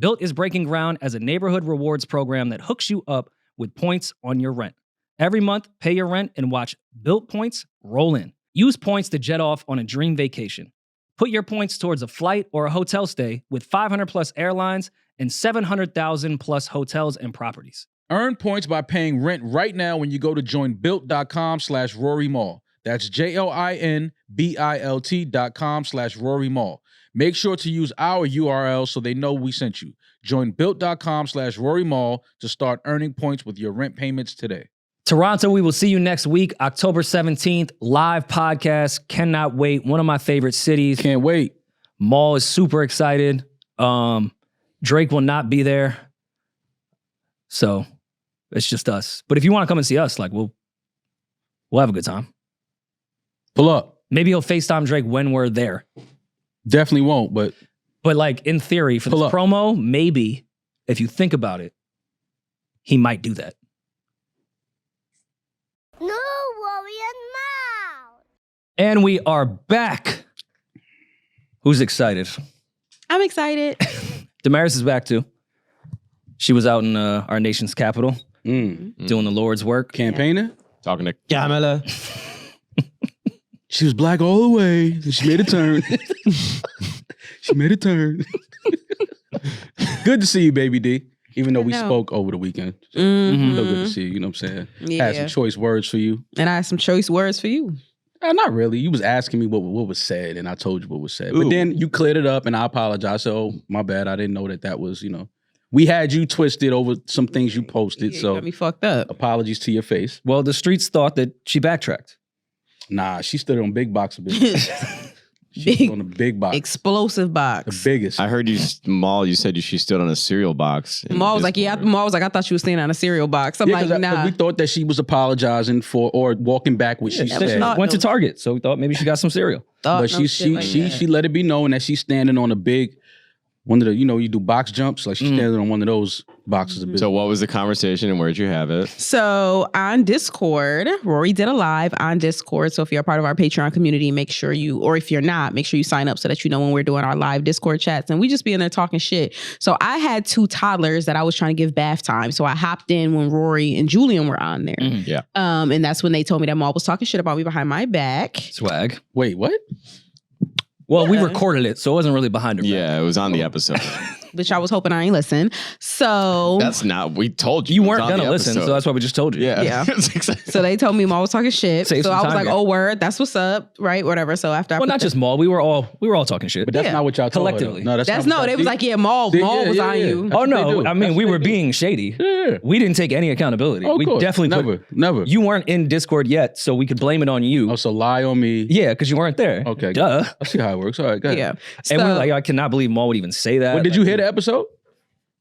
Built is breaking ground as a neighborhood rewards program that hooks you up with points on your rent. Every month, pay your rent and watch Built points roll in. Use points to jet off on a dream vacation. Put your points towards a flight or a hotel stay with 500 plus airlines and 700,000 plus hotels and properties. Earn points by paying rent right now when you go to joinbuilt.com/Rory Mall. That's JOINBILT.com/Rory Mall. Make sure to use our URL so they know we sent you. Join built.com/Rory Mall to start earning points with your rent payments today. Toronto, we will see you next week, October 17th. Live podcast. Cannot wait. One of my favorite cities. Can't wait. Maul is super excited. Drake will not be there. So it's just us. But if you want to come and see us, like we'll have a good time. Pull up. Maybe he'll FaceTime Drake when we're there. Definitely won't, but like in theory, for this promo, maybe if you think about it, he might do that. No worry now. And we are back. Who's excited? I'm excited. Damaris is back too. She was out in our nation's capital doing the Lord's work. Campaigning? Talking to Kamala. She was black all the way. She made a turn. She made a turn. Good to see you, baby D. Even though we spoke over the weekend. Still good to see you, you know what I'm saying? Yeah. Had some choice words for you. And I have some choice words for you. Not really. You was asking me what was said, and I told you what was said. But then you cleared it up, and I apologize. So, my bad. I didn't know that was, we had you twisted over some things you posted. You so got me fucked up. Apologies to your face. Well, the streets thought that she backtracked. Nah, she stood on big box of business. She stood on a big box. Explosive box. The biggest. I heard you, Maul, you said she stood on a cereal box. Maul was like, I thought she was standing on a cereal box. I'm like, nah. We thought that she was apologizing for or walking back what she said. Went to Target, so we thought maybe she got some cereal. But she let it be known that she's standing on a big, one of the, you do box jumps, like she's standing on one of those boxes. So what was the conversation and where'd you have it? So on Discord, Rory did a live on Discord. So if you're a part of our Patreon community, make sure or if you're not, make sure you sign up so that you know when we're doing our live Discord chats. And we just be in there talking shit. So I had 2 toddlers that I was trying to give bath time. So I hopped in when Rory and Julian were on there. Yeah. And that's when they told me that Maul was talking shit about me behind my back. Swag. Wait, what? Well, we recorded it, so it wasn't really behind her back. Yeah, it was on the episode. Which I was hoping I ain't listen. So that's not. We told you. You weren't gonna listen, so that's why we just told you. Yeah. So they told me Maul was talking shit. Save so I was like, time, "Oh, word, that's what's up, right? Whatever." So after, not just Maul, we were all talking shit. But that's not what y'all told collectively. Her, no, that's not. They was like, "Yeah, Maul was on you." Oh no, I mean we were being shady. Yeah. We didn't take any accountability. Oh, we definitely never. You weren't in Discord yet, so we could blame it on you. Oh, so lie on me. Yeah, because you weren't there. Okay, duh. I see how it works. All right, go ahead. Yeah, and we were like, I cannot believe Maul would even say that. Well, did you hear the episode?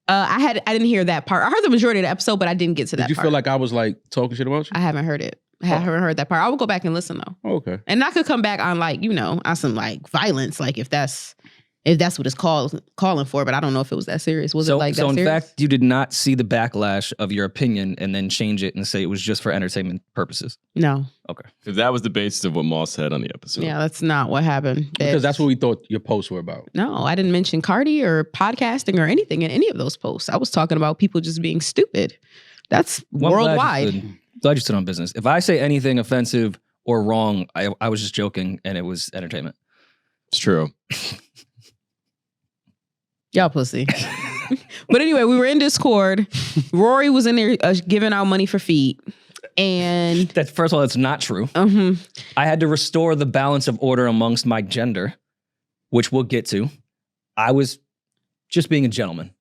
I didn't hear that part. I heard the majority of the episode, but I didn't get to that part. Did you feel like I was like talking shit about you? I haven't heard it. I haven't heard that part. I will go back and listen though. Okay. And I could come back on on some violence, like if that's what it's calling for, but I don't know if it was that serious. Was it like that serious? So in fact, you did not see the backlash of your opinion and then change it and say it was just for entertainment purposes? No. Okay. Because that was the basis of what Maul said on the episode. Yeah, that's not what happened. Because that's what we thought your posts were about. No, I didn't mention Cardi or podcasting or anything in any of those posts. I was talking about people just being stupid. That's worldwide. Glad you stood on business. If I say anything offensive or wrong, I was just joking and it was entertainment. It's true. Y'all pussy. But anyway, we were in Discord. Rory was in there giving out money for feet. And first of all, that's not true. I had to restore the balance of order amongst my gender, which we'll get to. I was just being a gentleman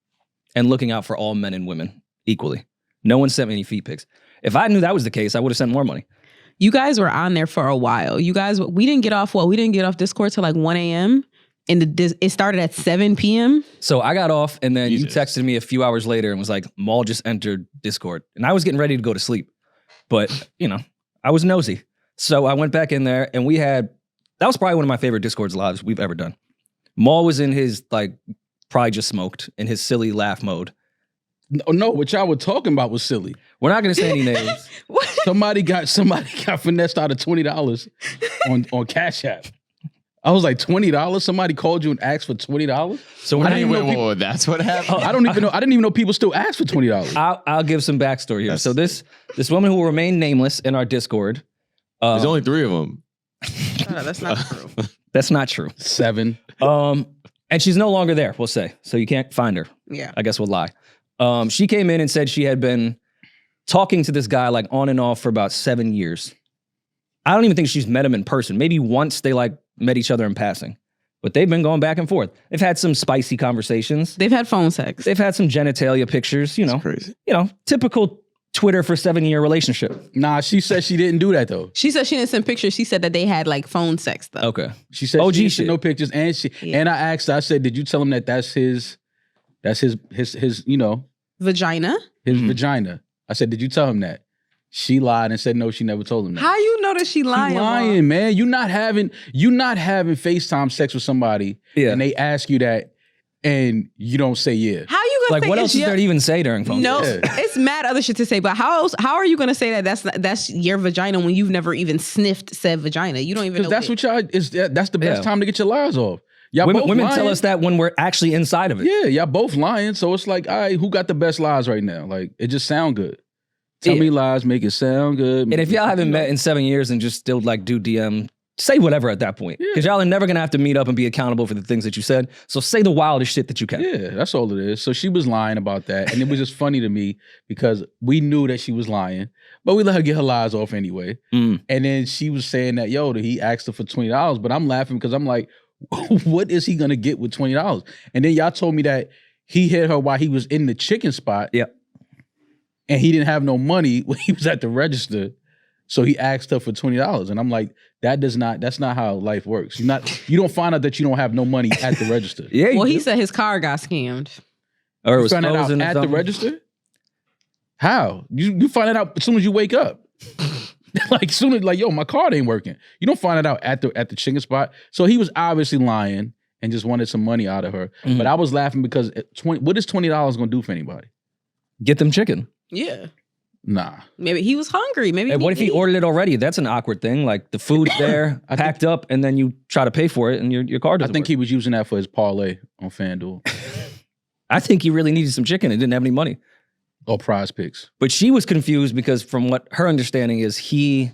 and looking out for all men and women equally. No one sent me any feet pics. If I knew that was the case, I would have sent more money. You guys were on there for a while. We didn't get off Discord till like 1 a.m. And it started at 7 p.m. So I got off and then you texted me a few hours later and was like, Maul just entered Discord. And I was getting ready to go to sleep. But, I was nosy. So I went back in there and that was probably one of my favorite Discords lives we've ever done. Maul was in his, probably just smoked in his silly laugh mode. No, what y'all were talking about was silly. We're not going to say any names. Somebody got finessed out of $20 on Cash App. I was like, $20? Somebody called you and asked for $20? So I didn't even know Whoa, that's what happened. I don't even know. I didn't even know people still ask for $20. I'll give some backstory here. So this woman who will remain nameless in our Discord. There's only 3 of them. No, that's not true. That's not true. 7. And she's no longer there, we'll say. So you can't find her. Yeah. I guess we'll lie. She came in and said she had been talking to this guy like on and off for about 7 years. I don't even think she's met him in person. Maybe once they like met each other in passing. But they've been going back and forth. They've had some spicy conversations. They've had phone sex. They've had some genitalia pictures, That's crazy. Typical Twitter for 7-year relationship. Nah, she said she didn't do that though. She said she didn't send pictures. She said that they had like phone sex though. Okay. She said OG she didn't shit. send no pictures, and I asked her, I said, did you tell him that that's his Vagina? vagina? I said, did you tell him that? She lied and said no, she never told him that. How you know that she lying? She lying, man. You not having FaceTime sex with somebody, and they ask you that, and you don't say yeah. How you gonna Like, say what it's else is there to even say during phone No, sex? it's mad other shit to say, but how are you gonna say that that's your vagina when you've never even sniffed said vagina? You don't even know. That's what y'all that's the best time to get your lies off. Y'all Women both lying. tell us that when we're actually inside of it. Yeah, y'all both lying. So it's like, all right, who got the best lies right now? Like, it just sound good. Tell me lies, make it sound good. And if y'all haven't met in 7 years and just still like do DM, say whatever at that point. Because y'all are never gonna have to meet up and be accountable for the things that you said. So say the wildest shit that you can. Yeah, that's all it is. So she was lying about that. And it was just funny to me because we knew that she was lying, but we let her get her lies off anyway. And then she was saying that, that he asked her for $20. But I'm laughing because I'm like, what is he gonna get with $20? And then y'all told me that he hit her while he was in the chicken spot. Yep. And he didn't have no money when he was at the register. So he asked her for $20. And I'm like, that's not how life works. You don't find out that you don't have no money at the register. Yeah. Well, he said his car got scammed. Or it was found that out frozen or at the something. register? How? You find it out as soon as you wake up. Like soon as my card ain't working. You don't find it out at the chicken spot. So he was obviously lying and just wanted some money out of her. But I was laughing because what is $20 gonna do for anybody? Get them chicken. Yeah. Nah. Maybe he was hungry. Maybe. And what if he ordered it already? That's an awkward thing. Like the food's there, packed up, and then you try to pay for it and your card doesn't I think work. he was using that for his parlay on FanDuel. I think he really needed some chicken and didn't have any money. Or prize picks. But she was confused because from what her understanding is, he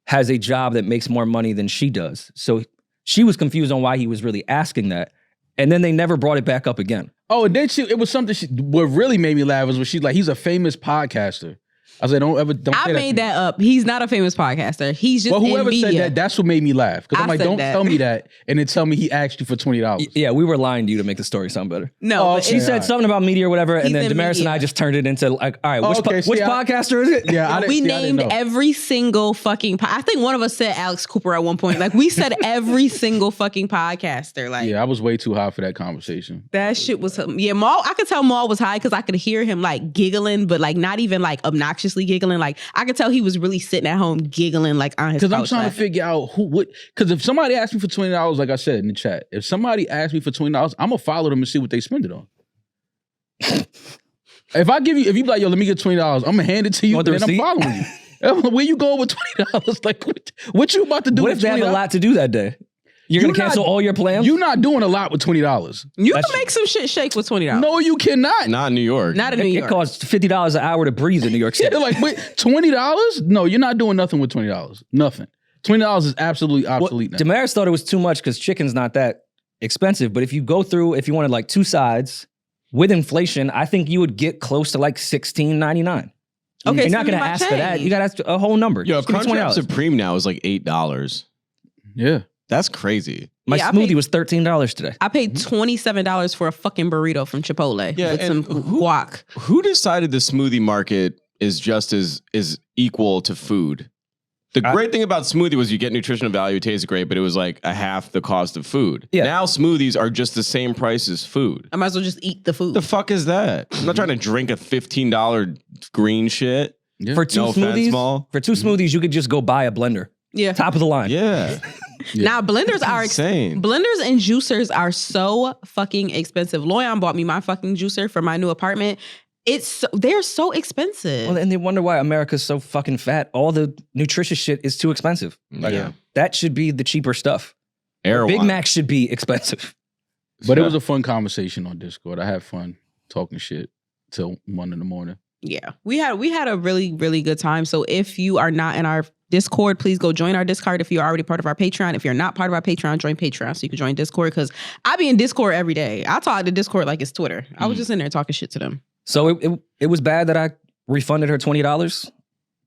has a job that makes more money than she does. So she was confused on why he was really asking that. And then they never brought it back up again. Oh, and then it was something what really made me laugh was when she's like, he's a famous podcaster. I said, don't I say made that. that up. He's not a famous podcaster. He's just Whoever in said media. that, that's what made me laugh. Because I'm I like, said don't that. tell me that and then tell me he asked you for $20. Yeah, we were lying to you to make the story sound better. No, Oh, but She okay. said something about media or whatever, He's and then in Damaris and media. I just turned it into like, all right, Oh, okay. which See, podcaster is it? Yeah, we I didn't named know. every single fucking. I think one of us said Alex Cooper at one point. Like we said every single fucking podcaster. Like Yeah, I was way too high for that conversation. that shit was. Maul. I could tell Maul was high because I could hear him like giggling, but like not even like obnoxiously giggling. Like I could tell he was really sitting at home giggling like on his couch. Because I'm trying to laughing. figure out because if somebody asked me for $20, like I said in the chat, if somebody asked me for $20, I'm gonna follow them and see what they spend it on. if you be like, yo, let me get $20, I'm gonna hand it to you, Want and the then I'm receipt? following you. Where you going with $20? Like, what you about to do What with if they have $20? a lot to do that day? You're going to You're cancel not- all your plans? You're not doing a lot with $20. You That's- can make some shit shake with $20. No, you cannot. Not in New York. not in New It York. costs $50 an hour to breathe in New York City. Yeah, like wait, $20? No, you're not doing nothing with $20. Nothing. $20 is absolutely obsolete now. Damaris thought it was too much because chicken's not that expensive. But if you wanted like two sides with inflation, I think you would get close to like $16.99. Okay, You're so not going to my ask for that. change. You got to ask a whole number. Yo, Just give me Crunchwrap $20. Supreme now is like $8. Yeah. That's crazy. My Yeah, I smoothie paid- was $13 today. I paid $27 for a fucking burrito from Chipotle Yeah, with some and who- guac. Who decided the smoothie market is just as equal to food? The great thing about smoothie was you get nutritional value, it tastes great, but it was like a half the cost of food. Yeah. Now smoothies are just the same price as food. I might as well just eat the food. The fuck is that? I'm not trying to drink a $15 green shit. Yeah. For two No offense, smoothies, Maul. you could just go buy a blender. yeah. Top of the line. Yeah. Now blenders are insane. Blenders and juicers are so fucking expensive. Loyan bought me my fucking juicer for my new apartment. They're so expensive. Well, and they wonder why America's so fucking fat. All the nutritious shit is too expensive. Yeah. That should be the cheaper stuff. Big Mac should be expensive. But it was a fun conversation on Discord. I had fun talking shit till 1 a.m. Yeah, we had a really, really good time. So if you are not in our Discord, please go join our Discord. If you're already part of our Patreon, if you're not part of our Patreon, join Patreon so you can join Discord. Because I be in Discord every day. I talk to Discord like it's Twitter. I was just in there talking shit to them. So it was bad that I refunded her $20.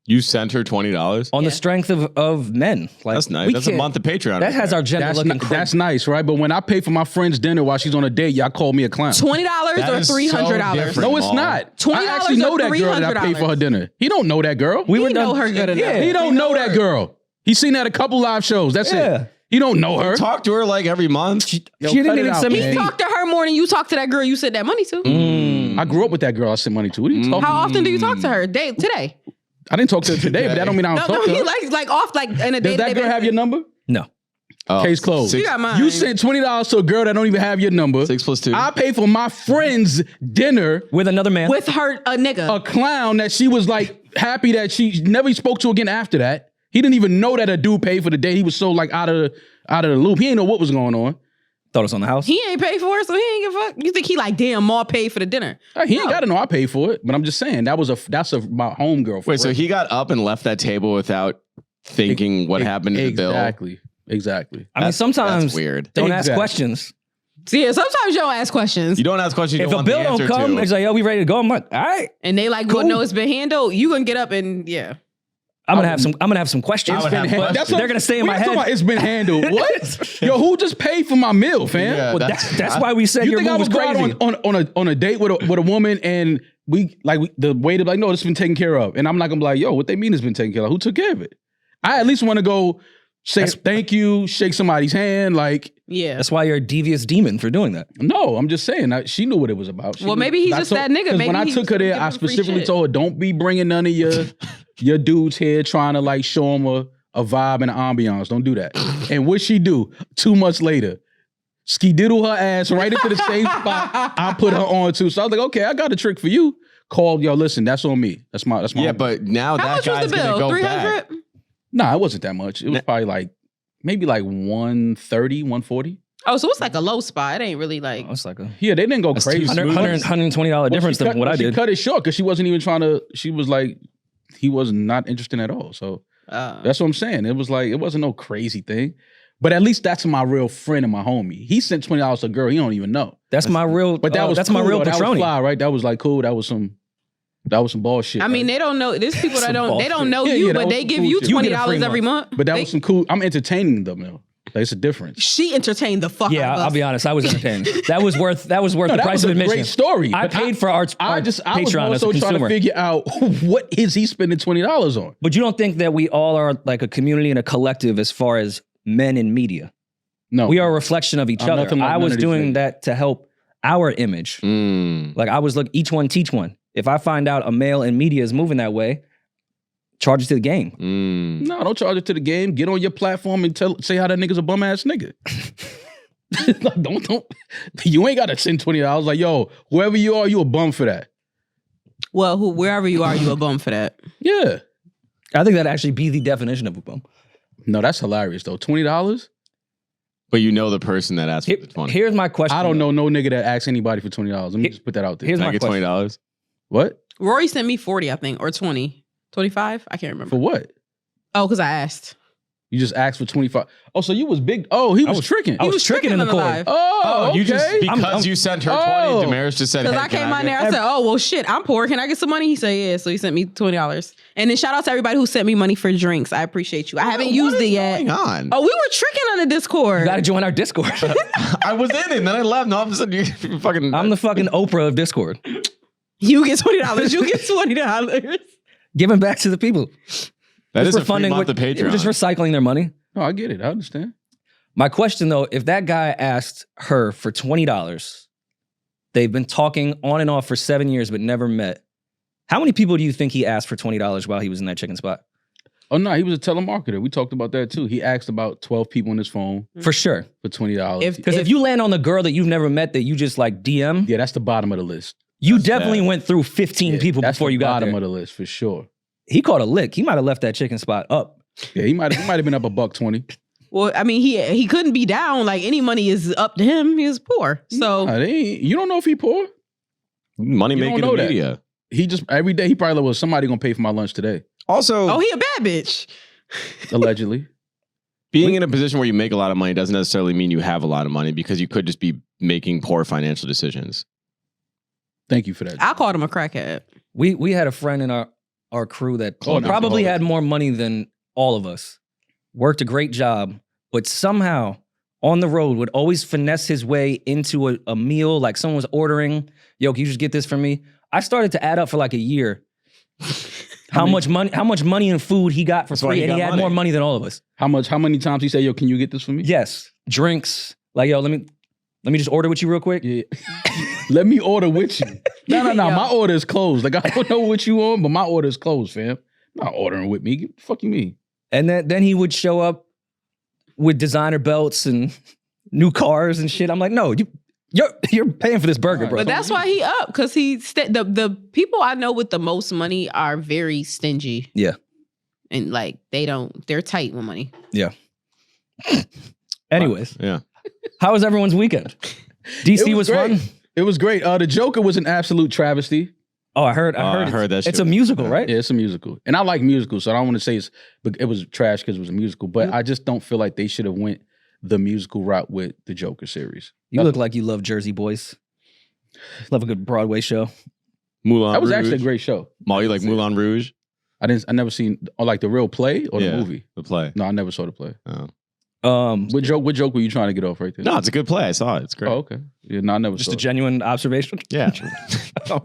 You sent her $20 on the strength of men. Like, that's nice. That's a month of Patreon. That has our gender looking. That's nice, right? But when I pay for my friend's dinner while she's on a date, y'all call me a clown. $20 or $300. No, it's not. $20 I actually know that girl that I paid for her dinner. He don't know that girl. We know her good enough. Yeah, he don't know that girl. He's seen that a couple live shows. That's it. He don't know her. Talk to her like every month. She didn't even send me. He talked to her more than you talked to that girl you sent that money to. I grew up with that girl I sent money to. What are you talking How often do you talk to her? Today? I didn't talk to her today, but that don't mean I don't talk to her. Like off like in a day. Does that girl have your number? No. Case closed. You got mine. You sent $20 to a girl that don't even have your number. 6 + 2. I pay for my friend's dinner with another man. With her, a nigga. A clown that she was like happy that she never spoke to again after that. He didn't even know that a dude paid for the day. He was so like out of the loop. He ain't know what was going on. Thought it was on the house. He ain't paid for it, so he ain't give a fuck. You think he like, damn, Ma paid for the dinner? He ain't got to know I paid for it, but I'm just saying that's my homegirl. Wait, so he got up and left that table without thinking what happened to the bill? Exactly. I mean, sometimes that's weird. Don't ask questions. See, yeah, sometimes you don't ask questions. You don't ask questions. If a bill don't come, it's like, yo, we ready to go. I'm like, all right. And they like, cool. well, no, it's been handled. You gonna get up and I'm gonna have some questions. They're gonna stay in my head. It's been handled. What? Yo, who just paid for my meal, fam? Yeah, well, that's why we said you your think move I was crazy. on a date with a woman and the waiter like, no, this has been taken care of, and I'm not gonna be like, yo, what they mean it's been taken care of? Who took care of it? I at least want to go say thank you, shake somebody's hand, like. Yeah. That's why you're a devious demon for doing that. No, I'm just saying she knew what it was about. Maybe he's just that nigga. Maybe when I took her there, I specifically told her, don't be bringing none of your dudes here trying to like show them a vibe and an ambiance. Don't do that. And what she do 2 months later? Ski-diddle her ass right into the same spot I put her on to. So I was like, okay, I got a trick for you. Called, yo, listen, that's on me. That's my Yeah, but now that guy's gonna go back. Nah, it wasn't that much. It was probably like maybe like 130, 140. Oh, so it's like a low spot. It ain't really like. Oh, it's like a they didn't go crazy. $120 difference than what I did. She cut it short because she wasn't even trying to. She was like, he was not interested at all. So that's what I'm saying. It was like it wasn't no crazy thing. But at least that's my real friend and my homie. He sent $20 to a girl he don't even know. That's my real. But that was that's cool, my real That was Patroni. fly, right? That was like cool. That was some bullshit. I mean, right? they don't know. There's people that don't know you, but they give cool you shit. $20 every month. But that was some cool. I'm entertaining them though. Like, it's a difference. She entertained the fuck out of us. I'll be honest. I was entertained. That was worth the price of admission. Great story. I paid for our I was Patreon as a also consumer. trying to figure out what is he spending $20 on. But you don't think that we all are like a community and a collective as far as men in media? No, we are a reflection of each other. Like I was doing that to help our image. Like I was each one teach one. If I find out a male in media is moving that way, charge it to the game. No, don't charge it to the game. Get on your platform and say how that nigga's a bum ass nigga. Like, don't. You ain't got to send $20. Like, yo, whoever you are, you a bum for that. Well, wherever you are, you a bum for that. Yeah, I think that'd actually be the definition of a bum. No, that's hilarious though. $20. But you know the person that asked for the 20. Here's my question. I don't know no nigga that asks anybody for $20. Let me just put that out there. Here's Can I my get question. $20? What? Rory sent me 40, I think, or 20. 25? I can't remember. For what? Oh, because I asked. You just asked for 25. Oh, so you was big. Oh, he was tricking. I was tricking in the court. Oh, okay. You just because you sent her 20, Damaris just said, Because hey, I came on there, I said, oh, well, shit, I'm poor. Can I get some money? He said, yeah. So he sent me $20. And then shout out to everybody who sent me money for drinks. I appreciate you. I haven't used it yet. Going on? Oh, we were tricking on the Discord. You gotta join our Discord. I was in it, and then I left, and all of a sudden you're fucking... I'm the fucking Oprah of Discord. You get $20. You get $20. Giving back to the people. That just is a free month of Patreon. Just recycling their money. No, I get it. I understand. My question though, if that guy asked her for $20, they've been talking on and off for 7 years but never met. How many people do you think he asked for $20 while he was in that chicken spot? Oh no, he was a telemarketer. We talked about that too. He asked about 12 people on his phone For sure. for $20. Because if you land on the girl that you've never met that you just like DM, Yeah, that's the bottom of the list. you definitely went through 15 people That's before the you got bottom there. of the list for sure. He caught a lick. He might have left that chicken spot up. Yeah, he might have been up $120. Well, I mean, he couldn't be down. Like any money is up to him. He was poor. So You don't know if he poor. Money You don't making know the that. media. He just every day he probably was somebody gonna pay for my lunch today. Also, he a bad bitch. Allegedly. being in a position where you make a lot of money doesn't necessarily mean you have a lot of money because you could just be making poor financial decisions. Thank you for that. I called him a crackhead. We had a friend in our crew that Oh, no, probably no. had more money than all of us. Worked a great job, but somehow on the road would always finesse his way into a meal. Like someone was ordering, yo, can you just get this for me? I started to add up for like a year how much money and food he got for That's why free, he and he got had money. more money than all of us. How many times he said, yo, can you get this for me? Yes, drinks. Like, yo, let me just order with you real quick. Yeah. Let me order with you. No. Yo. My order is closed. Like, I don't know what you on, but my order is closed, fam. Not ordering with me. What the fuck you mean? And then he would show up with designer belts and new cars and shit. I'm like, no, you're paying for this burger, bro. But that's why he up, because the people I know with the most money are very stingy. Yeah. And like they're tight with money. Yeah. Anyways, Yeah. how was everyone's weekend? DC was great. fun. It was great. The Joker was an absolute travesty. Oh, I heard that shit it's a was- musical, right? Yeah, it's a musical. And I like musicals, so I don't want to say it was trash because it was a musical, but I just don't feel like they should have went the musical route with the Joker series. You look like you love Jersey Boys. Love a good Broadway show. Moulin That was Rouge. actually a great show. Molly, you like Moulin Rouge? I never seen like the real play or Yeah. the movie. The play. No, I never saw the play. Oh. What joke were you trying to get off right there? No, it's a good play. I saw it. It's great. Oh, okay. Yeah, no, I never Just saw a it. genuine observation. Yeah.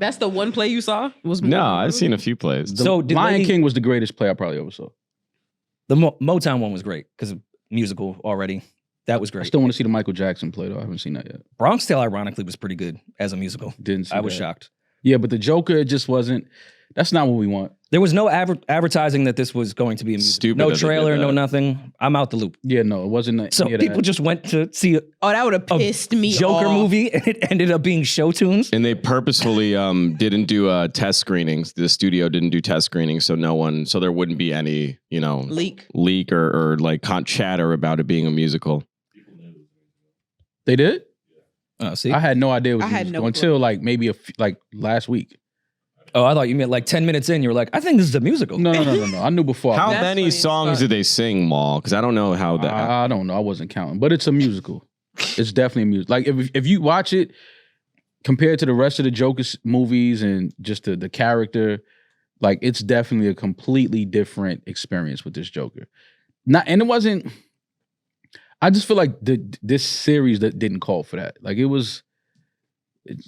That's the one play you saw? No, I've seen a few plays. The So did Lion Lady- King was the greatest play I probably ever saw. The Motown one was great because musical already. That was I great. still want to see the Michael Jackson play though. I haven't seen that yet. Bronx Tale, ironically, was pretty good as a musical. Didn't see I was that. shocked. Yeah, but the Joker it just wasn't. That's not what we want. There was no advertising that this was going to be a musical. Stupid No that they did trailer, no that. nothing. I'm out the loop. Yeah, no, it wasn't. So any of people that. just went to see Oh, that would have pissed me Joker off. movie, and it ended up being show tunes. And they purposefully didn't do test screenings. The studio didn't do test screenings, so there wouldn't be any, Leak. or like chatter about it being a musical. They did. Oh, see. I had no idea it was I had musical no until like maybe like last week. Oh, I thought you meant like 10 minutes in. You were like, I think this is a musical. No. I knew before. How That's many funny as songs fuck. did they sing, Maul? Because I don't know how that. I don't know. I wasn't counting, but it's a musical. It's definitely a musical. Like if you watch it compared to the rest of the Joker movies and just the character, like it's definitely a completely different experience with this Joker. And it wasn't. I just feel like this series that didn't call for that. Like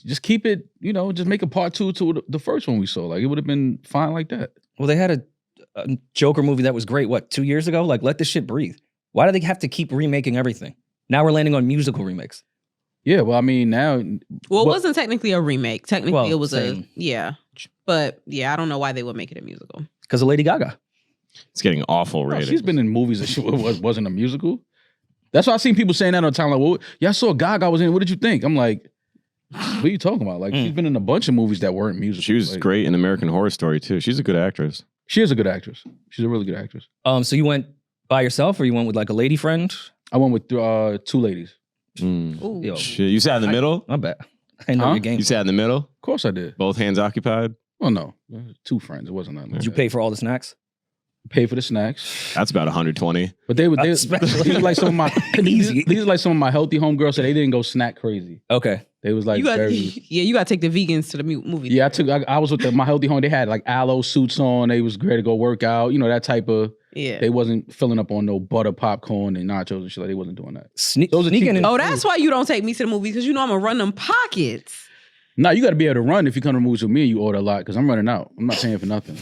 just keep it. Just make a part 2 to the first one we saw. Like it would have been fine like that. Well, they had a Joker movie that was great, 2 years ago? Like, let this shit breathe. Why do they have to keep remaking everything? Now we're landing on musical remakes. Yeah, well, I mean now. Well, it wasn't technically a remake. Technically, Well, it was same. But yeah, I don't know why they would make it a musical. Because of Lady Gaga. It's getting awful No, ratings. she's been in movies that wasn't a musical. That's why I seen people saying that all the time. Like, well, yeah, I saw Gaga was in it. What did you think? I'm like, what are you talking about? Like, she's been in a bunch of movies that weren't musicals. She was Like, great in American Horror Story too. She's a good actress. She is a good actress. She's a really good actress. So you went by yourself or you went with like a lady friend? I went with 2 ladies. Ooh. Yo, Shit. You sat in the middle. I bet. I know Huh? your game. You sat in the middle. Of course I did. Both hands occupied. Well, no, 2 friends. It wasn't that much. Did you pay for all the snacks? Pay for the snacks? That's about 120. But they That's these are like some of my Easy. these are like some of my healthy homegirls, so they didn't go snack crazy. Okay. They was like You got very. you got to take the vegans to the movie. Yeah, I was with my healthy home. They had like aloe suits on. They was ready to go work out. That type of. Yeah. They wasn't filling up on no butter popcorn and nachos and shit. Like they wasn't doing that. Sneaking are cheap. in. Oh, that's why you don't take me to the movie, because I'm gonna run them pockets. Nah, you got to be able to run if you come to movies with me and you order a lot because I'm running out. I'm not paying for nothing.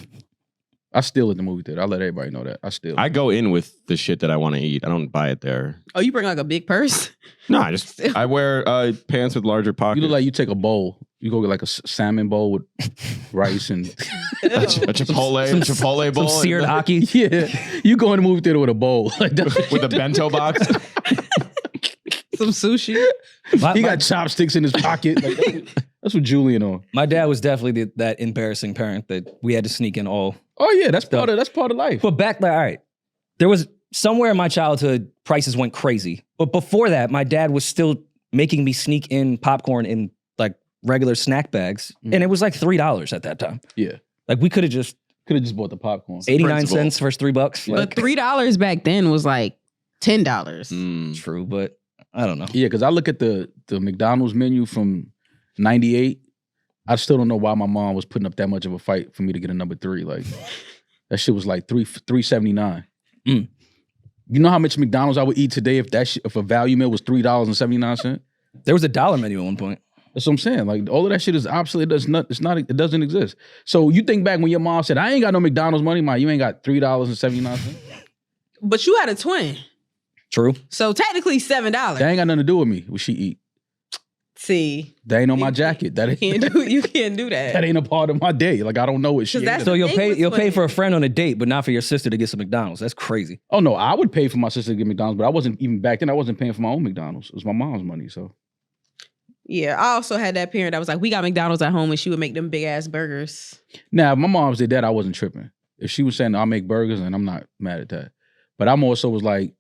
I steal at the movie theater. I let everybody know that. I steal. I go in with the shit that I want to eat. I don't buy it there. Oh, you bring like a big purse? No, I wear pants with larger pockets. You look like you take a bowl. You go get like a salmon bowl with rice and a Chipotle bowl Some seared aki. yeah. You go in the movie theater with a bowl like that. with a bento box. Some sushi? My, He my- got chopsticks in his pocket. Like, that's what Julian on. my dad was definitely that embarrassing parent that we had to sneak in all. Oh yeah, that's part of life. But back, like, all right, there was somewhere in my childhood, prices went crazy. But before that, my dad was still making me sneak in popcorn in like regular snack bags. And it was like $3 at that time. Yeah. Like we could have just bought the popcorn. 89 cents versus $3. But Like, $3 back then was like $10. true, but I don't know. Yeah, because I look at the McDonald's menu from 98. I still don't know why my mom was putting up that much of a fight for me to get a number 3. Like that shit was like $3.79. You know how much McDonald's I would eat today if a value meal was $3.79? There was a $1 menu at one point. That's what I'm saying. Like all of that shit is obsolete. It doesn't exist. So you think back when your mom said, "I ain't got no McDonald's money, Ma, you ain't got $3.79." But you had a twin. True. So technically $7. That ain't got nothing to do with me. What she eat? See. That ain't on my jacket. That ain't You can't do that. that ain't a part of my day. Like I don't know what she that's ate. So the you'll thing pay with you'll pay twins. for a friend on a date, but not for your sister to get some McDonald's. That's crazy. Oh no, I would pay for my sister to get McDonald's, but I wasn't even back then. I wasn't paying for my own McDonald's. It was my mom's money. So Yeah, I also had that parent that was like, we got McDonald's at home and she would make them big ass burgers. now, if my mom's did that, I wasn't tripping. If she was saying I'll make burgers, and I'm not mad at that. But I'm also was like,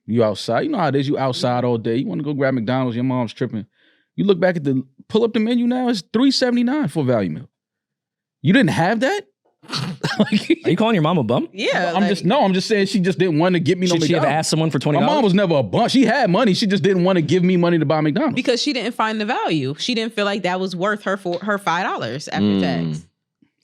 you outside. You know how it is. You outside all day. You want to go grab McDonald's. Your mom's tripping. You look back at pull up the menu now. It's $3.79 for a value meal. You didn't have that. Are you calling your mom a bum? Yeah. I'm just saying she just didn't want to give me no Should she have McDonald's. asked someone for $20? My mom was never a bum. She had money. She just didn't want to give me money to buy McDonald's. because she didn't find the value. She didn't feel like that was worth her $5 after tax.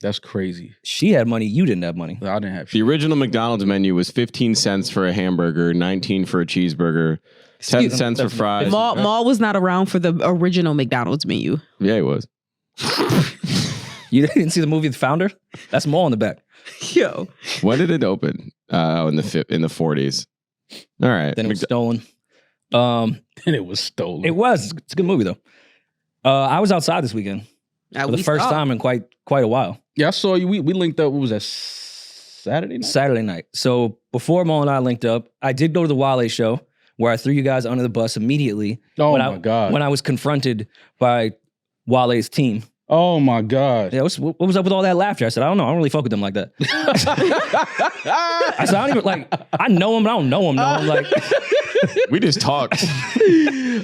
That's crazy. She had money. You didn't have money. I didn't have The shit. original McDonald's menu was 15 cents for a hamburger, 19 for a cheeseburger, 10 cents for fries. Maul was not around for the original McDonald's menu. Yeah, it was. You didn't see the movie The Founder? That's Maul in the back. Yo. When did it open? In the 40s. All right. Then it was stolen. And it was stolen. It was. It's a good movie though. I was outside this weekend for the first time in quite a while. Yeah, I saw you. We linked up. What was that? Saturday night? Saturday night. So before Maul and I linked up, I did go to the Wale show where I threw you guys under the bus immediately. Oh my God. When I was confronted by Wale's team. Oh my God. Yeah, what was up with all that laughter? I said, I don't know. I don't really fuck with them like that. I said, I don't even like. I know them, but I don't know them. No, I'm like, We just talked.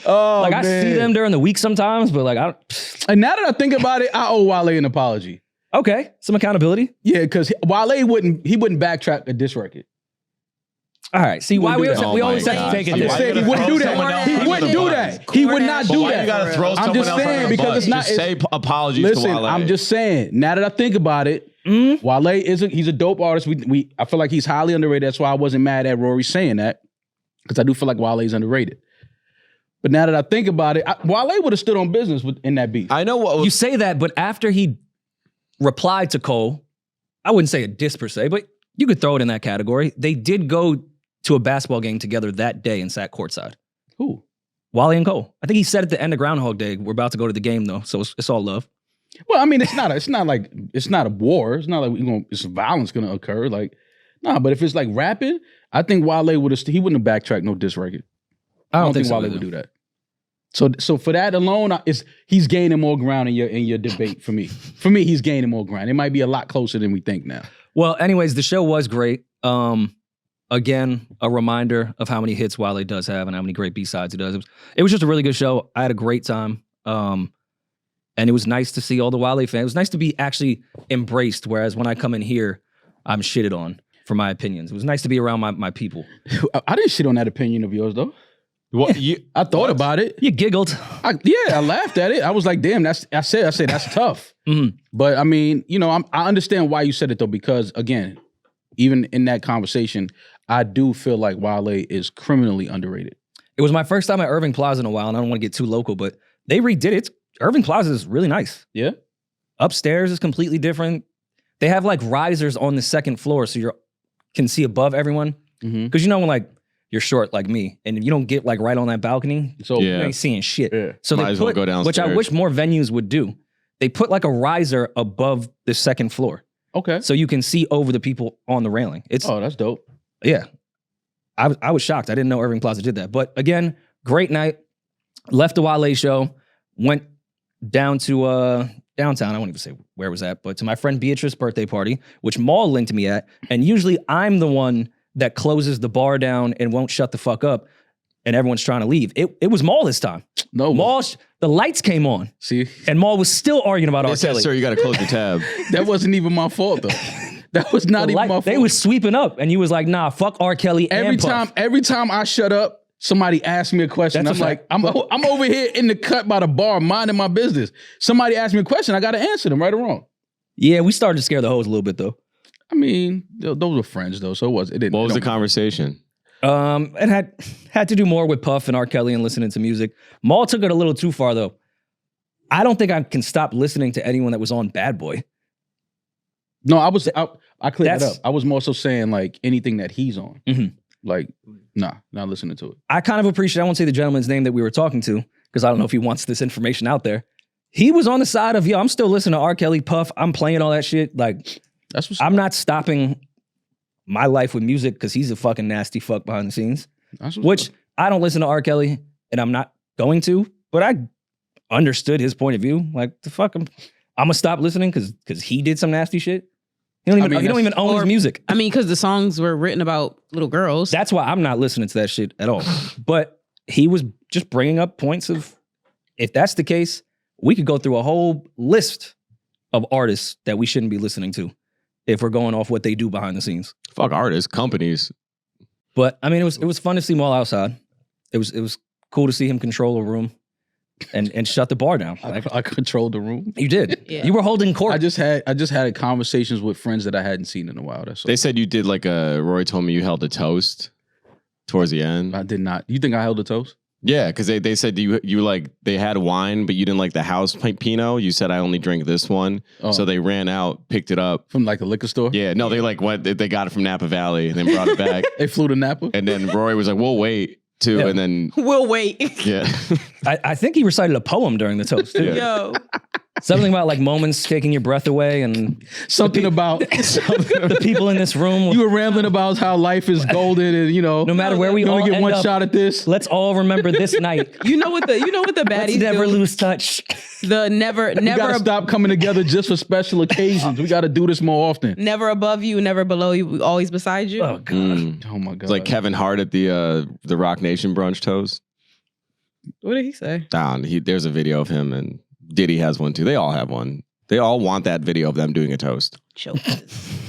Oh, like I see them during the week sometimes, but like I don't. And now that I think about it, I owe Wale an apology. Okay, some accountability. Yeah, because Wale wouldn't backtrack a diss record. All right. See why we wouldn't do always that. have to take it. I'm just saying he wouldn't do that. He wouldn't do that. He would not do Why that. you gotta throw I'm someone just else saying under the because bus? it's not. Just say apologies Listen, to Wale. I'm just saying. Now that I think about it, Wale he's a dope artist. I feel like he's highly underrated. That's why I wasn't mad at Rory saying that, because I do feel like Wale is underrated. But now that I think about it, Wale would have stood on business in that beat. I know what You say that, but after he replied to Cole, I wouldn't say a diss per se, but you could throw it in that category. They did go to a basketball game together that day and sat courtside. Who? Wale and Cole. I think he said at the end of Groundhog Day, we're about to go to the game though, so it's all love. Well, I mean, it's not a war. It's not like it's violence gonna occur. Like, nah, but if it's like rapping, I think Wale he wouldn't have backtracked no diss record. I don't think so Wale either. would do that. So for that alone, he's gaining more ground in your debate for me. For me, he's gaining more ground. It might be a lot closer than we think now. Well, anyways, the show was great. Again, a reminder of how many hits Wale does have and how many great B-sides he does. It was just a really good show. I had a great time. And it was nice to see all the Wale fans. It was nice to be actually embraced, whereas when I come in here, I'm shitted on for my opinions. It was nice to be around my people. I didn't shit on that opinion of yours though. What, I thought about it. You giggled. I laughed at it. I was like, damn, I said that's tough. But I mean, I understand why you said it though, because again, even in that conversation, I do feel like Wale is criminally underrated. It was my first time at Irving Plaza in a while, and I don't want to get too local, but they redid it. Irving Plaza is really nice. Yeah. Upstairs is completely different. They have like risers on the second floor so you can see above everyone. Because when like you're short like me and you don't get like right on that balcony, So you ain't seeing shit. Yeah. So Might they as well put, go downstairs. which I wish more venues would do. They put like a riser above the second floor okay. so you can see over the people on the railing. Oh, that's dope. Yeah. I was shocked. I didn't know Irving Plaza did that. But again, great night. Left the Wale show. Went down to downtown. I won't even say where it was at, but to my friend Beatrice's birthday party, which Maul linked me at. And usually I'm the one that closes the bar down and won't shut the fuck up, and everyone's trying to leave. It was Maul this time. No, Maul, the lights came on. See, and Maul was still arguing about They R. said, Kelly. sir, you got to close your tab. that wasn't even my fault though. That was not even my fault. They was sweeping up, and he was like, "Nah, fuck R. Kelly." Every and time I shut up, somebody asked me a question. That's I'm a like, fact. I'm over here in the cut by the bar, minding my business. Somebody asked me a question, I got to answer them, right or wrong. Yeah, we started to scare the hoes a little bit though. I mean, those were friends though, so it didn't. What was it the don't- conversation? It had to do more with Puff and R. Kelly and listening to music. Maul took it a little too far though. I don't think I can stop listening to anyone that was on Bad Boy. No, I cleared it That's- up. I was more so saying like anything that he's on. Mhm. Like, nah, not listening to it. I kind of appreciate, I won't say the gentleman's name that we were talking to, because I don't know if he wants this information out there. He was on the side of, yo, I'm still listening to R. Kelly, Puff. I'm playing all that shit. Like, That's what's I'm not stopping my life with music because he's a fucking nasty fuck behind the scenes. that's what's Which up. I don't listen to R. Kelly, and I'm not going to, but I understood his point of view. Like, the fuck, I'm gonna stop listening because he did some nasty shit. He don't even own his music. I mean, because the songs were written about little girls. That's why I'm not listening to that shit at all. But he was just bringing up points of, if that's the case, we could go through a whole list of artists that we shouldn't be listening to if we're going off what they do behind the scenes. Fuck artists, companies. But I mean, it was fun to see Maul outside. It was cool to see him control a room and shut the bar down. Like, I controlled the room. you did. Yeah. You were holding court. I just had conversations with friends that I hadn't seen in a while. That's all. They said you did Rory told me you held a toast towards the end. I did not. You think I held a toast? Yeah, because they said you like, they had wine, but you didn't like the house Pinot. You said, I only drink this one. Oh. So they ran out, picked it up. From like a liquor store? Yeah, no, they they got it from Napa Valley and then brought it back. They flew to Napa? And then Rory was like, we'll wait too. Yeah. And then, We'll wait. yeah. I think he recited a poem during the toast. Too. Yeah. Yo. Something about like moments taking your breath away and Something about the people in this room. you were rambling about how life is golden and No matter where we you all only get end one up, shot at this. let's all remember this night. You know what the Let's baddies never do? lose touch. The never We gotta stop coming together just for special occasions. We gotta do this more often. never above you, never below you, always beside you. Oh god. Mm. Oh my god! It's like Kevin Hart at the Rock Nation brunch toast. What did he say? There's a video of him and Diddy has one too. They all have one. They all want that video of them doing a toast.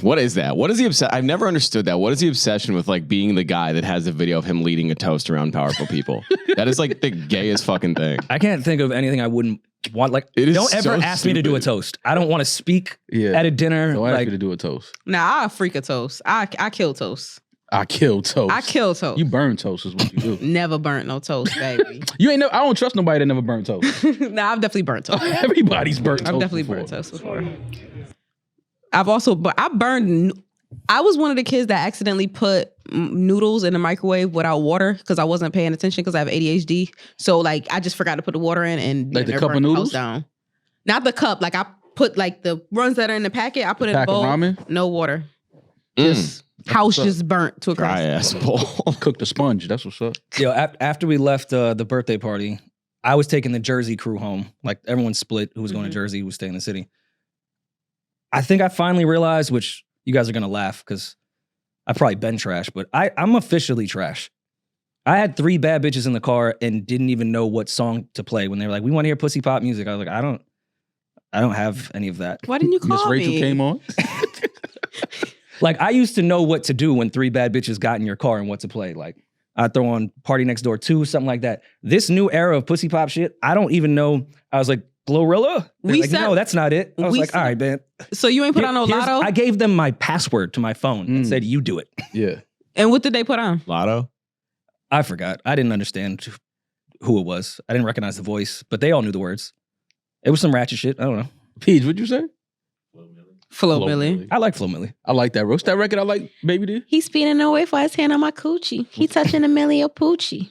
What is that? What is the obsession? I've never understood that. What is the obsession with like being the guy that has a video of him leading a toast around powerful people? That is like the gayest fucking thing. I can't think of anything I wouldn't want. Like, It is don't ever so ask me to do a stupid. toast. I don't want to speak Yeah. at a dinner. Don't ask Like, me to do a toast. Nah, I freak a toast. I kill toast. I kill toast. I kill toast. You burn toast is what you do. Never burnt no toast, baby. You ain't. I don't trust nobody that never burnt toast. Nah, I've definitely burnt toast. Everybody's burnt toast. I've definitely before. burnt toast before. I burned. I was one of the kids that accidentally put noodles in the microwave without water because I wasn't paying attention because I have ADHD. So like I just forgot to put the water in and Like the never cup of burnt the noodles? house down. Not the cup. Like I put like the ones that are in the packet. I put it in a pack of bowl. ramen? No water. Mm. Just house just burnt to a Dry crisp. ass bowl. Cook the sponge. That's what's up. yo, after we left the birthday party, I was taking the Jersey crew home. Like everyone split. Who was going to Jersey? Who was staying in the city? I think I finally realized, which you guys are gonna laugh because I've probably been trash, but I'm officially trash. I had 3 bad bitches in the car and didn't even know what song to play when they were like, "We want to hear pussy pop music." I was like, I don't have any of that. Why didn't you Miss call Rachel me? came on. Like I used to know what to do when 3 bad bitches got in your car and what to play. Like I'd throw on Party Next Door 2, something like that. This new era of pussy pop shit, I don't even know. I was like, Glorilla? They're We like, said- no, that's not it. I was we like, said- all right, man. So you ain't put on no Here's- lotto? I gave them my password to my phone and said, you do it. Yeah. And what did they put on? Lotto? I forgot. I didn't understand who it was. I didn't recognize the voice, but they all knew the words. It was some ratchet shit. I don't know. Peach, what'd you say? Flo Flo Billy. Milli. I like Flo Milli. I like that. Roast that record. I like Baby D. He's spinning away for his hand on my coochie. He touching Amelia Poochie.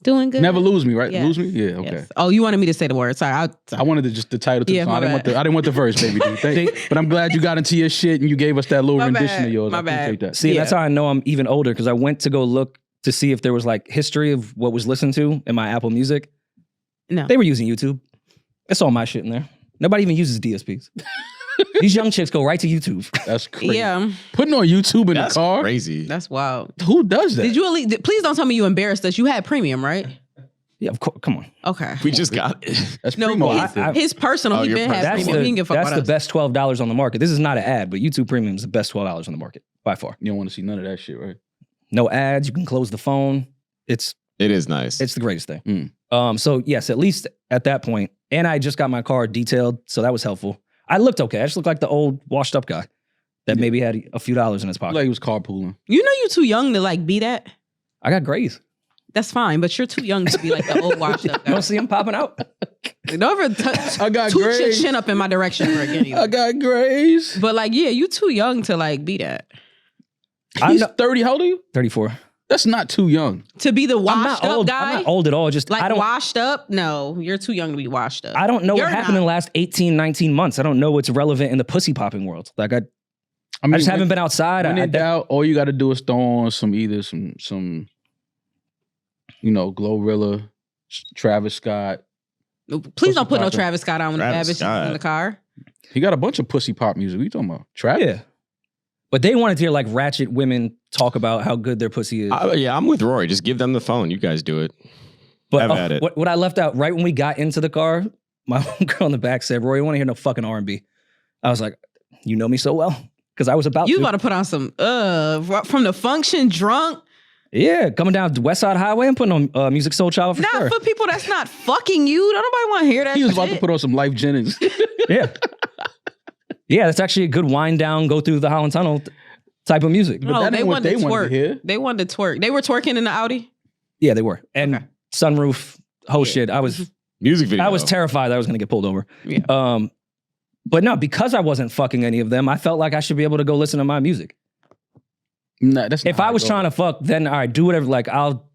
Doing good. Never lose me, right? Yes. Lose me? Yeah, okay. Yes. Oh, you wanted me to say the word. Sorry. I wanted to just the title to Yeah, the song. my I didn't want the verse, Baby D. But I'm glad you got into your shit and you gave us that little My rendition bad. of yours. My I appreciate bad. that. See, Yeah. that's how I know I'm even older because I went to go look to see if there was like history of what was listened to in my Apple Music. No. They were using YouTube. It's all my shit in there. Nobody even uses DSPs. These young chicks go right to YouTube. That's crazy. Yeah, Putting on YouTube in That's the car? crazy. that's wild. Who does that? Did you at least, please don't tell me you embarrassed us. You had premium, right? Yeah, of course. Come on. Okay. We just got it. That's No, primo. his personal, Oh, he your been had That's premium. He can give a fuck the about us. best $12 on the market. This is not an ad, but YouTube Premium is the best $12 on the market by far. You don't want to see none of that shit, right? No ads. You can close the phone. It's It is nice. the greatest thing. So yes, at least at that point, and I just got my car detailed, so that was helpful. I looked okay. I just looked like the old washed up guy that maybe had a few dollars in his pocket. Like he was carpooling. You know you too young to like be that. I got grays. That's fine, but you're too young to be like the old washed up You guy. don't see him popping out. Don't ever I got toot your grays. chin up in my direction ever again. either. I got grays. But like, yeah, you too young to like be that. He's 30. How old are you? 34. That's not too young. To be the I'm washed not up old. guy. I'm not old at all. Just Like I don't. washed up? No, you're too young to be washed up. I don't know You're what happened in not. the last 18, 19 months. I don't know what's relevant in the pussy popping world. Like I just haven't been outside. When in doubt, all you got to do is throw on some Glorilla, Travis Scott. Please don't put no popping. Travis Scott on when the bad Travis bitch is Scott. in the car. He got a bunch of pussy pop music. What you talking about? Travis? Yeah. But they wanted to hear like ratchet women talk about how good their pussy is. Yeah, I'm with Rory. Just give them the phone. You guys do it. But Have at it. What I left out right when we got into the car, my girl in the back said, "Rory, I want to hear no fucking R&B." I was like, "You know me so well," because I was about You to. about to put on some from the function drunk. Yeah, coming down the West Side Highway and putting on Music Soul Child for Not sure. for people that's not fucking you. Don't nobody want to hear that. He was about to shit. put on some Life Jennings. Yeah, yeah, that's actually a good wind down, go through the Holland Tunnel type of music. But that they ain't what wanted they to wanted twerk. to hear. They wanted to twerk. They were twerking in the Audi. Yeah, they were, and Okay. sunroof, whole shit. I was Music video. terrified that I was going to get pulled over. Yeah. But no, because I wasn't fucking any of them, I felt like I should be able to go listen to my music. Nah, that's not If I was trying to fuck, then all right, do whatever. Like I'll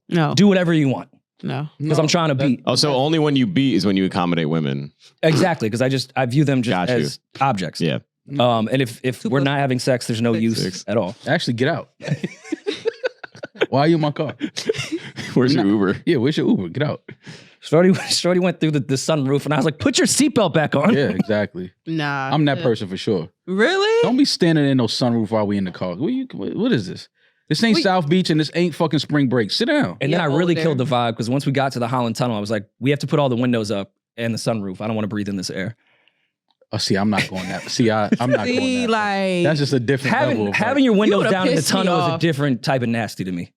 No. do whatever you want No. because I'm trying to beat. Oh, so only when you beat is when you accommodate women. Exactly, because I view them just Got you. as objects. Yeah. And if we're not having sex, there's no use Six. at all. Actually, get out. Why are you in my car? Where's your Uber? Yeah, where's your Uber? Get out. Shorty went through the sunroof, and I was like, "Put your seatbelt back on." Yeah, exactly. Nah. I'm that person for sure. Really? Don't be standing in no sunroof while we in the car. What is this? This ain't South Beach and this ain't fucking spring break. Sit down. And then I You're really older. killed the vibe because once we got to the Holland Tunnel, I was like, "We have to put all the windows up and the sunroof. I don't want to breathe in this air." Oh, see, I'm not going that. See, I'm not going See, that. like That's just a different level. Having your windows would've down in the pissed me tunnel is a off. different type of nasty to me.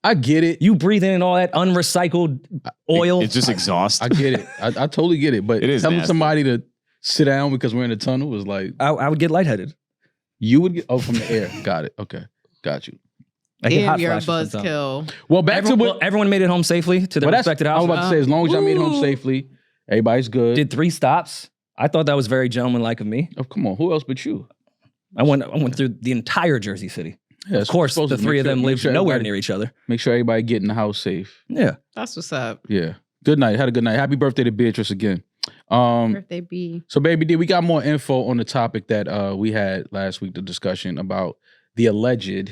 I get it. You breathe in all that unrecycled oil. It's just exhaust. I get it. I totally get it. But It is telling nasty. somebody to sit down because we're in a tunnel was like, I would get lightheaded. you would get, from the air. Got it. Okay. Got you. I get damn, hot you're a flashes sometimes. buzzkill. Well, back to what. Everyone made it home safely to their Well, that's, respected I was houses. about to say, as long as y'all made it home Ooh. safely, everybody's good. Did 3 stops. I thought that was very gentlemanlike of me. Oh, come on. Who else but you? I went through the entire Jersey City. Yeah, Of course, the 3 of them lived nowhere near each other. Make sure everybody get in the house safe. Yeah. That's what's up. Yeah. Good night. Had a good night. Happy birthday to Beatrice again. Birthday B. So, Baby D, we got more info on the topic that we had last week, the discussion about the alleged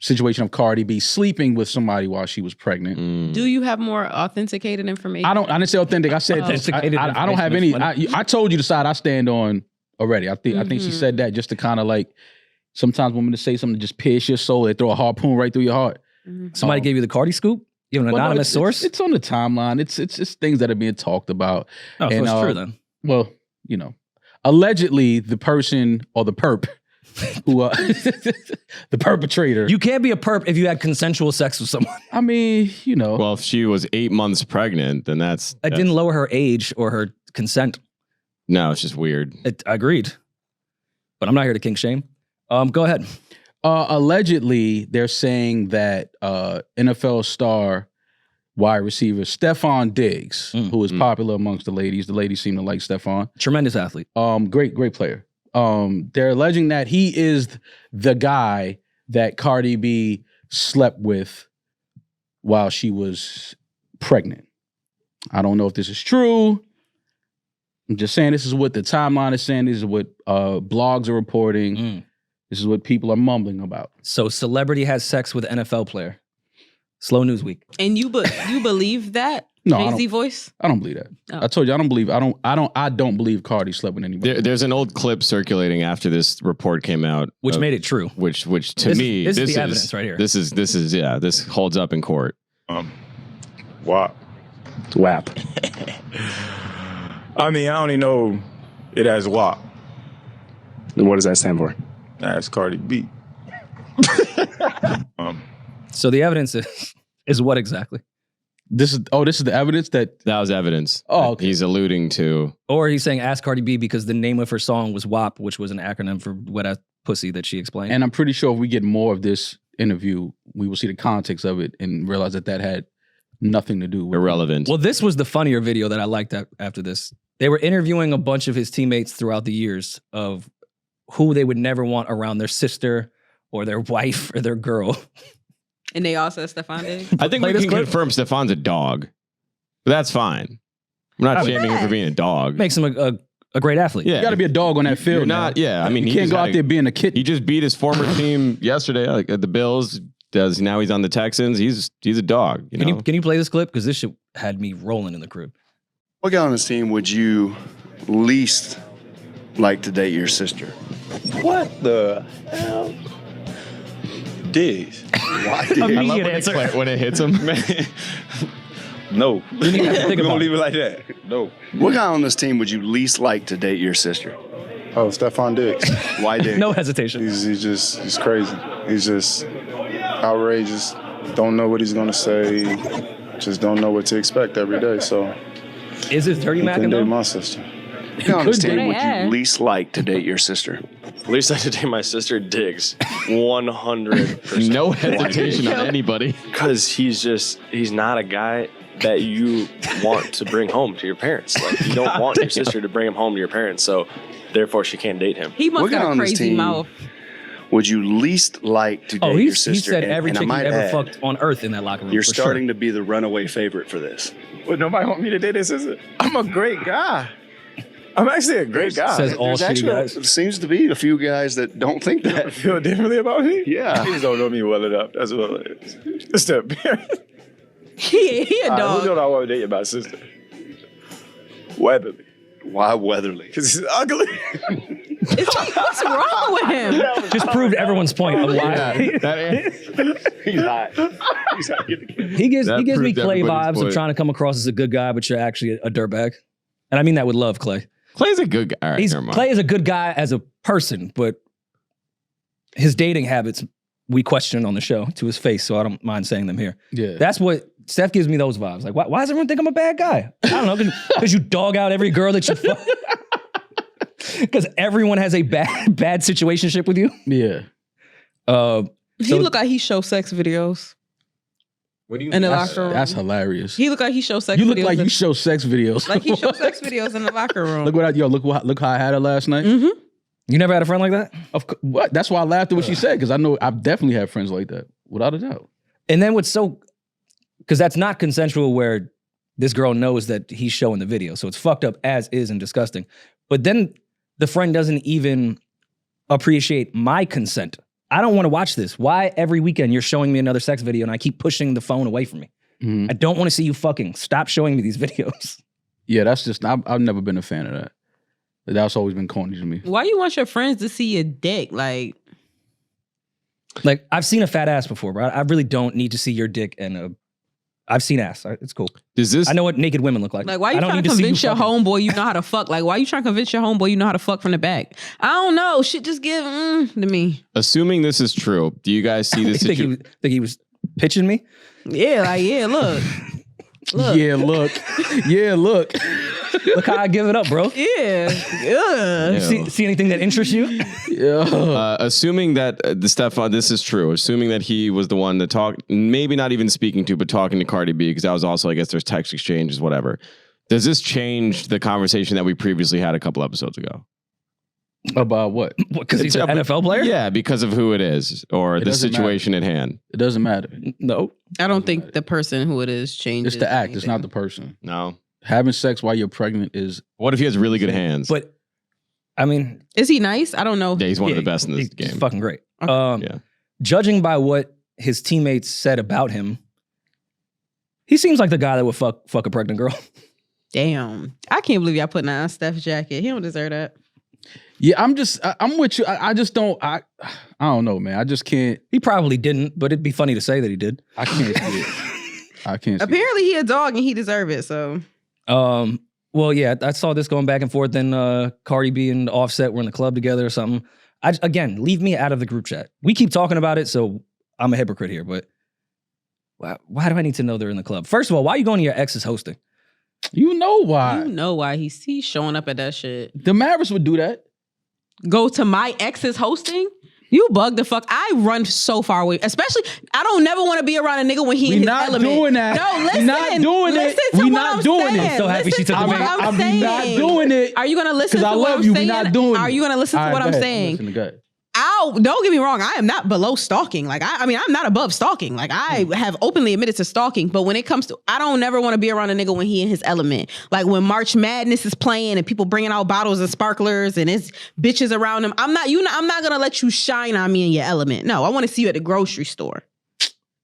situation of Cardi B sleeping with somebody while she was pregnant. Mm. Do you have more authenticated information? I didn't say authentic. I said Authenticated I don't have information any. is funny. I told you the side I stand on already. I think she said that just to kind of like, sometimes women to say something to just pierce your soul. They throw a harpoon right through your heart. Somebody gave you the Cardi scoop? You have an Well, no, anonymous source? It's on the timeline. It's things that are being talked about. Oh, so and, it's true then. Well, allegedly the person or the perp who the perpetrator. You can't be a perp if you had consensual sex with someone. I mean, Well, if she was 8 months pregnant, then that's It didn't lower her age or her consent. no, it's just weird. Agreed. But I'm not here to kink shame. Go ahead. Allegedly, they're saying that NFL star wide receiver Stefon Diggs, who is popular amongst the ladies seem to like Stefon. Tremendous athlete. Great player. They're alleging that he is the guy that Cardi B slept with while she was pregnant. I don't know if this is true. I'm just saying this is what the timeline is saying. This is what blogs are reporting. This is what people are mumbling about. So celebrity has sex with NFL player. Slow news week. And you believe that? No, I Jay-Z don't. voice? I don't believe that. Oh. I told you I don't believe Cardi slept with anybody. There's an old clip circulating after this report came out, Which made it true. which to This me is the evidence right here. This holds up in court. WAP. WAP. I mean, I only know it as WAP. And what does that stand for? That's Cardi B. So the evidence is what exactly? This is the evidence that. That was evidence. Oh, okay. He's alluding to. Or he's saying ask Cardi B because the name of her song was WAP, which was an acronym for wet ass pussy that she explained. And I'm pretty sure if we get more of this interview, we will see the context of it and realize that had nothing to do with Irrelevant. Well, this was the funnier video that I liked after this. They were interviewing a bunch of his teammates throughout the years of who they would never want around their sister or their wife or their girl. And they all said Stefon Diggs? I think we can confirm Stefon's a dog. But that's fine. I'm not shaming him for being a dog. Makes him a great athlete. Yeah. You got to be a dog on that field. You're not, now. yeah. I mean, you can't go out there being a kid. He just beat his former team yesterday, like at the Bills. Now he's on the Texans. He's a dog. Can you play this clip? Because this shit had me rolling in the crib. What guy on this team would you least like to date your sister? What the hell? Diggs. Why? I love Immediate answer. when it hits him. No. You need to think We're about gonna it. leave it like that. No. What guy on this team would you least like to date your sister? Oh, Stefon Diggs. Why Diggs? No hesitation. He's crazy. He's just outrageous. Don't know what he's gonna say. Just don't know what to expect every day. So Is this Dirty Mac couldn't date though? my sister. What guy on this team would you least like to date your sister? Least I date my sister, Diggs. 100%. No hesitation on anybody. Because he's not a guy that you want to bring home to your parents. Like, you don't want your sister to bring him home to your parents, so therefore she can't date him. He must What guy got a on this crazy team mouth. would you least like to date Oh, your he sister? said every and I chick he might ever add, fucked on earth in that locker room. You're for starting sure. to be the runaway favorite for this. But nobody want me to date this, is it? I'm a great guy. I'm actually a great guy. Says all There's shitty actually guys. seems to be a few guys that don't think that. Feel differently about me? Yeah. You just don't know me well enough. That's what it is. Just a He a Who dog. don't I want to date my sister? Weatherly. Why Weatherly? Because he's ugly. What's wrong with him? Just proved everyone's point of why. He's hot. He's hot. Get the kid. He gives That me proved Clay everybody's vibes of point. trying to come across as a good guy, but you're actually a dirtbag. And I mean that with love, Clay. Clay's a good guy. All right, never mind. Clay is a good guy as a person, but his dating habits we question on the show to his face, so I don't mind saying them here. Yeah. That's what Steph gives me those vibes. Like, why does everyone think I'm a bad guy? I don't know, because you dog out every girl that you fuck. Because everyone has a bad situationship with you. Yeah. He look like he show sex videos in the locker room. That's hilarious. He look like he show sex videos. You look like you show sex videos. Like he show sex videos in the locker room. Look how I had her last night. Mm-hmm. You never had a friend like that? What? That's why I laughed at what she said, because I know I've definitely had friends like that, without a doubt. And then what's so, because that's not consensual where this girl knows that he's showing the video. So it's fucked up as is and disgusting. But then the friend doesn't even appreciate my consent. I don't want to watch this. Why every weekend you're showing me another sex video and I keep pushing the phone away from me? Mhm. I don't want to see you fucking. Stop showing me these videos. Yeah, that's just, I've never been a fan of that. That's always been corny to me. Why you want your friends to see your dick? Like I've seen a fat ass before, bro. I really don't need to see your dick and I've seen ass. It's cool. Does this? I know what naked women look like. why you I don't trying need to see convince your fucking. homeboy you know how to fuck? Like, why you trying to convince your homeboy you know how to fuck from the back? I don't know. Shit just give to me. Assuming this is true, do you guys see this think situation? he was pitching me? Yeah, like, yeah, look. Look. Yeah, look. Yeah, look. Look how I give it up, bro. Yeah. Ugh. See anything that interests you? Yeah. Assuming that Stefon, this is true. Assuming that he was the one that talked, maybe not even speaking to, but talking to Cardi B, because that was also, I guess, there's text exchanges, whatever. Does this change the conversation that we previously had a couple episodes ago? About what? Because he's an NFL player? Yeah, because of who it is or the doesn't situation at hand. It doesn't matter. No. I don't think the person who it is changes. It's the act. It's anything. not the person. No. Having sex while you're pregnant is... What if he has really good hands? But, I mean... Is he nice? I don't know. Yeah, he's one yeah, of the best in this he's game. fucking great. Okay. Yeah. Judging by what his teammates said about him, He seems like the guy that would fuck a pregnant girl. Damn. I can't believe y'all putting on Steph's jacket. He don't deserve that. Yeah, I'm with you. I just don't. I don't know, man. I just can't. He probably didn't, but it'd be funny to say that he did. I can't see it. I can't. See Apparently, he a dog and he deserve it. So, well, yeah, I saw this going back and forth. Then Cardi B and Offset were in the club together or something. Again, leave me out of the group chat. We keep talking about it, so I'm a hypocrite here. But why do I need to know they're in the club? First of all, why are you going to your ex's hosting? You know why? You know why he's showing up at that shit. Damaris would do that. Go to my ex's hosting? You bug the fuck. I run so far away. Especially, I don't never want to be around a nigga when he in his element. We not doing that. No, listen. We not doing it. We not doing it. I'm so happy she took the bait. I'm not doing it. Are you going to listen to what I'm saying? Because I love you. We not doing it. Are you going to listen to what I'm saying? Don't get me wrong. I am not below stalking. Like, I mean, I'm not above stalking. Like, I have openly admitted to stalking. But when it comes to, I don't never want to be around a nigga when he in his element. Like when March Madness is playing and people bringing out bottles and sparklers and it's bitches around him. I'm not going to let you shine on me in your element. No, I want to see you at the grocery store.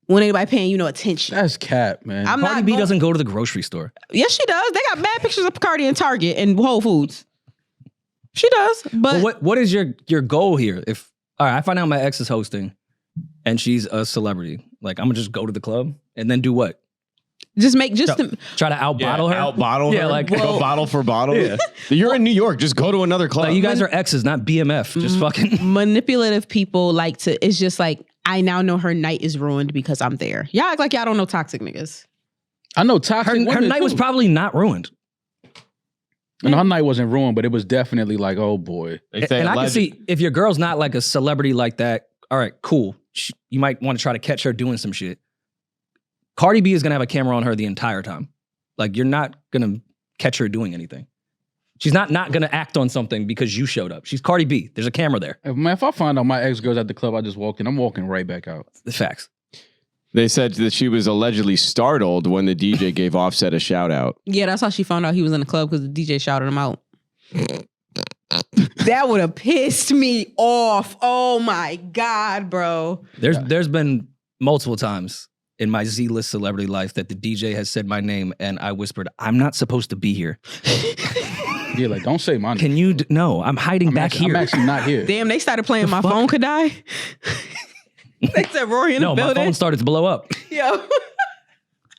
When anybody paying you no attention. That's cap, man. Cardi B doesn't go to the grocery store. Yes, she does. They got bad pictures of Cardi in Target and Whole Foods. She does. But what is your goal here? If all right, I find out my ex is hosting and she's a celebrity, like I'm gonna just go to the club and then do what? Try to outbottle her. Outbottle yeah, her. like go bottle for bottle. Yeah. You're in New York. Just go to another club. Like, you guys are exes, not BMF. Just fucking manipulative people like to. It's just like I now know her night is ruined because I'm there. Y'all act like y'all don't know toxic niggas. I know toxic. Her night was probably not ruined. And her night wasn't ruined, but it was definitely like, oh boy. And I can see if your girl's not like a celebrity like that. All right, cool. You might want to try to catch her doing some shit. Cardi B is going to have a camera on her the entire time. Like, you're not going to catch her doing anything. She's not going to act on something because you showed up. She's Cardi B. There's a camera there. If I find out my ex-girl's at the club I just walked in, I'm walking right back out. The facts. They said that she was allegedly startled when the DJ gave Offset a shout out. Yeah, that's how she found out he was in the club, because the DJ shouted him out. That would have pissed me off. Oh my God, bro. There's been multiple times in my Z-list celebrity life that the DJ has said my name and I whispered, I'm not supposed to be here. Yeah, like, don't say my name. Can you? No, I'm hiding back here. I'm actually not here. Damn, they started playing My Phone Could Die. They said Rory in the building. No, my phone started to blow up. Yo.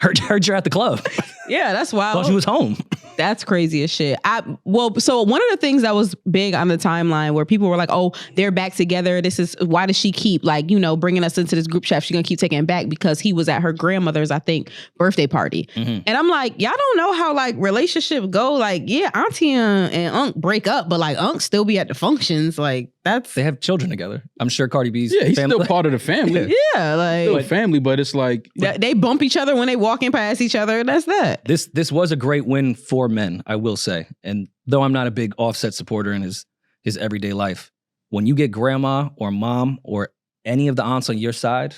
Heard you're at the club. Yeah, that's wild. Thought you was home. That's crazy as shit. So one of the things that was big on the timeline where people were like, oh, they're back together. Why does she keep bringing us into this group chat? She's going to keep taking it back because he was at her grandmother's, I think, birthday party. Mm-hmm. And I'm like, y'all don't know how relationships go. Like, yeah, auntie and unc break up, but unc still be at the functions. Like, they have children together. I'm sure Cardi B's he's still part of the family. Yeah, like still family, but it's like they bump each other when they walking past each other. That's that. This was a great win for men, I will say. And though I'm not a big Offset supporter in his everyday life, when you get grandma or mom or any of the aunts on your side,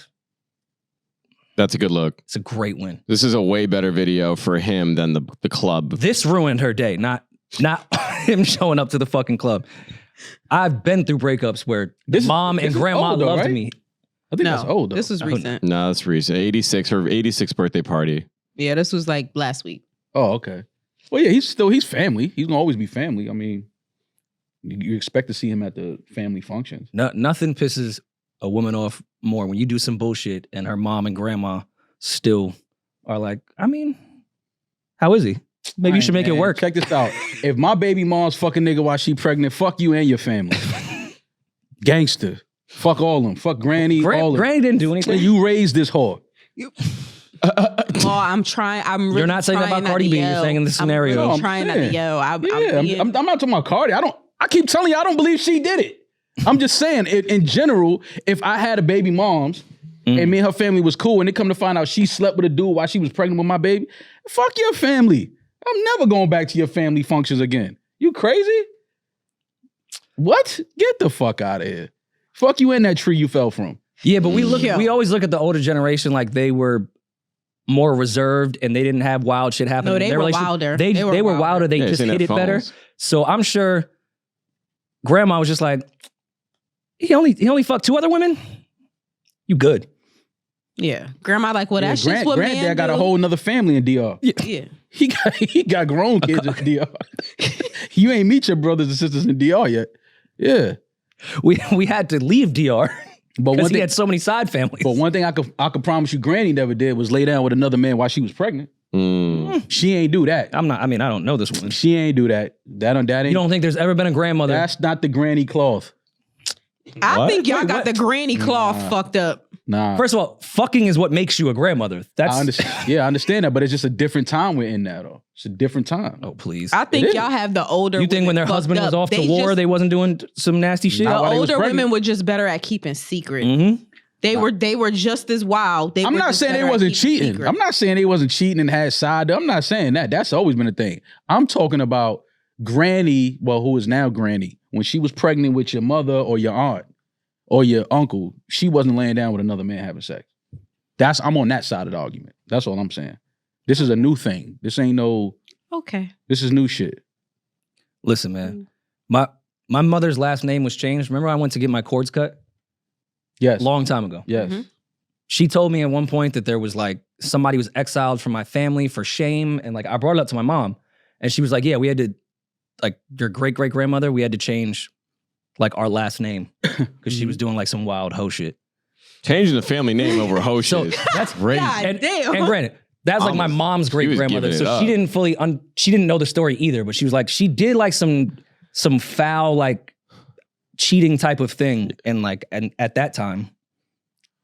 that's a good look. It's a great win. This is a way better video for him than the club. This ruined her day, not him showing up to the fucking club. I've been through breakups where mom and grandma loved me. I think that's old though. This was recent. No, that's recent. 86, her 86th birthday party. Yeah, this was last week. Oh, okay. Well, yeah, he's family. He's gonna always be family. I mean, you expect to see him at the family functions. No, nothing pisses a woman off more when you do some bullshit and her mom and grandma still are like, I mean, how is he? Maybe you should make it work. Check this out. If my baby mom's fucking nigga while she pregnant, fuck you and your family. Gangster. Fuck all of them. Fuck granny, all of them. Granny didn't do anything. You raised this whore. I'm trying. You're not saying that about Cardi B. You're saying in this scenario. I'm trying not to yell. I'm not talking about Cardi. I keep telling you, I don't believe she did it. I'm just saying, in general, if I had a baby mom's and me and her family was cool and they come to find out she slept with a dude while she was pregnant with my baby, fuck your family. I'm never going back to your family functions again. You crazy? What? Get the fuck out of here. Fuck you in that tree you fell from. Yeah, but we always look at the older generation like they were more reserved and they didn't have wild shit happen. No, they were wilder. They were wilder. They just hit it better. So I'm sure grandma was just like, he only fucked 2 other women? You good. Yeah. Grandma like, well, that's just what granddad man got do. a whole nother family in DR. Yeah. He got grown kids in DR. You ain't meet your brothers and sisters in DR yet. Yeah. We had to leave DR But because he had so many side families. But one thing I could promise you Granny never did was lay down with another man while she was pregnant. She ain't do that. I don't know this woman. She ain't do that. That ain't. You don't think there's ever been a grandmother? That's not the granny cloth. I think y'all got the granny cloth fucked up. Nah. First of all, fucking is what makes you a grandmother. I understand. Yeah, I understand that, but it's just a different time we're in now, though. It's a different time. Oh, please. I think y'all have the older. You think when their women husband fucked was up. off to war, they wasn't doing some nasty shit? The while they was older pregnant. women were just better at keeping secret. Mm-hmm. They were just as wild. I'm not saying they wasn't cheating. I'm not saying they wasn't cheating and had side. I'm not saying that. That's always been a thing. I'm talking about Granny, who is now Granny, when she was pregnant with your mother or your aunt or your uncle, she wasn't laying down with another man having sex. I'm on that side of the argument. That's all I'm saying. This is a new thing. This ain't no. Okay. This is new shit. Listen, man. My mother's last name was changed. Remember I went to get my cords cut? Yes. Long time ago. Yes. Mm-hmm. She told me at one point that there was like somebody was exiled from my family for shame. And like I brought it up to my mom and she was like, yeah, we had to, like your great-great-grandmother, we had to change like our last name because she was doing like some wild hoe shit. Changing the family name over hoe shit. That's great. And granted, that's like my mom's great-grandmother. So she didn't she didn't know the story either, but she was like, she did like some foul, like cheating type of thing. And at that time,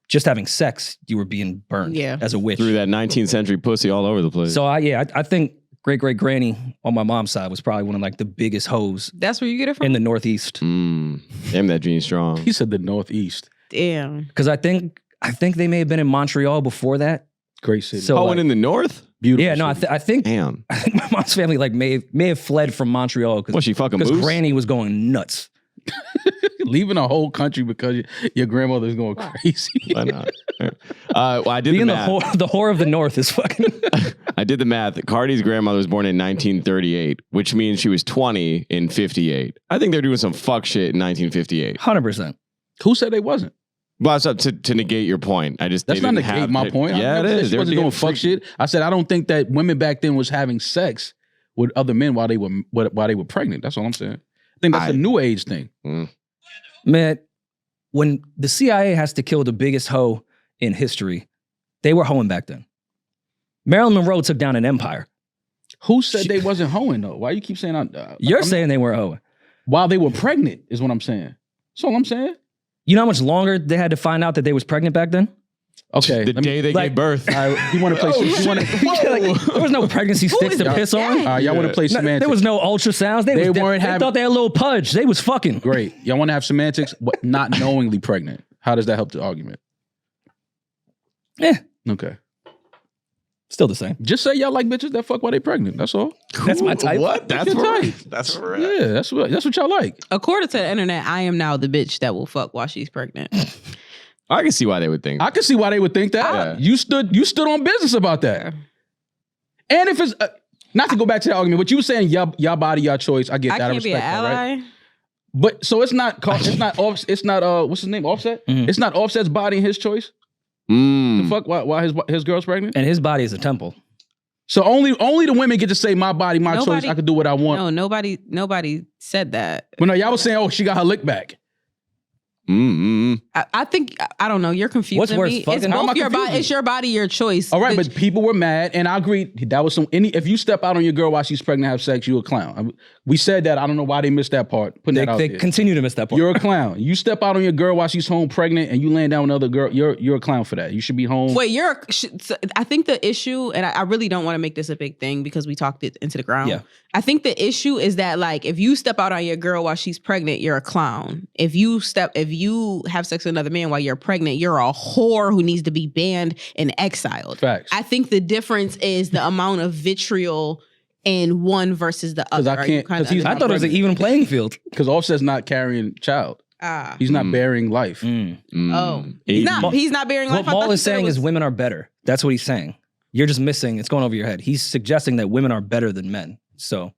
just having sex, you were being burned as a witch. Through that 19th century pussy all over the place. So I think great-great-granny on my mom's side was probably one of like the biggest hoes. That's where you get it from? In the Northeast. Damn that Gene Strong. He said the Northeast. Damn. Because I think they may have been in Montreal before that. Great city. So and in the north? Beautiful. Yeah, no, I think damn. I think my mom's family like may have fled from Montreal because she fucking because moose? Granny was going nuts. Leaving a whole country because your grandmother's going crazy. Why not? Well, I did Being the math. the whore of the North is fucking. I did the math. Cardi's grandmother was born in 1938, which means she was 20 in 58. I think they're doing some fuck shit in 1958. 100%. Who said they wasn't? Well, it's up to negate your point. That's not negate my point. Yeah, it is. She wasn't doing fuck shit. I said I don't think that women back then was having sex with other men while they were pregnant. That's all I'm saying. I think that's a new age thing. Man, when the CIA has to kill the biggest hoe in history, they were hoeing back then. Marilyn Monroe took down an empire. Who said they wasn't hoeing though? Why you keep saying You're saying they were hoeing. While they were pregnant is what I'm saying. That's all I'm saying. You know how much longer they had to find out that they was pregnant back then? Okay. The day they gave birth. You want to play? There was no pregnancy sticks to piss on. Y'all want to play semantics? There was no ultrasounds. They thought they had a little pudge. They was fucking. Great. Y'all want to have semantics? But not knowingly pregnant. How does that help the argument? Yeah. Okay. Still the same. Just say y'all like bitches that fuck while they pregnant. That's all. That's my type. What? That's right. That's right. Yeah, that's what y'all like. According to the internet, I am now the bitch that will fuck while she's pregnant. I can see why they would think. I can see why they would think that. You stood on business about that. And if it's not to go back to the argument, but you were saying y'all body, y'all choice. I get that. I can't be respect an that, ally. right? But so it's not what's his name? Offset? Mm-hmm. It's not Offset's body and his choice. The fuck why his girl's pregnant? And his body is a temple. So only the women get to say my body, my choice. I can do what I want. No, nobody said that. But no, y'all was saying, she got her lick back. I think I don't know. You're confusing What's worse, me. fucking? It's How am both I your body. confusing? It's your body, your choice. All right, but people were mad, and I agree. That was if you step out on your girl while she's pregnant, have sex, you a clown. We said that. I don't know why they missed that part. They continue to miss that part. You're a clown. You step out on your girl while she's home pregnant, and you laying down with another girl. You're a clown for that. You should be home. Wait, I think the issue, and I really don't want to make this a big thing because we talked it into the ground. Yeah. I think the issue is that like if you step out on your girl while she's pregnant, you're a clown. If you have sex with another man while you're pregnant, you're a whore who needs to be banned and exiled. Facts. I think the difference is the amount of vitriol in one versus the other. I thought it was an even playing field. Because Offset's not carrying child. He's not bearing life. Oh, he's not bearing life. What Maul is saying is women are better. That's what he's saying. You're just missing. It's going over your head. He's suggesting that women are better than men. So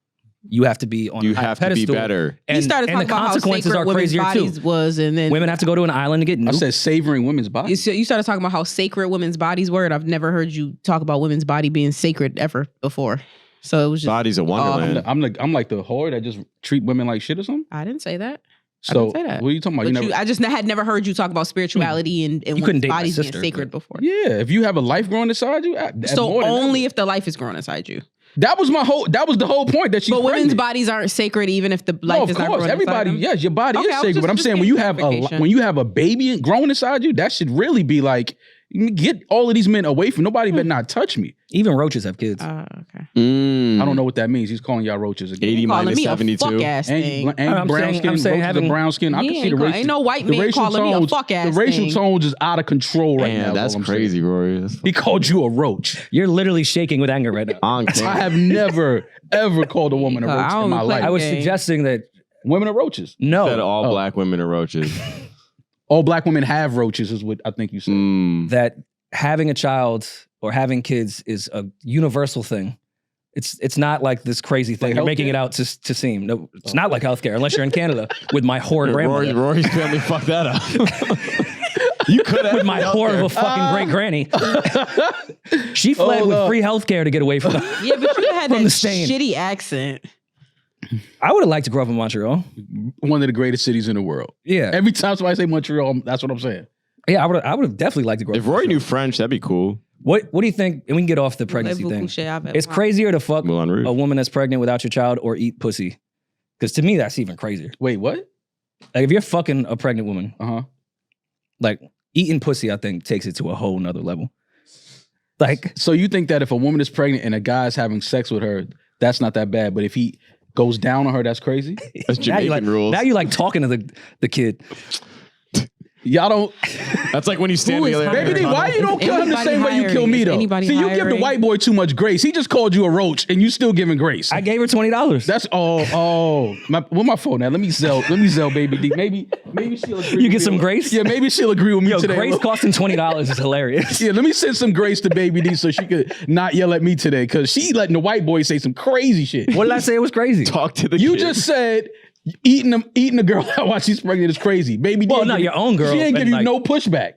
you have to be on You a high have to be pedestal. better. And, You started and talking the about how consequences sacred are women's crazier bodies too. was, and then Women have to go to an island to get I nuked. said savoring women's bodies. you started talking about how sacred women's bodies were, and I've never heard you talk about women's body being sacred ever before. So it was just Body's a wonderland. I'm like the whore that just treat women like shit or something. I didn't say that. I So didn't say that. what are you talking about? But I just had never heard you talk about spirituality and You couldn't women's date my bodies sister, being sacred but- before. Yeah, if you have a life growing inside you, So only if the life is growing inside you. that was the whole point that she's But women's pregnant. bodies aren't sacred even if the No, life of is not course, growing everybody. inside them. Yes, your body Okay, I is was sacred. just- But I'm just saying getting when you have a baby growing inside you, that should really be like, get all of these men away from. Nobody better not touch me. Even roaches have kids. Okay. I don't know what that means. He's calling y'all roaches again. 80 Calling minus me a 72. fuck ass thing. And brown skin. I'm saying roaches having are brown skin. I can see the racial. Ain't no white man calling me a fuck ass The racial thing. tones is out of control right now. Man, that's all I'm crazy, saying. Rory. He called you a roach. You're literally shaking with anger right now. On I camera. have never ever called a woman a I roach don't in my play- life. I was Okay. suggesting that Women are roaches. Said no, all Oh. black women are roaches. All black women have roaches, is what I think you said. that having a child or having kids is a universal thing. It's not like this crazy thing Like you're making healthcare? it out to seem. No, it's not like healthcare unless you're in Canada with my whore grandmother. Rory's family fucked that up. You could have With my whore of a fucking great granny. She fled with free healthcare to get away from Yeah, but you had From that the stain. shitty accent. I would have liked to grow up in Montreal. One of the greatest cities in the world. Yeah. Every time somebody say Montreal, that's what I'm saying. Yeah, I would have definitely liked to grow up If in Rory Montreal. knew French, that'd be cool. What do you think? And we can get off the pregnancy thing. It's crazier to fuck Moulin Rouge. a woman that's pregnant without your child or eat pussy. Because to me, that's even crazier. Wait, what? Like if you're fucking a pregnant woman, Uh-huh. like eating pussy, I think takes it to a whole nother level. Like, So you think that if a woman is pregnant and a guy's having sex with her, that's not that bad. But if he goes down on her, that's crazy? That's now you Jamaican like, rules. now you like talking to the kid. Y'all don't. That's like when you stand Who is together. Baby D, why you don't kill him the anybody same way you kill me, hiring? though? Is anybody See, you give the hiring? white boy too much grace. He just called you a roach and you still giving grace. I gave her $20. That's where my phone at? Let me sell baby D. Maybe she'll agree. You with get me some on- grace? Yeah, maybe she'll agree with me Yo, today. grace costing $20 is hilarious. Yeah, let me send some grace to baby D so she could not yell at me today because she letting the white boy say some crazy shit. What did I say? It was crazy. Talk to the You kid. just said eating a girl out while she's pregnant is crazy. Baby D. Well, ain't not give your own girl, She ain't but give you like- no pushback.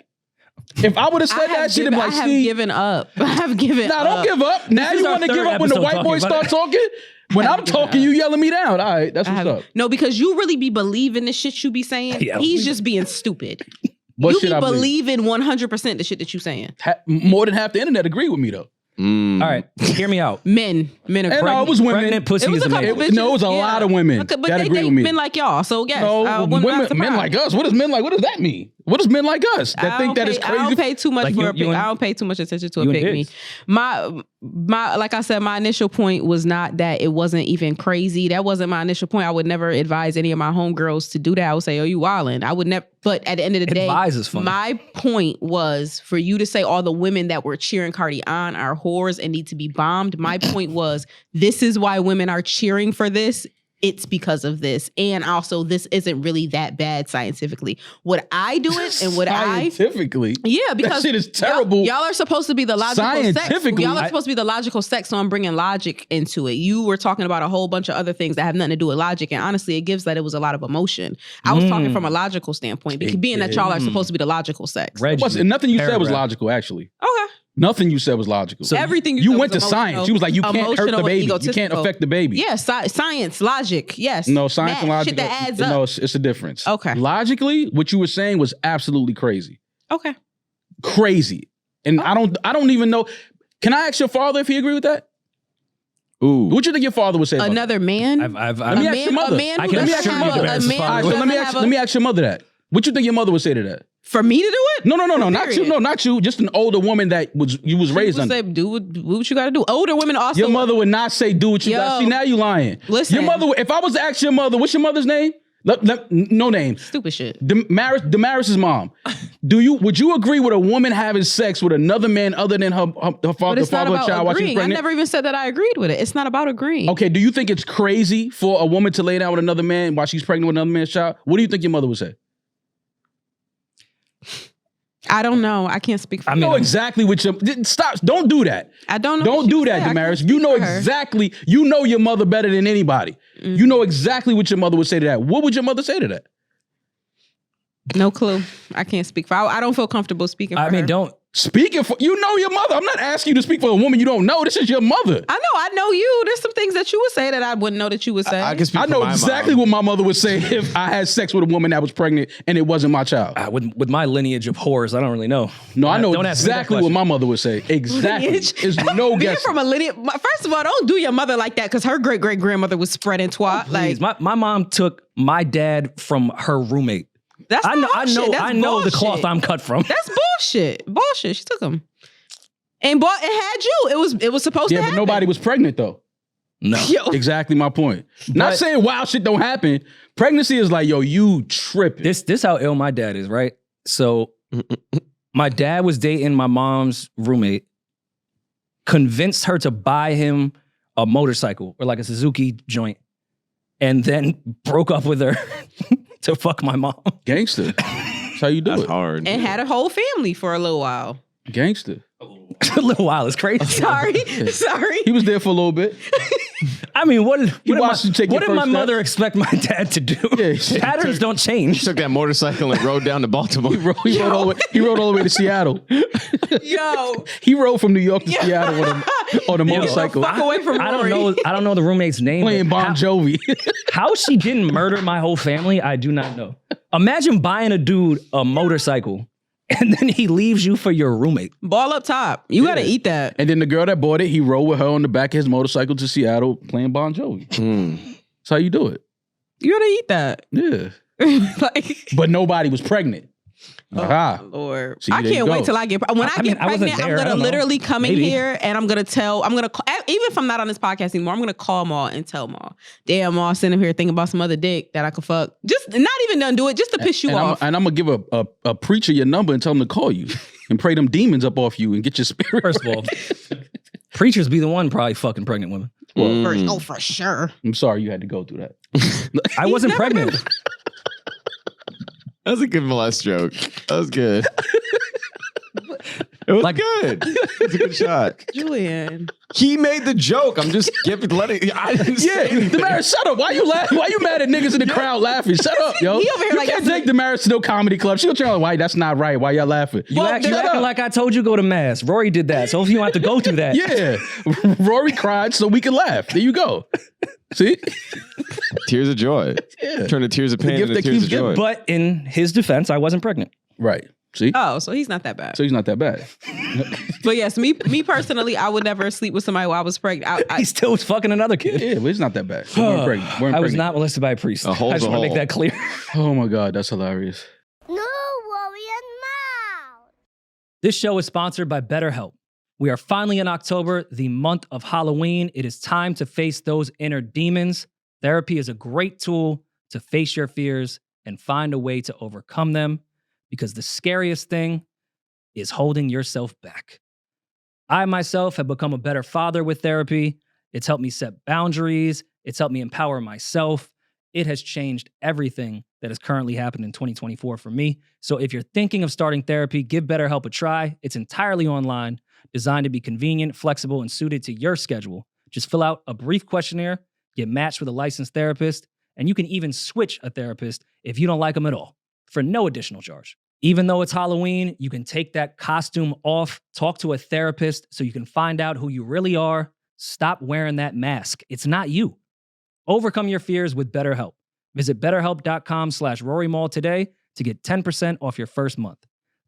If I would have said that shit, I'm like, I have see, given up. I have given nah, up. don't give up. Now is you our want to third give up when the episode white boy talking about start talking? When I'm talking, you yelling me down. All right, that's I what's have- up. No, because you really be believing the shit you be saying. Yeah. He's just being stupid. What You shit be I believe? believing 100% the shit that you saying. More than half the internet agree with me though. All right, hear me out. Men are And pregnant. no, it was women. Pregnant pussy It was is a couple amazing. bitches. No, it was a lot of women Okay, but that they agree date with me. men like y'all. So yes, No, wouldn't women, be men surprised. like us. What does men like? What does that mean? What does men like us that I think don't that is pay- I don't crazy? pay too much Like for you- a pick. you and- I don't pay too much attention to a you and pick me. Diggs. My like I said, my initial point was not that it wasn't even crazy. That wasn't my initial point. I would never advise any of my homegirls to do that. I would say, "Oh, you wildin'." I would never. But at the end of the day, Advise is funny. my point was for you to say all the women that were cheering Cardi on are whores and need to be bombed. My point was this is why women are cheering for this. It's because of this. And also, this isn't really that bad scientifically. Would I do it? And would I? Scientifically, Yeah, because shit is terrible. Y'all are supposed to be the logical sex. Scientifically, Y'all are supposed to be the logical sex, so I'm bringing logic into it. You were talking about a whole bunch of other things that have nothing to do with logic, and honestly, it gives that it was a lot of emotion. I was talking from a logical standpoint, because being that y'all are supposed to be the logical sex. Reggie, nothing you said was paragraph. logical. Actually, Okay. nothing you said was logical. So Everything you said went to was science. emotional- You was like, you can't hurt the emotional and baby. You can't egotistical. affect the baby. Yeah, science, logic, yes. No, science and Math, logic. shit that adds No, up. it's a difference. Okay. Logically, what you were saying was absolutely crazy. Okay. Crazy. And I don't even know. Can I ask your father if he agree with that? Ooh. What you think your father would say about Another man. I've Let me ask your mother. A man I who can doesn't assure have you a Damaris' man father who would. Let me doesn't have ask your mother that. What you think your mother would say to that? for me to do it? No, not you. Period. No, not you. Just an older woman that you was raised People under. say, do what you got to do. Older women also. Your mother would not say do what you got. Yo. See, now you lying. Listen. Your mother, if I was to ask your mother, what's your mother's name? No name. Stupid shit. Damaris's mom. Would you agree with a woman having sex with another man other than her But father, it's not her about child while she's agreeing. I pregnant? never even said that I agreed with it. It's not about agreeing. Okay, do you think it's crazy for a woman to lay down with another man while she's pregnant with another man's child? What do you think your mother would say? I don't know. I can't speak for I know exactly what your stop. Don't do that. I don't know. Don't do that, Damaris. You know exactly. You know your mother better than anybody. You know exactly what your mother would say to that. What would your mother say to that? No clue. I can't speak for. I don't feel comfortable speaking for her. I mean, don't. Speaking for, you know your mother. I'm not asking you to speak for a woman you don't know. This is your mother. I know you. There's some things that you would say that I wouldn't know that you would say. I can speak I for know my exactly mom. what my mother would say if I had sex with a woman that was pregnant and it wasn't my child. With my lineage of whores, I don't really know. No, I know Don't ask me that exactly what my mother would say. Exactly. There's no Being guessing. from a lineage. First of all, don't do your mother like that because her great great grandmother was spreading twat. Please, my mom took my dad from her roommate. That's I know the cloth I'm cut from. That's bullshit. Bullshit. She took him. And had you. It was supposed to Yeah, happen. but nobody was pregnant though. No. Exactly my point. Not saying wild shit don't happen. Pregnancy is like, yo, you tripping. This how ill my dad is, right? So my dad was dating my mom's roommate, convinced her to buy him a motorcycle or like a Suzuki joint, and then broke up with her to fuck my mom. Gangster. That's how you do That's it. hard. And had a whole family for a little while. Gangster. A little while is crazy. Sorry. He was there for a little bit. I mean, what did my first mother expect my dad to do? Yeah, Patterns don't change. He took that motorcycle and rode down to Baltimore. He rode all the way to Seattle. Yo. He rode from New York to Seattle on a motorcycle. Fuck away from Rory. I don't know the roommate's name. Playing Bon Jovi. How she didn't murder my whole family, I do not know. Imagine buying a dude a motorcycle and then he leaves you for your roommate. Ball up top. You gotta eat that. And then the girl that bought it, he rode with her on the back of his motorcycle to Seattle playing Bon Jovi. That's how you do it. You gotta eat that. Yeah. Like, But nobody was pregnant. Aha. Lord. See, I there you can't wait go. till I get when I get I wasn't pregnant. there. I'm I gonna don't know. literally come in Maybe. here and I'm gonna call, even if I'm not on this podcast anymore, I'm gonna call Ma and tell Ma, damn Ma, sitting here thinking about some other dick that I could fuck. Just not even done do it, just to piss you off. I'm gonna give a preacher your number and tell him to call you and pray them demons up off you and get your spirit. First of all, preachers be the one probably fucking pregnant women. For sure. I'm sorry you had to go through that. I wasn't pregnant. That was a good molest joke. That was good. It was good. It's a good shot. Julian. He made the joke. I'm just letting. I didn't say anything. Damaris, shut up. Why you laughing? Why you mad at niggas in the crowd laughing? Shut up, yo. He over here you like can't that's take Damaris to no comedy club. She'll tell you, why that's not right. Why y'all laughing? You acting like I told you go to mass. Rory did that, so if you don't have to go through that. Yeah. Rory cried so we could laugh. There you go. See? Tears of joy. Yeah. Turn the tears of pain gift into that tears keeps of joy. giving. But in his defense, I wasn't pregnant. Right. See? Oh, so he's not that bad. So he's not that bad. But yes, me personally, I would never sleep with somebody while I was pregnant. He still was fucking another kid. Yeah, but it's not that bad. We weren't pregnant. I was not molested by a priest. A hole's I just a want to hole. make that clear. Oh my God, that's hilarious. No worrying mouth. This show is sponsored by BetterHelp. We are finally in October, the month of Halloween. It is time to face those inner demons. Therapy is a great tool to face your fears and find a way to overcome them, because the scariest thing is holding yourself back. I myself have become a better father with therapy. It's helped me set boundaries. It's helped me empower myself. It has changed everything that has currently happened in 2024 for me. So if you're thinking of starting therapy, give BetterHelp a try. It's entirely online, designed to be convenient, flexible, and suited to your schedule. Just fill out a brief questionnaire, get matched with a licensed therapist, and you can even switch a therapist if you don't like them at all for no additional charge. Even though it's Halloween, you can take that costume off, talk to a therapist so you can find out who you really are. Stop wearing that mask. It's not you. Overcome your fears with BetterHelp. Visit BetterHelp.com/RoryMall today to get 10% off your first month.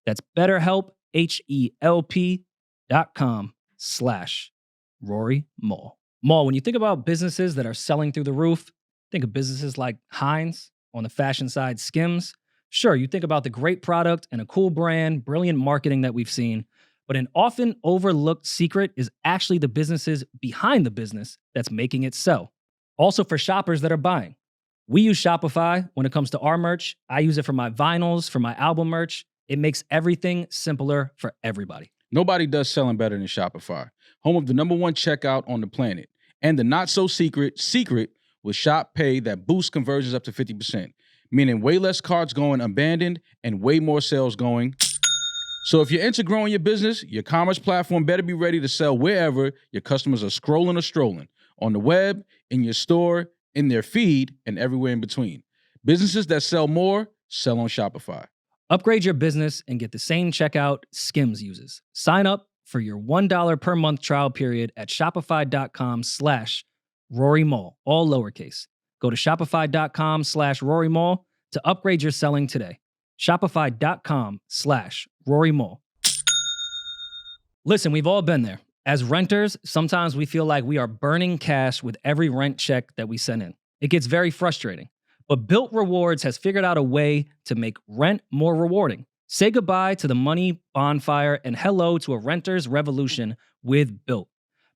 That's BetterHelp, HELP.com/RoryMall. Mall, when you think about businesses that are selling through the roof, think of businesses like Heinz, on the fashion side, Skims. Sure, you think about the great product and a cool brand, brilliant marketing that we've seen, but an often overlooked secret is actually the businesses behind the business that's making it sell. Also for shoppers that are buying. We use Shopify when it comes to our merch. I use it for my vinyls, for my album merch. It makes everything simpler for everybody. Nobody does selling better than Shopify, home of the #1 checkout on the planet. And the not-so-secret with Shop Pay that boosts conversions up to 50%, meaning way less carts going abandoned and way more sales going So if you're into growing your business, your commerce platform better be ready to sell wherever your customers are scrolling or strolling. On the web, in your store, in their feed, and everywhere in between. Businesses that sell more, sell on Shopify. Upgrade your business and get the same checkout Skims uses. Sign up for your $1 per month trial period at shopify.com/Rory Mall, all lowercase. Go to shopify.com/Rory Mall to upgrade your selling today. Shopify.com/Rory Mall. Listen, we've all been there. As renters, sometimes we feel like we are burning cash with every rent check that we send in. It gets very frustrating. But Built Rewards has figured out a way to make rent more rewarding. Say goodbye to the money bonfire and hello to a renter's revolution with Built.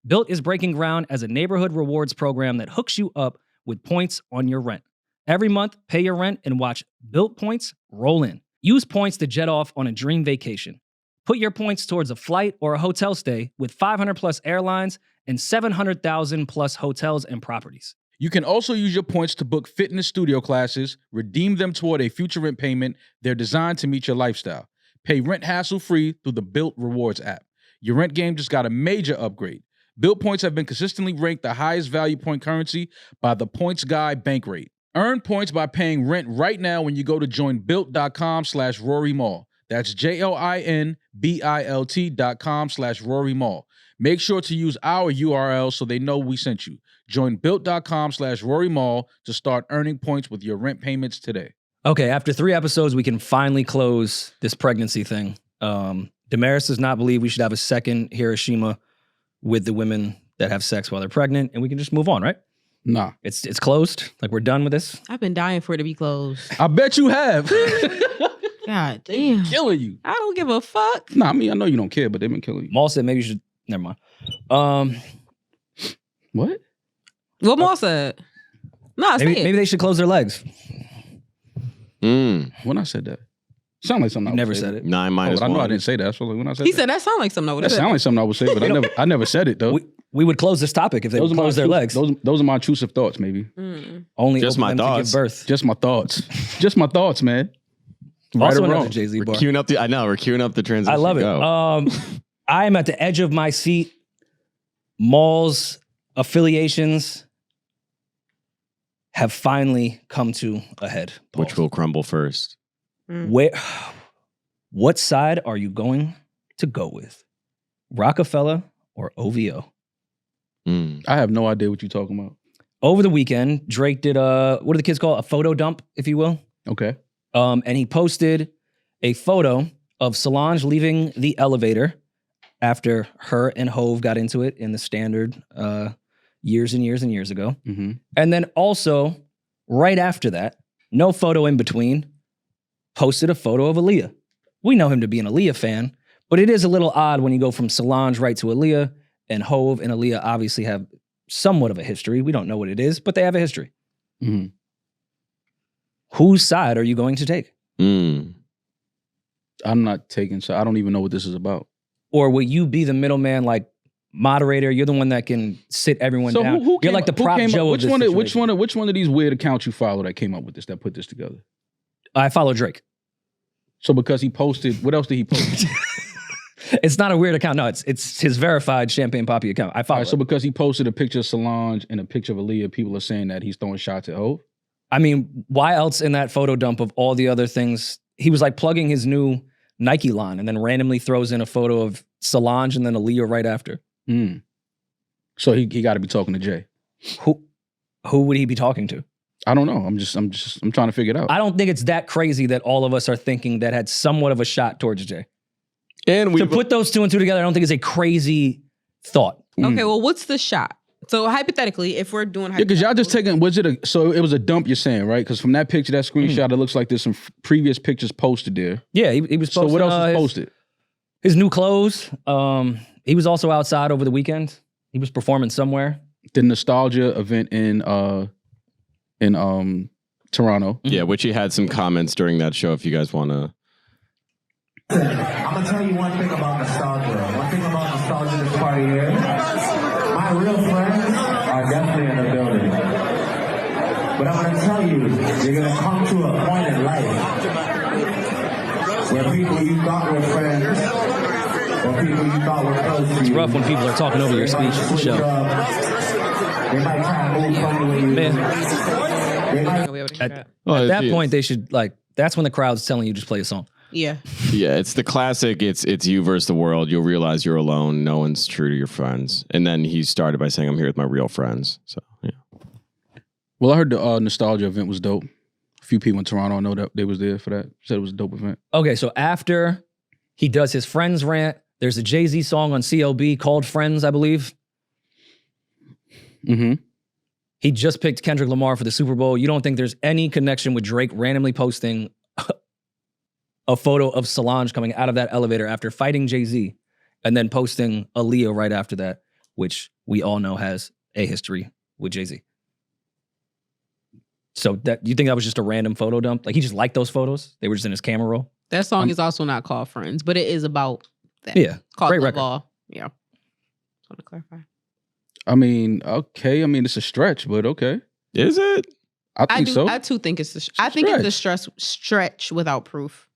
Built is breaking ground as a neighborhood rewards program that hooks you up with points on your rent. Every month, pay your rent and watch Built points roll in. Use points to jet off on a dream vacation. Put your points towards a flight or a hotel stay with 500 plus airlines and 700,000 plus hotels and properties. You can also use your points to book fitness studio classes, redeem them toward a future rent payment. They're designed to meet your lifestyle. Pay rent hassle-free through the Built Rewards app. Your rent game just got a major upgrade. Built points have been consistently ranked the highest value point currency by the Points Guy Bankrate. Earn points by paying rent right now when you go to joinbuilt.com/Rory Mall. That's JOINBILT.com/Rory Mall. Make sure to use our URL so they know we sent you. Join built.com/Rory Mall to start earning points with your rent payments today. Okay, after 3 episodes, we can finally close this pregnancy thing. Damaris does not believe we should have a second Hiroshima with the women that have sex while they're pregnant, and we can just move on, right? Nah. It's closed. Like, we're done with this. I've been dying for it to be closed. I bet you have. God damn. Killing you. I don't give a fuck. Nah, I mean, I know you don't care, but they've been killing you. Maul said maybe you should... Never mind. What? What Maul said? No, maybe they should close their legs. When I said that. Sound like something I would never say. said it. 9 minus I know 1. I didn't say that. So like when I said He that. said that sound like something I would That have said. sound like something I would say, but I never said it though. We would close this topic if they would close their legs. Those are my intrusive thoughts, maybe. Only Just open my them to thoughts. give birth. Just my thoughts. Just my thoughts, man. Right Also or another wrong. Jay-Z We're bar. queuing up I know, we're queuing up the transition. I love it. Go. I am at the edge of my seat. Maul's affiliations have finally come to a head. Pause. Which will crumble first. What side are you going to go with? Rockefeller or OVO? I have no idea what you're talking about. Over the weekend, Drake did what do the kids call it? A photo dump, if you will. Okay. And he posted a photo of Solange leaving the elevator after her and Hove got into it in the Standard years and years and years ago. Mm-hmm. And then also, right after that, no photo in between, posted a photo of Aaliyah. We know him to be an Aaliyah fan, but it is a little odd when you go from Solange right to Aaliyah, and Hove and Aaliyah obviously have somewhat of a history. We don't know what it is, but they have a history. Mm-hmm. Whose side are you going to take? I'm not taking, so I don't even know what this is about. Or will you be the middleman, like moderator? You're the one that can sit everyone So down. You're like the prop Joe of this situation. Which one of these weird accounts you follow that came up with this, that put this together? I follow Drake. So because he posted, what else did he post? It's not a weird account. No, it's his verified Champagne Poppy account. I follow. All right, so because he posted a picture of Solange and a picture of Aaliyah, people are saying that he's throwing shots at Hov? I mean, why else in that photo dump of all the other things? He was like plugging his new Nike line and then randomly throws in a photo of Solange and then Aaliyah right after. So he got to be talking to Jay. Who would he be talking to? I don't know. I'm trying to figure it out. I don't think it's that crazy that all of us are thinking that had somewhat of a shot towards Jay. And to put those two and two together, I don't think it's a crazy thought. Okay, well, what's the shot? So hypothetically, if we're doing because y'all just taking, so it was a dump you're saying, right? Because from that picture, that screenshot, it looks like there's some previous pictures posted there. Yeah, he was posting. So what else is posted? His new clothes. He was also outside over the weekend. He was performing somewhere. The Nostalgia event in Toronto. Yeah, which he had some comments during that show if you guys want to. I'm going to tell you one thing about nostalgia. One thing about nostalgia this party here. My real friends are definitely in the building. But I'm going to tell you, you're going to come to a point in life where Where people you thought were friends, or people you thought were close to you. It's rough when people are talking over your speech at the show. They might try to move funny when you Man, They might at that point, they should, like, that's when the crowd's telling you just play a song. Yeah. Yeah, it's the classic. It's you versus the world. You'll realize you're alone. No one's true to your friends. And then he started by saying, "I'm here with my real friends." So yeah. Well, I heard the nostalgia event was dope. A few people in Toronto know that they was there for that. Said it was a dope event. Okay, so after he does his Friends rant, there's a Jay-Z song on CLB called Friends, I believe. Mm-hmm. He just picked Kendrick Lamar for the Super Bowl. You don't think there's any connection with Drake randomly posting a photo of Solange coming out of that elevator after fighting Jay-Z and then posting Aaliyah right after that, which we all know has a history with Jay-Z. So that you think that was just a random photo dump? Like he just liked those photos? They were just in his camera roll? That song is also not called Friends, but it is about that. Yeah. It's called Great Love record. All. Yeah. Just want to clarify. I mean, okay. I mean, it's a stretch, but okay. Is it? I think so. I too think it's I think it's a stretch without proof.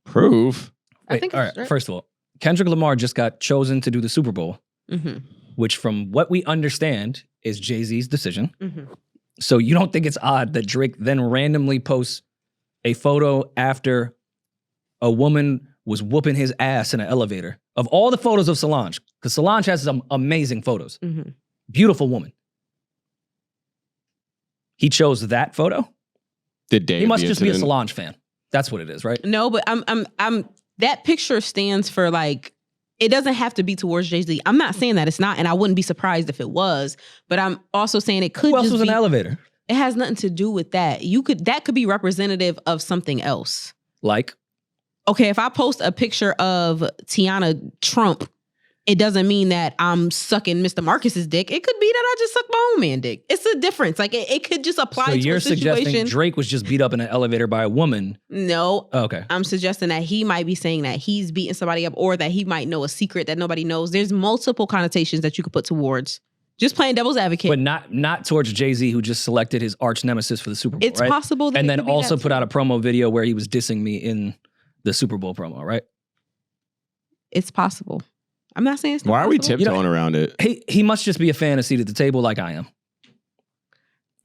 Proof? I think all it's right. stretch. First of all, Kendrick Lamar just got chosen to do the Super Bowl, which from what we understand is Jay-Z's decision. So you don't think it's odd that Drake then randomly posts a photo after a woman was whooping his ass in an elevator? Of all the photos of Solange, because Solange has some amazing photos. Beautiful woman. He chose that photo? Did Dave He must just be a Solange fan. That's what it is, right? No, but I'm that picture stands for like, it doesn't have to be towards Jay-Z. I'm not saying that it's not, and I wouldn't be surprised if it was, but I'm also saying it could Who else just was in be, the elevator? It has nothing to do with that. That could be representative of something else. Like? Okay, if I post a picture of Tiana Trump, it doesn't mean that I'm sucking Mr. Marcus's dick. It could be that I just sucked my own man dick. It's a difference. Like it could just apply So to you're a situation. suggesting Drake was just beat up in an elevator by a woman? No. Okay. I'm suggesting that he might be saying that he's beating somebody up or that he might know a secret that nobody knows. There's multiple connotations that you could put towards just playing devil's advocate. But not towards Jay-Z, who just selected his arch nemesis for the Super Bowl, It's right? possible that and it then could be also that put too. out a promo video where he was dissing me in the Super Bowl promo, right? It's possible. I'm not saying it's not Why are we possible. tiptoeing around it? He must just be a fan of Seat at the Table like I am.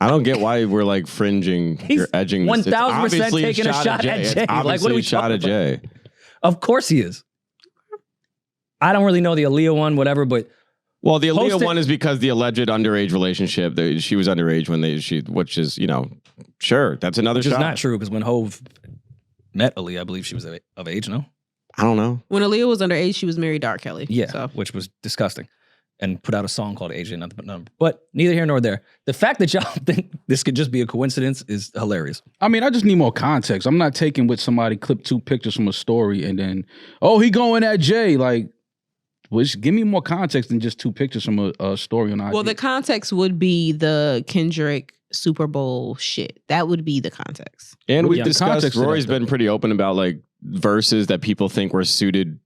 I don't get why we're like fringing. You're edging. this. It's 1000% obviously taking a shot at It's Jay. Like, what are obviously we a shot talking at Jay. Of course he is. I don't really know the Aaliyah one, whatever, but Well, the Aaliyah Post it- one is because the alleged underage relationship. She was underage when which is, sure, that's another which is shot. not true because when Hove met Aaliyah, I believe she was of age, no? I don't know. When Aaliyah was underage, she was married to R. Kelly. Yeah, So. which was disgusting. And put out a song called Age Ain't Nothing But Number. But neither here nor there. The fact that y'all think this could just be a coincidence is hilarious. I mean, I just need more context. I'm not taking with somebody clip 2 pictures from a story and then, oh, he going at Jay. Like, give me more context than just 2 pictures from a story on IG. Well, the context would be the Kendrick Super Bowl shit. That would be the context. And we've Yeah, discussed, context to that, Rory's been though. pretty open about like verses that people think were suited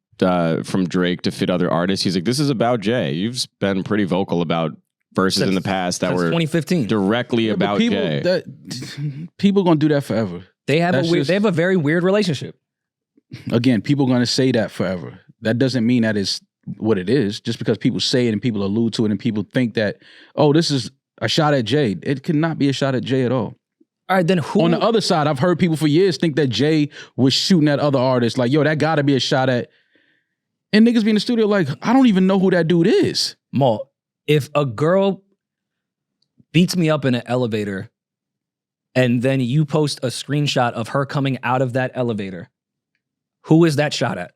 from Drake to fit other artists. He's like, this is about Jay. You've been pretty vocal about verses in the past that Since were 2015. directly Yeah, but about Jay. People gonna do that forever. They have That's just- they have a very weird relationship. Again, people gonna say that forever. That doesn't mean that is what it is. Just because people say it and people allude to it and people think that, oh, this is a shot at Jay. It cannot be a shot at Jay at all. All right, then who? On the other side, I've heard people for years think that Jay was shooting at other artists. Like, yo, that gotta be a shot at. And niggas be in the studio like, I don't even know who that dude is. Maul, if a girl beats me up in an elevator and then you post a screenshot of her coming out of that elevator, who is that shot at?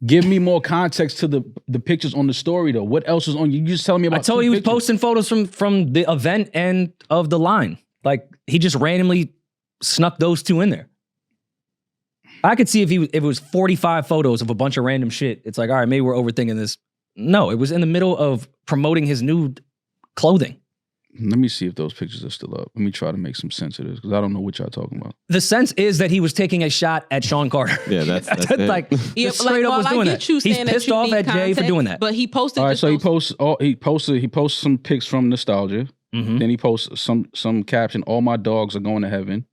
Give me more context to the pictures on the story, though. What else was on? You just telling me about. I told 2 you he was pictures. posting photos from the event and of the line. Like he just randomly snuck those 2 in there. I could see if it was 45 photos of a bunch of random shit. It's like, all right, maybe we're overthinking this. No, it was in the middle of promoting his new clothing. Let me see if those pictures are still up. Let me try to make some sense of this because I don't know what y'all talking about. The sense is that he was taking a shot at Sean Carter. Yeah, that's it. like Yeah, just straight up was doing that. He's pissed off at Jay for doing that. But he posted. All right, just so those- he posted some pics from Nostalgia. Mhm. Then he posts some caption, "All my dogs are going to heaven."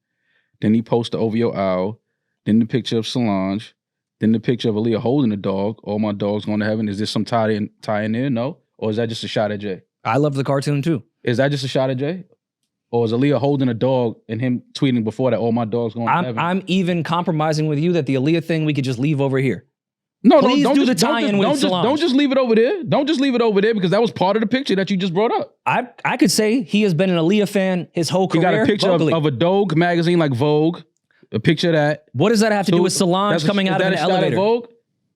Then he posts the OVO owl. then the picture of Solange, then the picture of Aaliyah holding a dog. All my dogs going to heaven. Is this some tie in there? No. Or is that just a shot at Jay? I love the cartoon too. Is that just a shot at Jay? Or is Aaliyah holding a dog and him tweeting before that, all my dogs going to heaven? I'm even compromising with you that the Aaliyah thing we could just leave over here. No, Please don't do just, the tie-in with Solange. Don't just leave it over there. Don't just leave it over there because that was part of the picture that you just brought up. I could say he has been an Aaliyah fan his whole career. You got a picture of a Dog magazine like Vogue. A picture of that. What does that have to do with Solange coming out of an elevator? Vogue?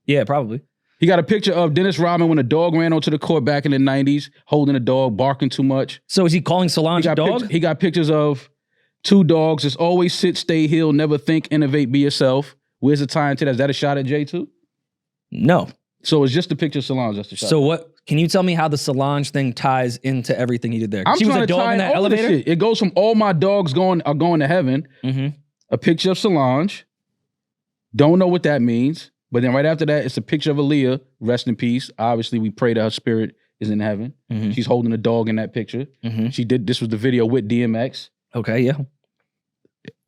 Yeah, probably. He got a picture of Dennis Rodman when a dog ran onto the court back in the 90s, holding a dog, barking too much. So is he calling Solange a dog? He got pictures of two dogs. It's always sit, stay, heal, never think, innovate, be yourself. Where's the tie into that? Is that a shot at Jay too? No. So it's just the picture of Solange. That's the shot. So what? Can you tell me how the Solange thing ties into everything he did there? She was a dog in that elevator? It goes from all my dogs are going to heaven. Mm-hmm. A picture of Solange. Don't know what that means. But then right after that, it's a picture of Aaliyah, rest in peace. Obviously, we pray that her spirit is in heaven. Mm-hmm. She's holding a dog in that picture. Mm-hmm. This was the video with DMX. Okay, yeah.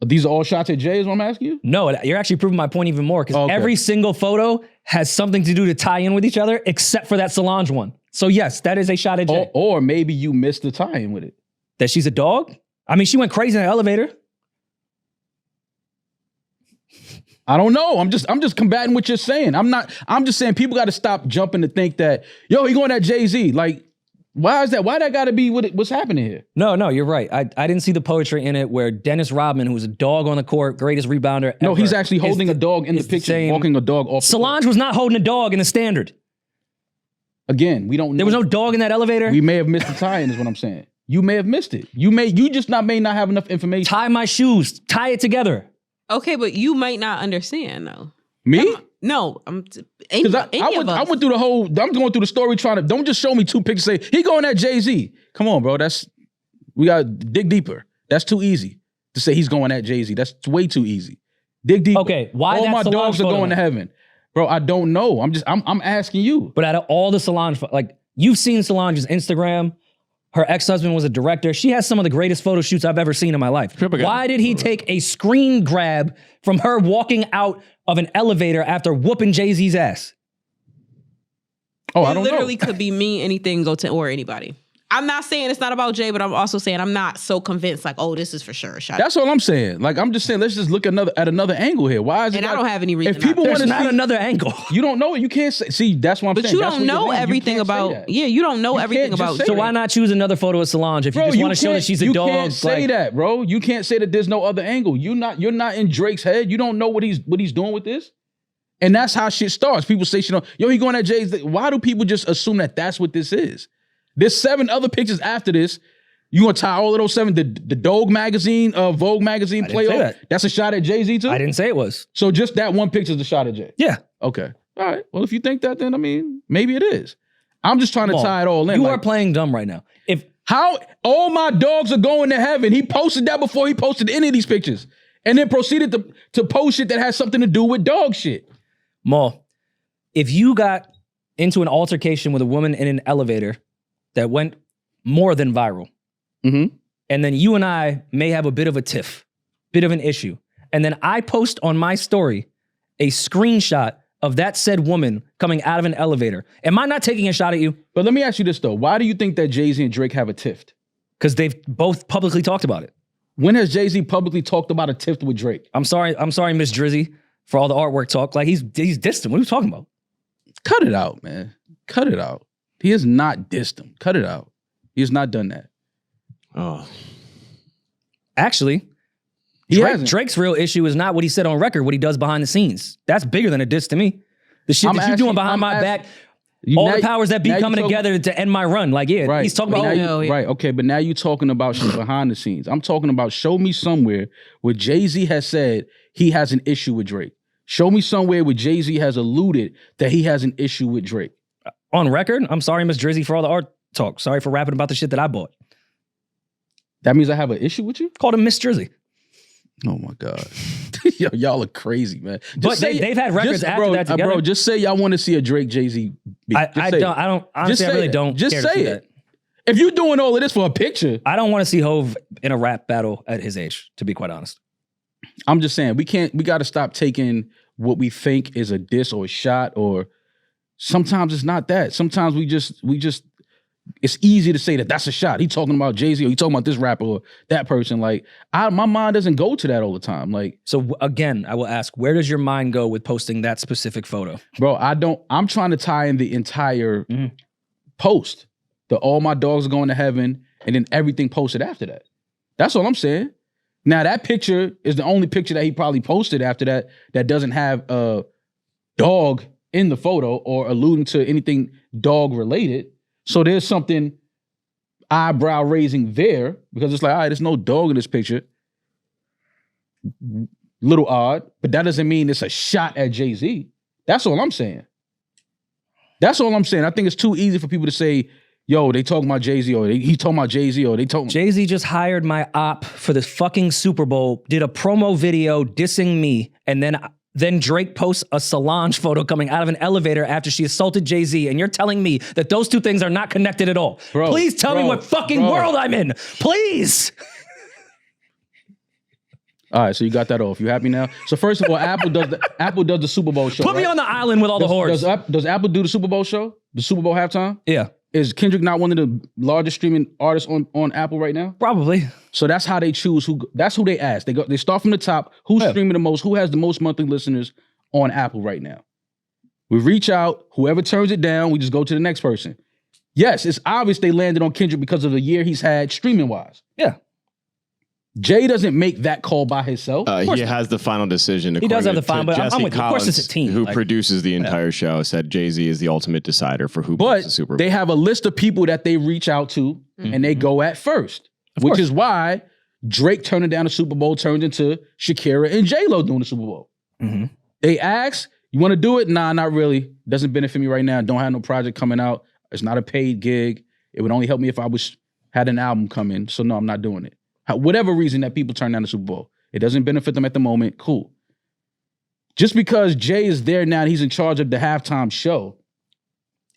These are all shots at Jay is what I'm asking you? No, you're actually proving my point even more because every single photo has something to do to tie in with each other except for that Solange one. So yes, that is a shot at Jay. Or maybe you missed the tie-in with it. That she's a dog? I mean, she went crazy in the elevator. I don't know. I'm just combating what you're saying. I'm just saying people got to stop jumping to think that, yo, he going at Jay-Z. Like, why is that? Why that got to be what's happening here? No, you're right. I didn't see the poetry in it where Dennis Rodman, who was a dog on the court, greatest rebounder ever. No, he's actually holding a dog in the picture, walking a dog off. Solange was not holding a dog in the standard. Again, we don't know. There was no dog in that elevator? We may have missed the tie-in is what I'm saying. You may have missed it. You may not have enough information. Tie my shoes. Tie it together. Okay, but you might not understand though. Me? No, I went through the whole. I'm going through the story trying to. Don't just show me two pictures. Say he going at Jay-Z. Come on, bro. We got to dig deeper. That's too easy to say he's going at Jay-Z. That's way too easy. Dig deeper. Okay, why all that my Solange dogs are photo? going to heaven, bro? I don't know. I'm asking you. But out of all the Solange, like you've seen Solange's Instagram. Her ex-husband was a director. She has some of the greatest photo shoots I've ever seen in my life. Why did he take a screen grab from her walking out of an elevator after whooping Jay-Z's ass? Oh, I don't know. It literally could be me, anything, or anybody. I'm not saying it's not about Jay, but I'm also saying I'm not so convinced like, oh, this is for sure a shot. That's all I'm saying. Like, I'm just saying, let's just look at another angle here. Why is it? And I don't have any reason. If people want to see another angle, you don't know it. You can't see. That's what I'm saying. But you don't know everything about. Yeah, you don't know everything about. So why not choose another photo of Solange if you just want to show that she's a dog? You can't say that, bro. You can't say that there's no other angle. You're not in Drake's head. You don't know what he's doing with this. And that's how shit starts. People say, yo, he going at Jay's. Why do people just assume that that's what this is? There's 7 other pictures after this. You gonna tie all of those 7? The Vogue magazine playoff. That's a shot at Jay-Z too? I didn't say it was. So just that one picture is a shot at Jay? Yeah. Okay. All right. Well, if you think that, then I mean, maybe it is. I'm just trying to tie it all in. You are playing dumb right now. How all my dogs are going to heaven. He posted that before he posted any of these pictures. And then proceeded to post shit that has something to do with dog shit. Mo, if you got into an altercation with a woman in an elevator that went more than viral, and then you and I may have a bit of a tiff, bit of an issue, and then I post on my story a screenshot of that said woman coming out of an elevator, am I not taking a shot at you? But let me ask you this though. Why do you think that Jay-Z and Drake have a tiff? Because they've both publicly talked about it. When has Jay-Z publicly talked about a tiff with Drake? I'm sorry, Miss Drizzy, for all the artwork talk. Like he's distant. What are you talking about? Cut it out, man. Cut it out. He is not distant. Cut it out. He has not done that. Oh. Actually, Drake's real issue is not what he said on record, what he does behind the scenes. That's bigger than a diss to me. The shit that you're doing behind my back, all the powers that be coming together to end my run. Like, yeah, right. He's talking about... Right, okay, but now you're talking about shit behind the scenes. I'm talking about show me somewhere where Jay-Z has said he has an issue with Drake. Show me somewhere where Jay-Z has alluded that he has an issue with Drake. On record, I'm sorry, Miss Drizzy, for all the art talk. Sorry for rapping about the shit that I bought. That means I have an issue with you? Called him Miss Drizzy. Oh my God. Yo, y'all are crazy, man. But they've had records after that together. Bro, just say y'all want to see a Drake Jay-Z beat. I really don't just care say to see it. that. If you're doing all of this for a picture. I don't want to see Hov in a rap battle at his age, to be quite honest. I'm just saying we got to stop taking what we think is a diss or a shot, or sometimes it's not that. Sometimes we just it's easy to say that that's a shot. He talking about Jay-Z, or he talking about this rapper or that person. Like, my mind doesn't go to that all the time. Like, so again, I will ask, where does your mind go with posting that specific photo? Bro, I'm trying to tie in the entire post. All my dogs are going to heaven, and then everything posted after that. That's all I'm saying. Now, that picture is the only picture that he probably posted after that doesn't have a dog in the photo or alluding to anything dog related. So there's something eyebrow raising there, because it's like, all right, there's no dog in this picture. Little odd, but that doesn't mean it's a shot at Jay-Z. That's all I'm saying. I think it's too easy for people to say, yo, they talking about Jay-Z, or he talking about Jay-Z, or they talking. Jay-Z just hired my op for the fucking Super Bowl, did a promo video dissing me, and then Drake posts a Solange photo coming out of an elevator after she assaulted Jay-Z, and you're telling me that those two things are not connected at all. Please tell me what fucking world I'm in. Please. All right, so you got that off. You happy now? So first of all, Apple does the Super Bowl show. Put me on the island with all the whores. Does Apple do the Super Bowl show? The Super Bowl halftime? Yeah. Is Kendrick not one of the largest streaming artists on Apple right now? Probably. So that's how they choose who. That's who they ask. They start from the top. Who's streaming the most? Who has the most monthly listeners on Apple right now? We reach out. Whoever turns it down, we just go to the next person. Yes, it's obvious they landed on Kendrick because of the year he's had streaming wise. Yeah. Jay doesn't make that call by himself. He has the final decision. He does have the final, but I'm with you. Of course it's a team. Who produces the entire show, said Jay-Z is the ultimate decider for who plays the Super Bowl. They have a list of people that they reach out to, and they go at first, which is why Drake turning down the Super Bowl turned into Shakira and J-Lo doing the Super Bowl. They ask, you want to do it? Nah, not really. Doesn't benefit me right now. Don't have no project coming out. It's not a paid gig. It would only help me if I had an album come in. So no, I'm not doing it. Whatever reason that people turn down the Super Bowl, it doesn't benefit them at the moment. Cool. Just because Jay is there now and he's in charge of the halftime show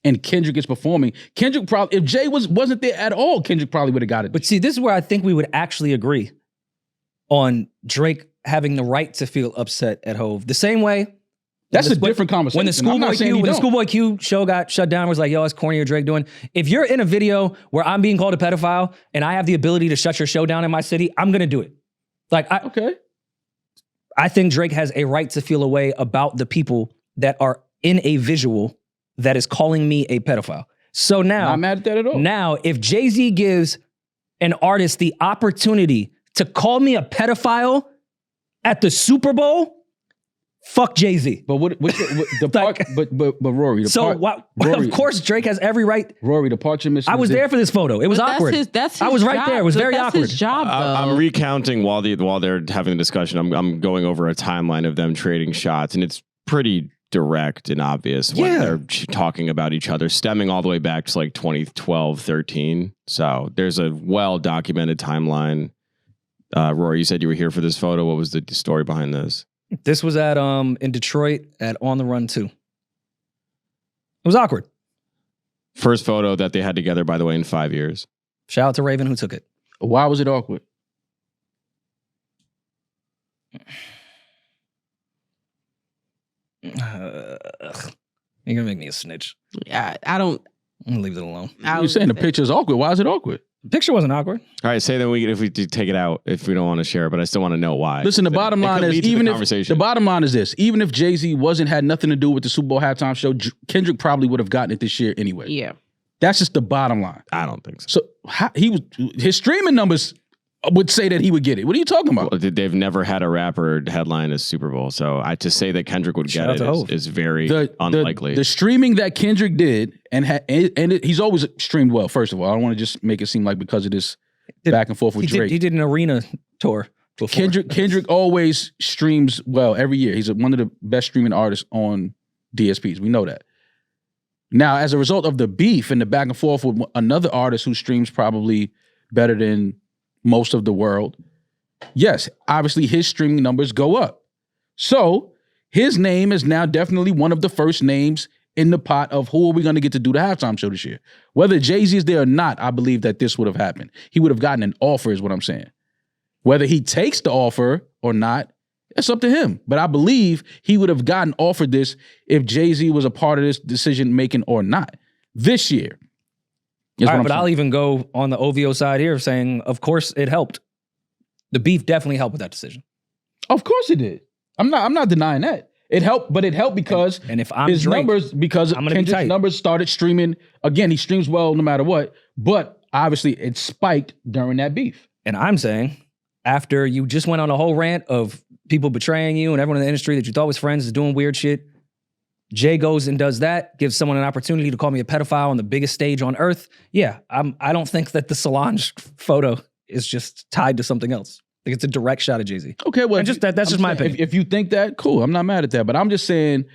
and Kendrick is performing, Kendrick probably, if Jay wasn't there at all, Kendrick probably would have got it. But see, this is where I think we would actually agree on Drake having the right to feel upset at Hove. The same way. That's a different conversation. When the Schoolboy Q show got shut down, it was like, yo, it's corny or Drake doing. If you're in a video where I'm being called a pedophile and I have the ability to shut your show down in my city, I'm going to do it. I think Drake has a right to feel a way about the people that are in a visual that is calling me a pedophile. So now, not mad at that at all. Now, if Jay-Z gives an artist the opportunity to call me a pedophile at the Super Bowl, fuck Jay-Z. But Rory, of course Drake has every right. Rory, the part you're missing. I was there for this photo. It was awkward. That's his I was right job. there. It was very That's awkward. His job, though. I'm recounting while they're having the discussion. I'm going over a timeline of them trading shots, and it's pretty direct and obvious when they're talking about each other, stemming all the way back to like 2012, 13. So there's a well-documented timeline. Rory, you said you were here for this photo. What was the story behind this? This was at in Detroit at On the Run 2. It was awkward. First photo that they had together, by the way, in 5 years. Shout out to Raven who took it. Why was it awkward? You're gonna make me a snitch. Yeah, I don't. I'm gonna leave it alone. You're saying the picture is awkward. Why is it awkward? The picture wasn't awkward. All right, say that if we take it out, if we don't want to share it, but I still want to know why. Listen, the bottom line is this: even if Jay-Z had nothing to do with the Super Bowl halftime show, Kendrick probably would have gotten it this year anyway. Yeah, that's just the bottom line. I don't think so. So his streaming numbers would say that he would get it. What are you talking about? Well, they've never had a rapper headline a Super Bowl, so to say that Kendrick would get it is very unlikely. The streaming that Kendrick did, he's always streamed well. First of all, I don't want to just make it seem like because of this back and forth with Drake. He did an arena tour before. Kendrick always streams well every year. He's one of the best streaming artists on DSPs. We know that. Now, as a result of the beef and the back and forth with another artist who streams probably better than most of the world, yes, obviously his streaming numbers go up. So his name is now definitely one of the first names in the pot of who are we going to get to do the halftime show this year. Whether Jay-Z is there or not, I believe that this would have happened. He would have gotten an offer is what I'm saying. Whether he takes the offer or not, It's up to him. But I believe he would have gotten offered this if Jay-Z was a part of this decision making or not. This year. All right, but I'll even go on the OVO side here saying, of course, it helped. The beef definitely helped with that decision. Of course it did. I'm not denying that. It helped, but it helped because and if I'm his Drake, numbers, because Kendrick's numbers started streaming. Again, he streams well no matter what, but obviously it spiked during that beef. And I'm saying, after you just went on a whole rant of people betraying you and everyone in the industry that you thought was friends is doing weird shit, Jay goes and does that, gives someone an opportunity to call me a pedophile on the biggest stage on earth. Yeah, I don't think that the Solange photo is just tied to something else. I think it's a direct shot at Jay-Z. Okay, well, that's just my opinion. If you think that, cool. I'm not mad at that. But I'm just saying,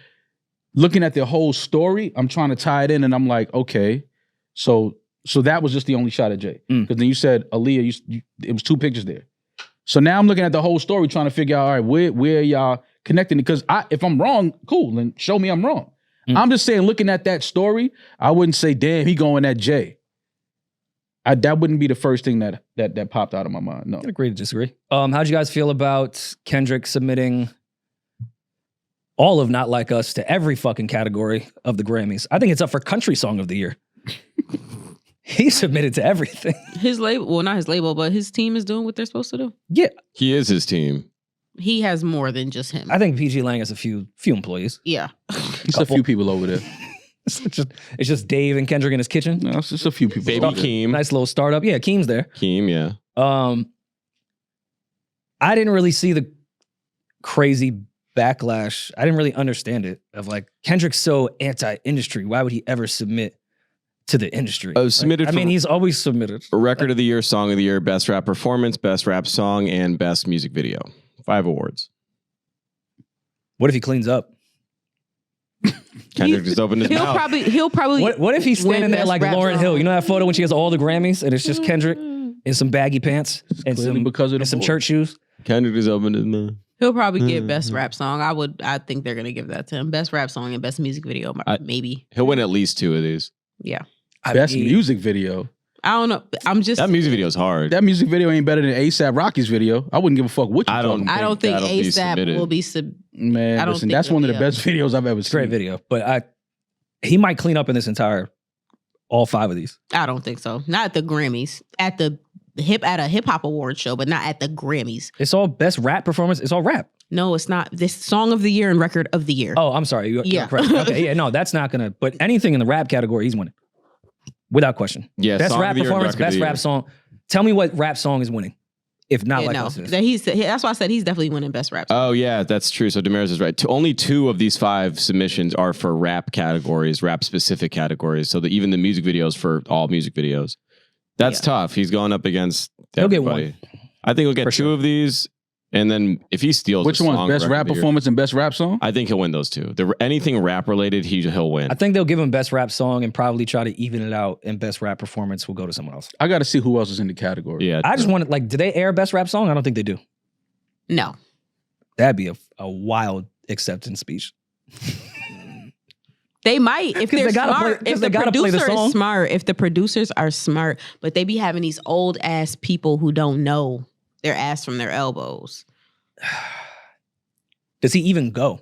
looking at the whole story, I'm trying to tie it in, and I'm like, okay, so that was just the only shot at Jay. Because then you said Aaliyah, it was 2 pictures there. So now I'm looking at the whole story, trying to figure out, all right, where y'all connecting? Because if I'm wrong, cool, then show me I'm wrong. I'm just saying, looking at that story, I wouldn't say, damn, he going at Jay. That wouldn't be the first thing that popped out of my mind. No. I agree to disagree. How'd you guys feel about Kendrick submitting all of Not Like Us to every fucking category of the Grammys? I think it's up for Country Song of the Year. He submitted to everything. His label, well, not his label, but his team is doing what they're supposed to do. Yeah. He is his team. He has more than just him. I think PG Lang has a few employees. Yeah. It's a few people over there. It's just Dave and Kendrick in his kitchen. No, it's just a few people. Baby Keem. Nice little startup. Yeah, Keem's there. Keem, yeah. I didn't really see the crazy backlash. I didn't really understand it of like, Kendrick's so anti-industry. Why would he ever submit to the industry? Submitted he's always submitted. Record of the Year, Song of the Year, Best Rap Performance, Best Rap Song, and Best Music Video. 5 awards. What if he cleans up? Kendrick just opened his mouth. He'll probably. What if he's standing there like Lauryn Hill? You know that photo when she has all the Grammys and it's just Kendrick in some baggy pants and some church shoes? Kendrick just opened his mouth. He'll probably get Best Rap Song. I think they're gonna give that to him. Best Rap Song and Best Music Video, maybe. He'll win at least 2 of these. Yeah. Best music video. I don't know. That music video is hard. That music video ain't better than A$AP Rocky's video. I wouldn't give a fuck what you talking about. I don't think A$AP will be Man, listen, that's one of the best videos I've ever seen. Great video, but he might clean up in this all 5 of these. I don't think so. Not at the Grammys. At a hip hop award show, but not at the Grammys. It's all best rap performance. It's all rap. No, it's not. This Song of the Year and Record of the Year. Oh, I'm sorry. You're correct. Okay, yeah, no, that's not gonna. But anything in the rap category, he's winning, without question. Yeah, best rap performance, best rap song. Tell me what rap song is winning. If not, that's why I said he's definitely winning best rap song. Oh yeah, that's true. So Damaris is right. Only 2 of these 5 submissions are for rap categories, rap specific categories. So even the music videos for all music videos. That's tough. He's going up against everybody. He'll get one. I think he'll get 2 of these, and then if he steals, which one? Best rap performance and best rap song. I think he'll win those 2. Anything rap related, he'll win. I think they'll give him best rap song and probably try to even it out, and best rap performance will go to someone else. I got to see who else is in the category. Yeah, I just wanted do they air best rap song? I don't think they do. No, that'd be a wild acceptance speech. They might if they're smart. If the producer is smart, if the producers are smart, but they be having these old ass people who don't know their ass from their elbows. Does he even go?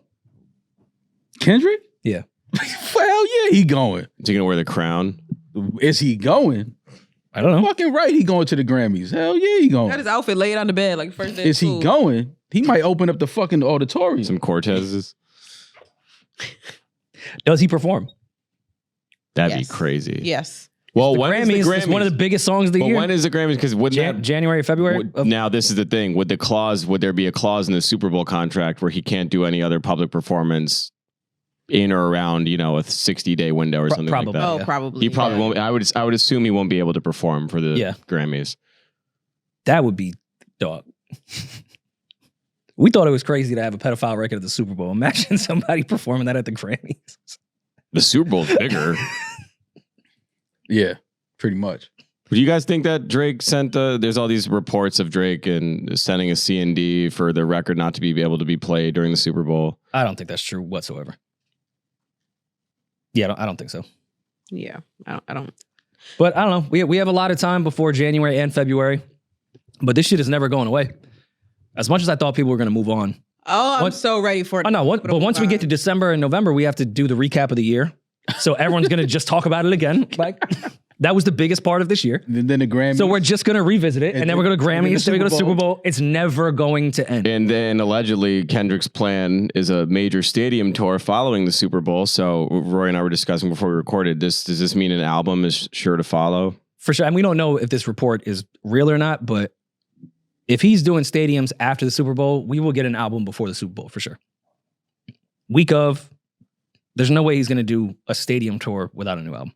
Kendrick? Yeah. Well, yeah, he going. Is he gonna wear the crown? Is he going? I don't know. Fucking right, he going to the Grammys. Hell yeah, he going. Got his outfit laid on the bed like first day. Is he going? He might open up the fucking auditorium. Some Cortezes. Does he perform? That'd be crazy. Yes. Well, the when Grammys, is the Grammys? It's one of the biggest songs of the year. When is the Grammys? Because January, February. Now this is the thing. Would there be a clause in the Super Bowl contract where he can't do any other public performance in or around, a 60-day window or something like that? Oh, probably. He probably won't. I would assume he won't be able to perform for the Grammys. That would be dog. We thought it was crazy to have a pedophile record at the Super Bowl. Imagine somebody performing that at the Grammys. The Super Bowl's bigger. Yeah, pretty much. Do you guys think that Drake sent there's all these reports of Drake and sending a C&D for the record not to be able to be played during the Super Bowl? I don't think that's true whatsoever. Yeah, I don't think so. Yeah, I don't. But I don't know. We have a lot of time before January and February. But this shit is never going away. As much as I thought people were going to move on, Oh, I'm so ready for it. Oh, no. But once we get to December and November, we have to do the recap of the year. So everyone's going to just talk about it again. Like, that was the biggest part of this year. And then the Grammy. So we're just going to revisit it. And then we're going to Grammys. Then we go to Super Bowl. It's never going to end. And then allegedly Kendrick's plan is a major stadium tour following the Super Bowl. So Rory and I were discussing before we recorded this. Does this mean an album is sure to follow? For sure. And we don't know if this report is real or not, but if he's doing stadiums after the Super Bowl, we will get an album before the Super Bowl for sure. Week of, there's no way he's going to do a stadium tour without a new album.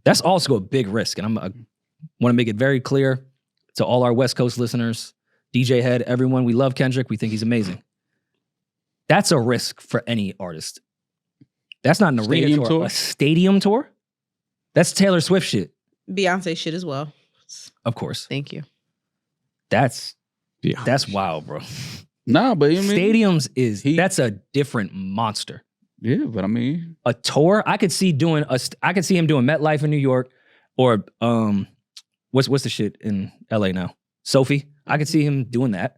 That's also a big risk. And I want to make it very clear to all our West Coast listeners, DJ Head, everyone. We love Kendrick. We think he's amazing. That's a risk for any artist. That's not an arena tour. A stadium tour? That's Taylor Swift shit. Beyonce shit as well. Of course. Thank you. That's wild, bro. Nah, but stadiums that's a different monster. Yeah, but I mean, a tour. I could see him doing MetLife in New York, or what's the shit in LA now? Sophie. I could see him doing that.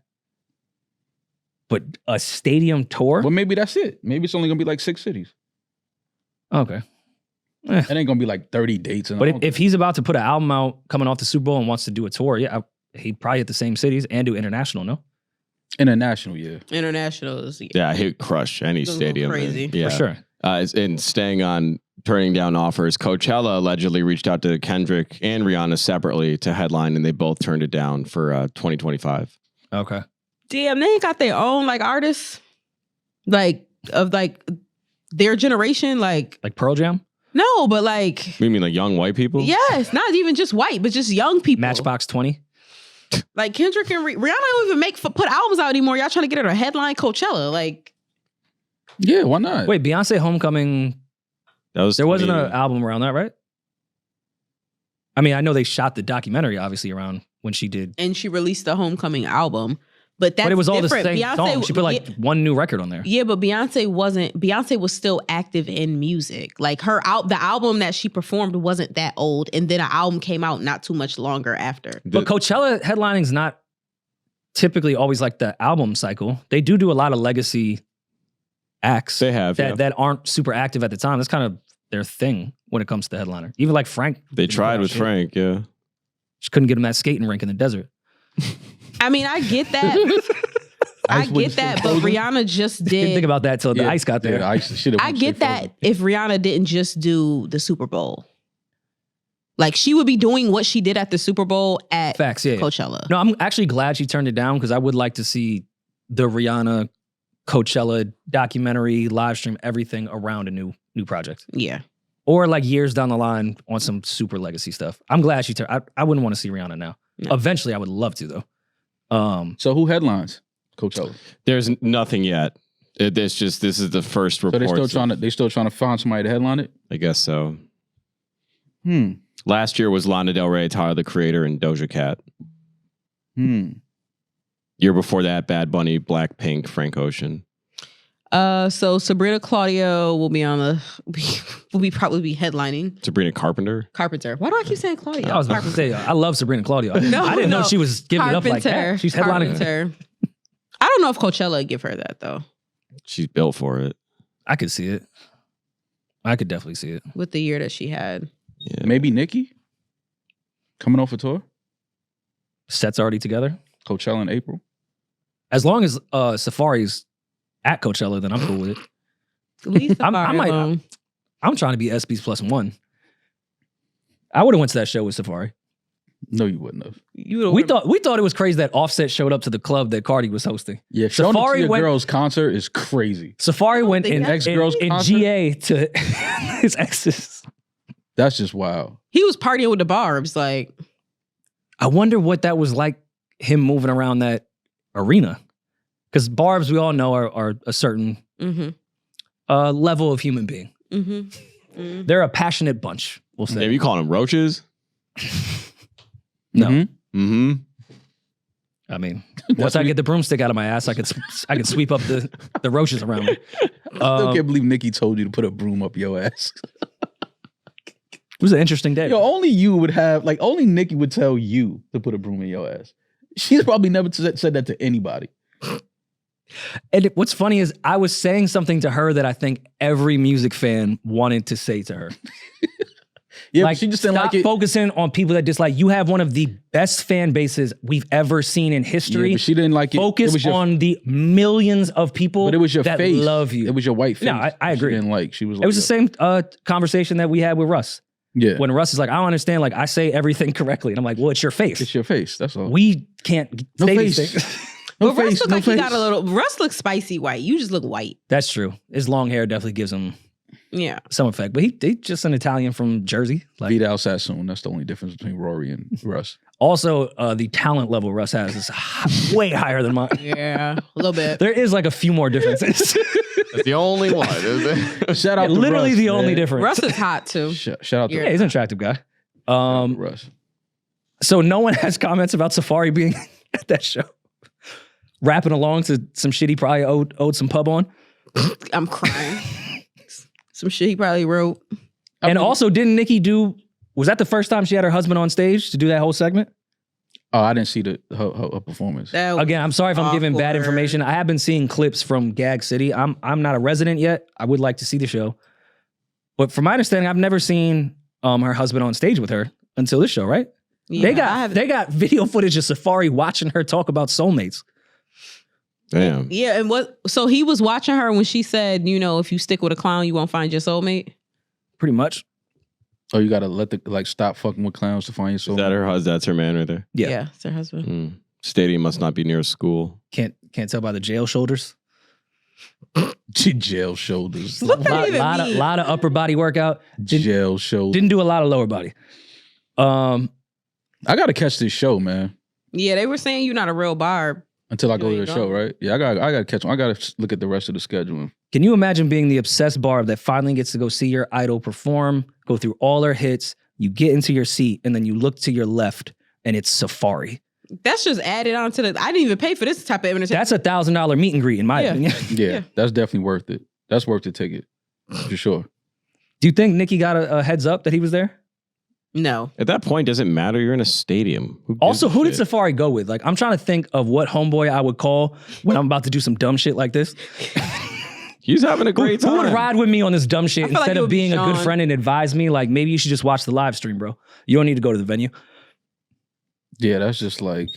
But a stadium tour. Well, maybe that's it. Maybe it's only gonna be like 6 cities. Okay. It ain't gonna be like 30 dates. But if he's about to put an album out coming off the Super Bowl and wants to do a tour, yeah, he'd probably hit the same cities and do international. No. International, yeah. International is he'd crush any stadium. Crazy. Yeah. For sure. And staying on turning down offers, Coachella allegedly reached out to Kendrick and Rihanna separately to headline, and they both turned it down for 2025. Okay. Damn, they ain't got their own like artists, like of like their generation, like Pearl Jam. No, but like you mean like young white people? Yes, not even just white, but just young people. Matchbox 20. Like Kendrick and Rihanna don't even put albums out anymore. Y'all trying to get her to headline Coachella, like. Yeah, why not? Wait, Beyonce Homecoming. There wasn't an album around that, right? I mean, I know they shot the documentary obviously around when she did, and she released the Homecoming album. But it was all different. the same Beyonce, song. She put one new record on there. Yeah, but Beyonce was still active in music. Like the album that she performed wasn't that old. And then an album came out not too much longer after. But Coachella headlining's not typically always like the album cycle. They do a lot of legacy acts. They have that aren't super active at the time. That's kind of their thing when it comes to the headliner. Even like Frank. They tried with Frank, yeah. Just couldn't get him that skating rink in the desert. I mean, I get that. But Rihanna just did. Didn't think about that till the ice got there. Yeah, the I get that if Rihanna didn't just do the Super Bowl. Like, she would be doing what she did at the Super Bowl at Coachella. No, I'm actually glad she turned it down because I would like to see the Rihanna Coachella documentary, live stream, everything around a new project. Yeah. Or like years down the line on some super legacy stuff. I'm glad she turned. I wouldn't want to see Rihanna now. No. Eventually, I would love to though. So who headlines Coachella? There's nothing yet. This is the first report. So they still trying to find somebody to headline it? I guess so. Last year was Lana Del Rey, Tyler the Creator, and Doja Cat. Year before that, Bad Bunny, Blackpink, Frank Ocean. So Sabrina Claudio will be probably be headlining. Sabrina Carpenter. Why do I keep saying Claudio? I was about to say I love Sabrina Claudio. I didn't know she was giving it up like that. She's headlining. I don't know if Coachella would give her that though. She's built for it. I could see it. I could definitely see it with the year that she had. Yeah. Maybe Nikki coming off a tour. Sets already together. Coachella in April. As long as Safari's at Coachella, then I'm cool with it. I'm trying to be SB's +1. I would have went to that show with Safari. No, you wouldn't have. We thought it was crazy that Offset showed up to the club that Cardi was hosting. Yeah, Safari went, girls concert is crazy. Safari went in ex-girls in GA to his exes. That's just wild. He was partying with the Barbs. Like, I wonder what that was like. Him moving around that arena, because Barbs, we all know, are a certain level of human being. They're a passionate bunch. We'll say. Maybe you call them roaches. No. I mean, once I get the broomstick out of my ass, I could sweep up the roaches around me. I still can't believe Nikki told you to put a broom up your ass. It was an interesting day. Yo, only Nikki would tell you to put a broom in your ass. She's probably never said that to anybody. And what's funny is I was saying something to her that I think every music fan wanted to say to her. Yeah, like, but she just didn't stop like it. focusing on people that dislike. You have one of the best fan bases we've ever seen in history. Yeah, but she didn't like it. Focus It was your- on the millions of people But it was your that face. love you. It was your white face. No, I agree. She didn't like. She was. Like, It was the same conversation that we had with Russ. Yeah. When Russ is like, I don't understand. Like, I say everything correctly. And I'm like, well, it's your face. It's your face. That's all. We can't No say face. these things. No But Russ face. look No like face. he got a little. Russ looks spicy white. You just look white. That's true. His long hair definitely gives him Yeah. some effect. But he just an Italian from Jersey. Like, Vidal Sassoon. That's the only difference between Rory and Russ. also, the talent level Russ has is way higher than mine. Yeah. A little bit. There is like a few more differences. That's the only one. Shout out to Literally Russ, the only man. difference. Russ is hot too. Shout out to Yeah, he's an attractive guy. Russ. So no one has comments about Safari being at that show. Rapping along to some shit he probably owed some pub on. I'm crying. Some shit he probably wrote. And also, didn't Nikki was that the first time she had her husband on stage to do that whole segment? Oh, I didn't see her performance. Again, I'm sorry if I'm giving bad awkward. information. I have been seeing clips from Gag City. I'm not a resident yet. I would like to see the show. But from my understanding, I've never seen her husband on stage with her until this show, right? Yeah, they got video footage of Safari watching her talk about soulmates. Damn. Yeah, and so he was watching her when she said, you know, if you stick with a clown, you won't find your soulmate. Pretty much. Oh, you gotta let stop fucking with clowns to find your soul. Is that her? That's her man right there. Yeah. It's her husband. Stadium must not be near a school. Can't tell by the jail shoulders. Jail shoulders. What that even mean? Lot of upper body workout. Jail shoulders. Didn't do a lot of lower body. I gotta catch this show, man. Yeah, they were saying you're not a real barb. Until I go to you the go. show, right? Yeah, I gotta catch them. I gotta look at the rest of the schedule. Can you imagine being the obsessed barb that finally gets to go see your idol perform, go through all her hits, you get into your seat, and then you look to your left and it's Safari. That's just added on to the. I didn't even pay for this type of entertainment. That's $1,000 meet and greet, in my Yeah. opinion. Yeah, that's definitely worth it. That's worth the ticket for sure. Do you think Nikki got a heads up that he was there? No. At that point, doesn't matter. You're in a stadium. Who gives Also, a who did shit? Safari go with? Like, I'm trying to think of what homeboy I would call when I'm about to do some dumb shit like this. He's having a great Who time. would ride with me on this dumb shit I feel like instead it of would be being a good Sean. friend and advise me? Like, maybe you should just watch the live stream, bro. You don't need to go to the venue. Yeah, that's just like.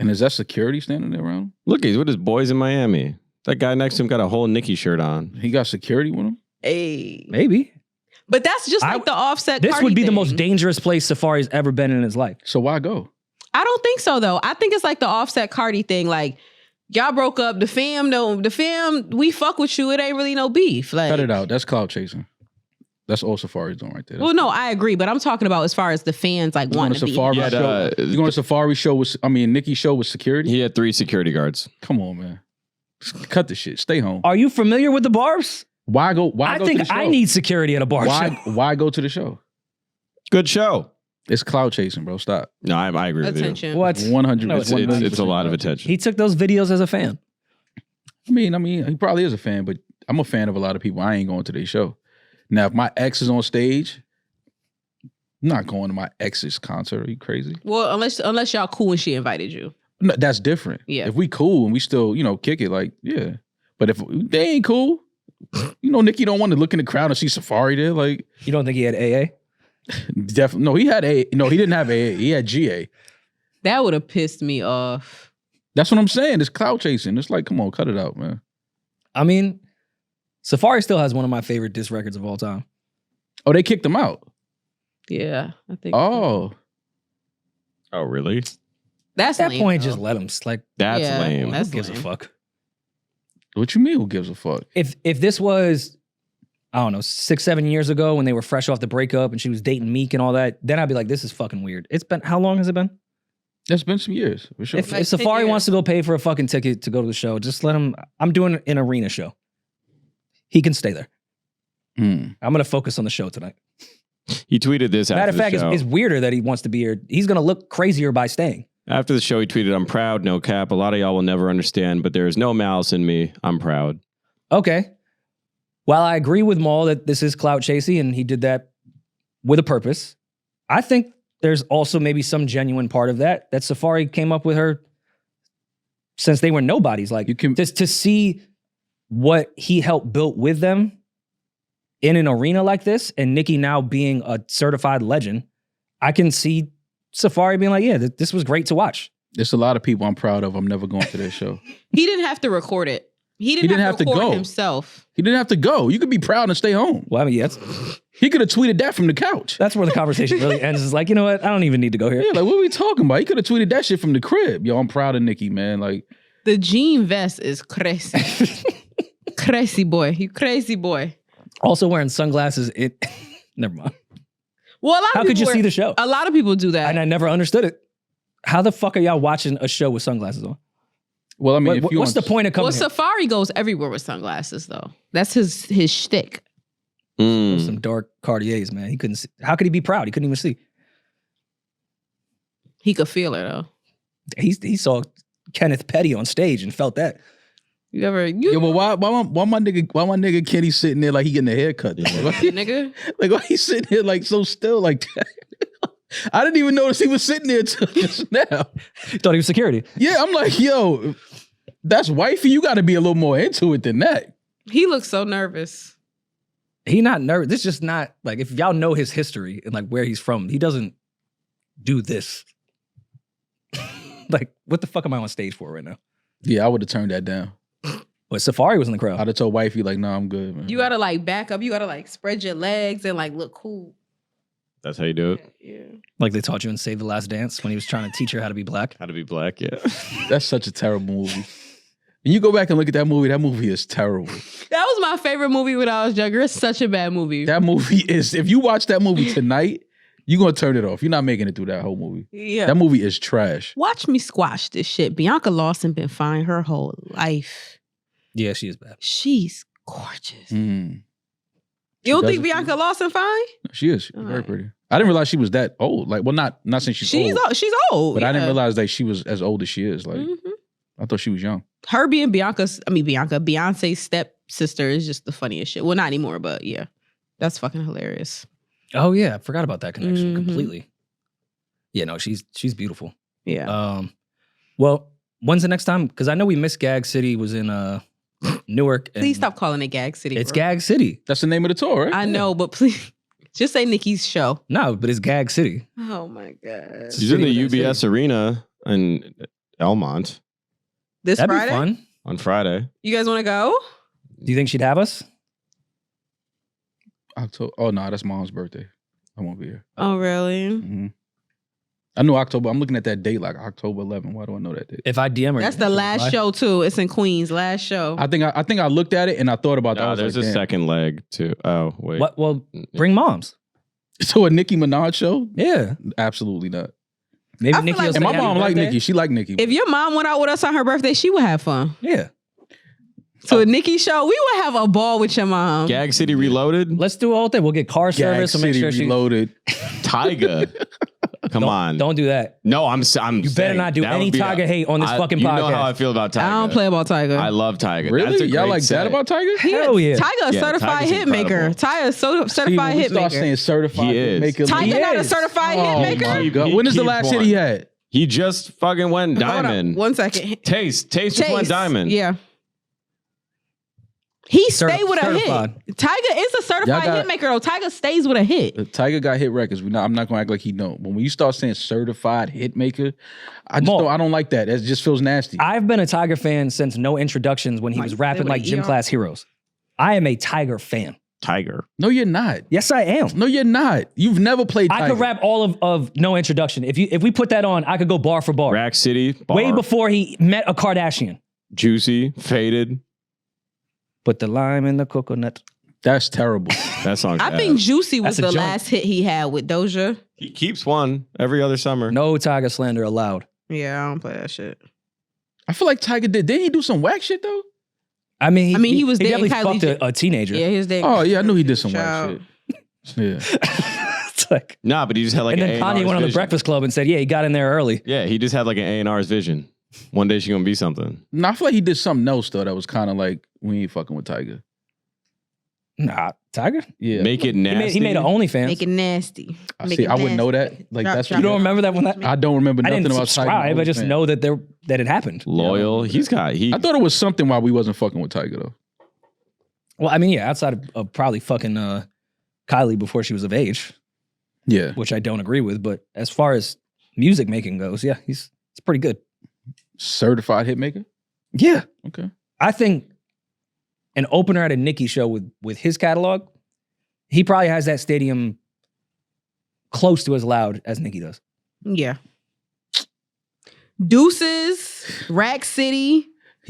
And is that security standing there around him? Look, he's with his boys in Miami. That guy next to him got a whole Nikki shirt on. He got security with him? Hey. Maybe. But that's just like the Offset. This Cardi would be the thing. most dangerous place Safari's ever been in his life. So why go? I don't think so though. I think it's like the Offset Cardi thing. Like y'all broke up. The fam. We fuck with you. It ain't really no beef. Like Cut it out. That's cloud chasing. That's all Safari's doing right there. Well, no, I agree, but I'm talking about as far as the fans like You going wanting to to be. Safari Yeah, show? You going to Safari show with? I mean, Nikki show with security? He had 3 security guards. Come on, man. Just cut the shit. Stay home. Are you familiar with the barbs? Why go? Why I go think to the show? I need security at a bar show. Why go to the show? Good show. It's cloud chasing, bro. Stop. No, I agree with you. Attention. What? 100. No, It's a lot of attention. He took those videos as a fan. I mean, he probably is a fan, but I'm a fan of a lot of people. I ain't going to their show. Now, if my ex is on stage, I'm not going to my ex's concert. Are you crazy? Well, unless y'all cool and she invited you. No, that's different. Yeah. If we cool and we still, kick it, like, yeah. But if they ain't cool, Nikki don't want to look in the crowd and see Safari there. Like, You don't think he had AA? definitely. No, he had A. No, he didn't have A. He had GA. That would have pissed me off. That's what I'm saying. It's cloud chasing. It's like, come on, cut it out, man. I mean, Safari still has one of my favorite diss records of all time. Oh, they kicked him out. Yeah, I think. Oh, Oh, really? That's At that lame, point, though. just let him. Like, That's Yeah, lame. that's who gives a lame. fuck? what you mean? Who gives a fuck? If this was, I don't know, 6-7 years ago when they were fresh off the breakup and she was dating Meek and all that, then I'd be like, this is fucking weird. It's been, how long has it been? That's been some years for sure. If, Like if 10 Safari years. wants to go pay for a fucking ticket to go to the show, just let him. I'm doing an arena show. He can stay there. I'm going to focus on the show tonight. He tweeted this Matter after of the fact, show. it's weirder that he wants to be here. He's going to look crazier by staying. After the show, he tweeted, "I'm proud, no cap. A lot of y'all will never understand, but there is no malice in me. I'm proud." Okay. While I agree with Maul that this is clout chasing and he did that with a purpose, I think there's also maybe some genuine part of that Safari came up with her since they were nobodies. Like just to see what he helped build with them in an arena like this, and Nikki now being a certified legend, I can see Safari being like, yeah, this was great to watch. There's a lot of people I'm proud of. I'm never going to their show. He didn't have to record it. He didn't have to go himself. He didn't have to go. You could be proud and stay home. Well, I mean, he could have tweeted that from the couch. That's where the conversation really ends. It's like, you know what? I don't even need to go here. Yeah, like, what are we talking about? He could have tweeted that shit from the crib. Yo, I'm proud of Nikki, man. Like, the jean vest is crazy. Crazy boy. You crazy boy. Also wearing sunglasses. Never mind. Well, how could you see the show? A lot of people do that. And I never understood it. How the fuck are y'all watching a show with sunglasses on? Well, I mean, what's the point of coming here? Safari goes everywhere with sunglasses, though. That's his shtick. Some dark Cartiers, man. He couldn't see. How could he be proud? He couldn't even see. He could feel it, though. He saw Kenneth Petty on stage and felt that. Yeah, but why my nigga Kenny sitting there like he getting a haircut? Nigga? Like, why he sitting there like so still like that? I didn't even notice he was sitting there until just now. Thought he was security. Yeah, I'm like, yo, that's wifey. You got to be a little more into it than that. He looks so nervous. He not nervous. This is just not like, if y'all know his history and like where he's from, he doesn't do this. Like, what the fuck am I on stage for right now? Yeah, I would have turned that down. But Safari was in the crowd. I'd have told wifey like, nah, I'm good, man. You got to like back up. You got to like spread your legs and like look cool. That's how you do it? Yeah. Like they taught you in Save the Last Dance when he was trying to teach her how to be black. How to be black, yeah. That's such a terrible movie. When you go back and look at that movie is terrible. That was my favorite movie when I was younger. It's such a bad movie. That movie is, if you watch that movie tonight, you're going to turn it off. You're not making it through that whole movie. Yeah. That movie is trash. Watch me squash this shit. Bianca Lawson been fine her whole life. Yeah, she is bad. She's gorgeous. Mm. You don't think Bianca Lawson fine? She is. She's very pretty. I didn't realize she was that old. Like, well, not saying she's old. She's old. But I didn't realize that she was as old as she is. Like, I thought she was young. Her being Beyonce's stepsister is just the funniest shit. Well, not anymore, but yeah. That's fucking hilarious. Oh yeah, I forgot about that connection completely. Yeah, no, she's beautiful. Yeah. Well, when's the next time? Because I know we missed Gag City was in Newark. Please stop calling it Gag City. It's Gag City. That's the name of the tour, right? I know, but please just say Nikki's show. No, but it's Gag City. Oh my God. She's in the UBS Arena in Elmont. That'd Friday? Be fun. On Friday. You guys want to go? Do you think she'd have us? October. Oh no, that's Mom's birthday. I won't be here. Oh really? Mm-hmm. I know October. I'm looking at that date like October 11. Why do I know that date? If I DM her, that's the last show too. It's in Queens. Last show. I think I looked at it and I thought about that. There's like, a second leg too. Oh wait. What? Well, bring moms. So a Nicki Minaj show? Yeah, absolutely not. Maybe Nikki. Like, and my mom liked Nikki. She liked Nikki. If your mom went out with us on her birthday, she would have fun. Yeah. So a Nikki show, we would have a ball with your mom. Gag City Reloaded. Let's do all that. We'll get car service. Gag City Reloaded. Tyga. Come on. Don't do that. No, I'm You better not do any Tyga hate on this fucking podcast. You know how I feel about Tyga. I don't play about Tyga. I love Tyga. Really? Y'all like that about Tyga? Hell yeah. Tyga a certified hit maker. Tyga a certified hit maker. Saying certified hit maker. Tyga not a certified hit maker? When is the last hit he had? He just fucking went diamond. 1 second. Taste just went diamond. Yeah. He stayed with a hit. Tyga is a certified hit maker though. Tyga stays with a hit. Tyga got hit records. I'm not gonna act like he don't. But when you start saying certified hit maker, I don't like that. It just feels nasty. I've been a Tyga fan since No Introductions when he was rapping like Gym Class Heroes. I am a Tyga fan. Tiger. No, you're not. Yes, I am. No, you're not. You've never played Tyga. I could rap all of No Introduction. If we put that on, I could go bar for bar. Rack City. Bar. Way before he met a Kardashian. Juicy. Faded. Put the lime in the coconut. That's terrible. That song. I think Juicy was the last hit he had with Doja. He keeps one every other summer. No Tyga slander allowed. Yeah, I don't play that shit. I feel like Tyga didn't he do some whack shit though? I mean, he was definitely fucked a teenager. Yeah, he was there. Oh yeah, I knew he did some whack shit. Yeah. It's like, nah, but he just had like and then Kanye went on the Breakfast Club and said, yeah, he got in there early. Yeah, he just had like an A&R's vision. One day she's gonna be something. No, I feel like he did something else though that was kind of like, we ain't fucking with Tyga. Nah, Tyga. Yeah. Make it nasty. He made an OnlyFans. Make it nasty. Make See, it I wouldn't know nasty. that. Like Drop- that's drop You don't it. remember that when that? I don't remember I nothing didn't about subscribe. I just OnlyFans. know that it happened. Loyal. He's got. I thought it was something while we wasn't fucking with Tyga though. Well, I mean, yeah, outside of probably fucking Kylie before she was of age, Yeah. which I don't agree with. But as far as music making goes, yeah, it's pretty good. Certified hit maker? Yeah, Okay. I think an opener at a Nicki show with his catalog, he probably has that stadium close to as loud as Nicki does. Yeah. Deuces, Rack City,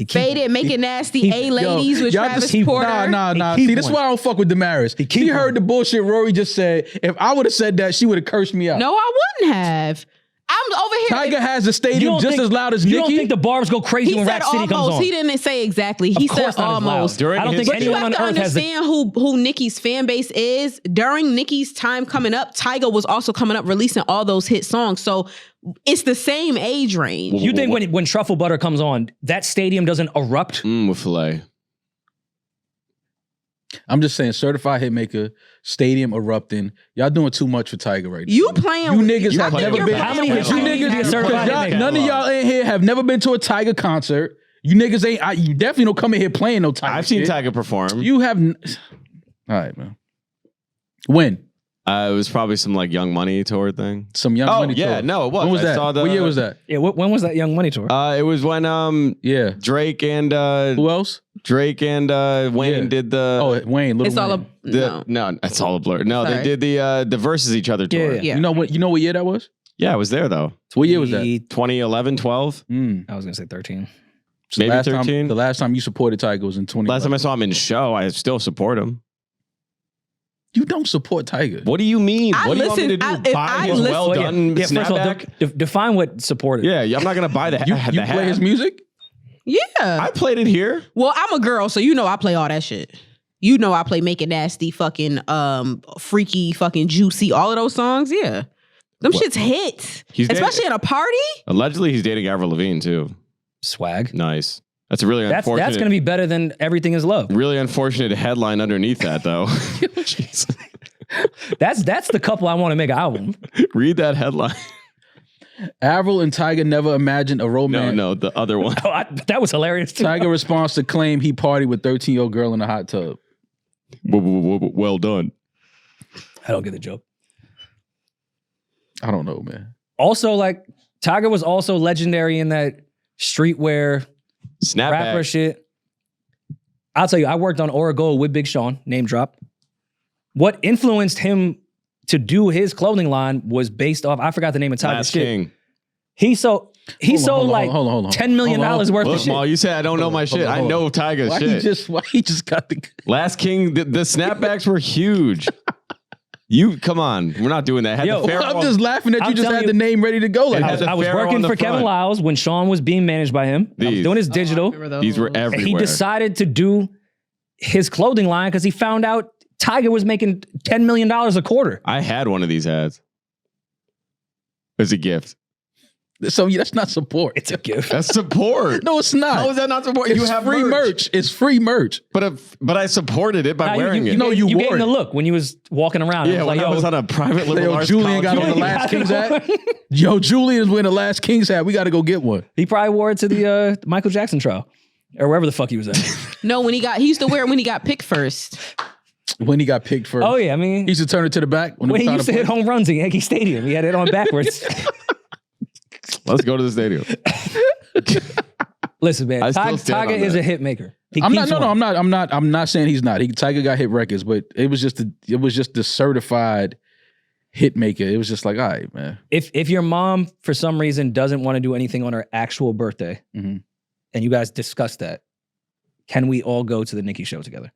Faded, Make It Nasty, A-Ladies with y'all Travis just Porter. Nah. He See, keep this is one. why I don't fuck with Damaris. She heard the bullshit Rory just said. If I would have said that, she would have cursed me out. No, I wouldn't have. I'm over here. Tiger has the stadium just as loud as You Nicki. don't think the barbs go crazy He when said Rack City comes almost. on? He didn't say exactly. He Of said course not as loud. almost. During I don't his- think But you anyone have on to earth has the. understand who Nicki's fan base is. During Nicki's time coming up, Tyga was also coming up releasing all those hit songs. So it's the same age range. You think when Truffle Butter comes on, that stadium doesn't erupt? with filet. I'm just saying, certified hit maker, stadium erupting. Y'all doing too much for Tiger right now. You playing? You niggas I have think never you're been. How many playing hits with you Tyga. niggas Because certified hit maker? none of y'all in here have never been to a Tiger concert. You niggas ain't. You definitely don't come in here playing no Tiger. I've seen shit. Tyga perform. You have. All right, man. When? It was probably some like Young Money tour thing. Some Young Oh Money yeah, tour. no, it was. When was I that? saw What year was that? Yeah, when was that Young Money tour? It was when Yeah. Drake and Who else? Drake and Wayne Yeah. did the. Oh, Wayne. Little It's all Wayne. no. It's all a blur. No, Sorry. they did the versus each other tour. Yeah. Yeah. You know what? You know what year that was? Yeah, I was there though. So what year was that? 2011, 12. I was gonna say 13. So Maybe last 13? Time, the last time you supported Tiger was in 20. Last time I saw him in show, I still support him. You don't support Tiger. What do you mean? I What do you want me to listen- do? if Buy I his listen- well Well, done yeah, first of all, snapback? define what supported. Yeah, I'm not gonna buy the You the play his hat. music? Yeah. I played it here. Well, I'm a girl, so you know I play all that shit. You know I play Make It Nasty, fucking freaky, fucking juicy, all of those songs. Yeah. Them shits hit. He's Especially at a party. Allegedly, he's dating Avril Lavigne too. Swag. Nice. That's a really unfortunate. That's gonna be better than Everything Is Love. really unfortunate headline underneath that though. Jeez. That's the couple I want to make an album. Read that headline. Avril and Tiger never imagined a romance. No, the other one. Oh, that was hilarious too. Tiger responds to claim he partied with 13-year-old girl in a hot tub. Well done. I don't get the joke. I don't know, man. Also, like Tiger was also legendary in that streetwear Snapback. rapper shit. I'll tell you, I worked on Aura Gold with Big Sean, name drop. What influenced him to do his clothing line was based off, I forgot the name of Tiger's Last shit. King. He sold like hold on. $10 million worth Look, of shit. Ma, you said I don't know my shit. I know Tyga's Why shit. he just got the Last King, the snapbacks were huge. You come on, we're not doing that. Had Yo, the Pharaoh I'm just laughing that you I'm just telling had you- the name ready to go like It I has that. a was Pharaoh on working the for Kevin front. Lyles when Sean was being managed by him. I was These. doing his digital. These were And everywhere. he decided to do his clothing line because he found out Tiger was making $10 million a quarter. I had one of these ads. As a gift. So that's not support. It's a gift. That's support. No, it's not. How is that not support? It's You have free merch. It's free merch. But I supported it by Nah, wearing it. know you gave wore him the it. look when you was walking around. Yeah, It was when like, I yo, was on a private liberal Yo, arts Julian got on college. the Last King's hat. Yo, Julian's wearing the Last King's hat. We got to go get one. he probably wore it to the Michael Jackson trial or wherever the fuck he was at. No, he used to wear it when he got picked first. When he got picked first. Oh yeah, I mean, He used to turn it to the back. when he used to hit home runs at Yankee Stadium, he had it on backwards. Let's go to the stadium. Listen, man, I still stand Tiger on is that. a hit maker. He I'm not. keeps No, one. I'm not saying he's not. Tiger got hit records, but it was just the certified hit maker. It was just like, all right, man. If your mom for some reason doesn't want to do anything on her actual birthday, Mhm. and you guys discuss that, can we all go to the Nicki show together?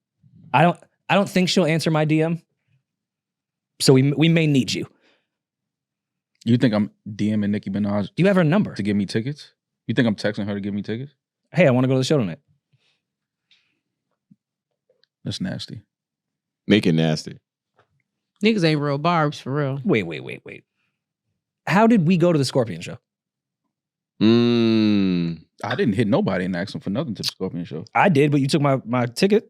I don't think she'll answer my DM, so we may need you. You think I'm DMing Nikki Minaj Do you have her number? to give me tickets? You think I'm texting her to give me tickets? Hey, I want to go to the show tonight. That's nasty. Make it nasty. Niggas ain't real barbs for real. Wait. How did we go to the Scorpion show? I didn't hit nobody and ask them for nothing to the Scorpion show. I did, but you took my ticket.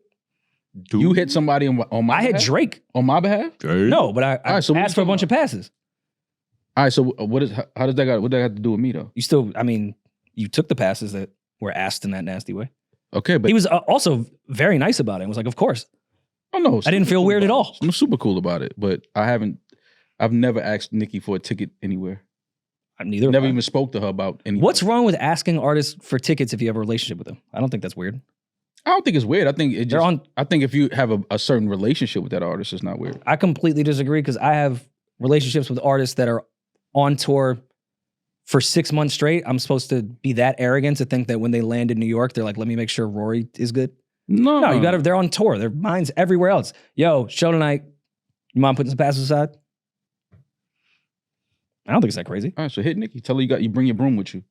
You hit somebody on my I behalf? hit Drake. On my behalf? No, but I right, so what asked you for a bunch of passes. All right, so what does that have to do with me though? You still, I mean, you took the passes that were asked in that nasty way. Okay, but he was also very nice about it. It was like, of course. Oh no, I didn't feel weird at all. I'm super cool about it, but I've never asked Nikki for a ticket anywhere. Neither. Never even spoke to her about anything. What's wrong with asking artists for tickets if you have a relationship with them? I don't think that's weird. I don't think it's weird. I think it just. I think if you have a certain relationship with that artist, it's not weird. I completely disagree because I have relationships with artists that are on tour for 6 months straight. I'm supposed to be that arrogant to think that when they land in New York, they're like, let me make sure Rory is good. No, you gotta. They're on tour. Their mind's everywhere else. Yo, show tonight. You mind putting some passes aside? I don't think it's that crazy. All right, so hit Nikki. Tell her you bring your broom with you.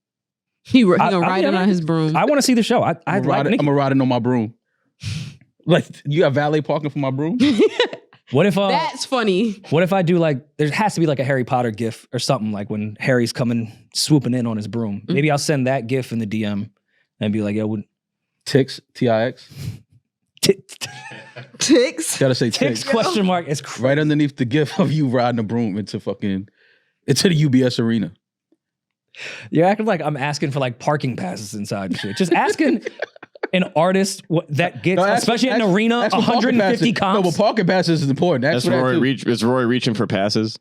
He gonna ride it on his broom. I want to see the show. I'm gonna ride it on my broom. Like, you got valet parking for my broom? What if that's funny? What if I do like there has to be like a Harry Potter gif or something like when Harry's coming swooping in on his broom. Mm-hmm. Maybe I'll send that gif in the DM and be like, yo, Tix, T-I-X. Tix. Gotta say Tix question mark is crazy. Right underneath the gif of you riding a broom into the UBS arena. You're acting like I'm asking for like parking passes inside and shit. Just asking an artist that gets, especially in an arena, 150 comps. No, but parking passes is important. Is Rory reaching for passes?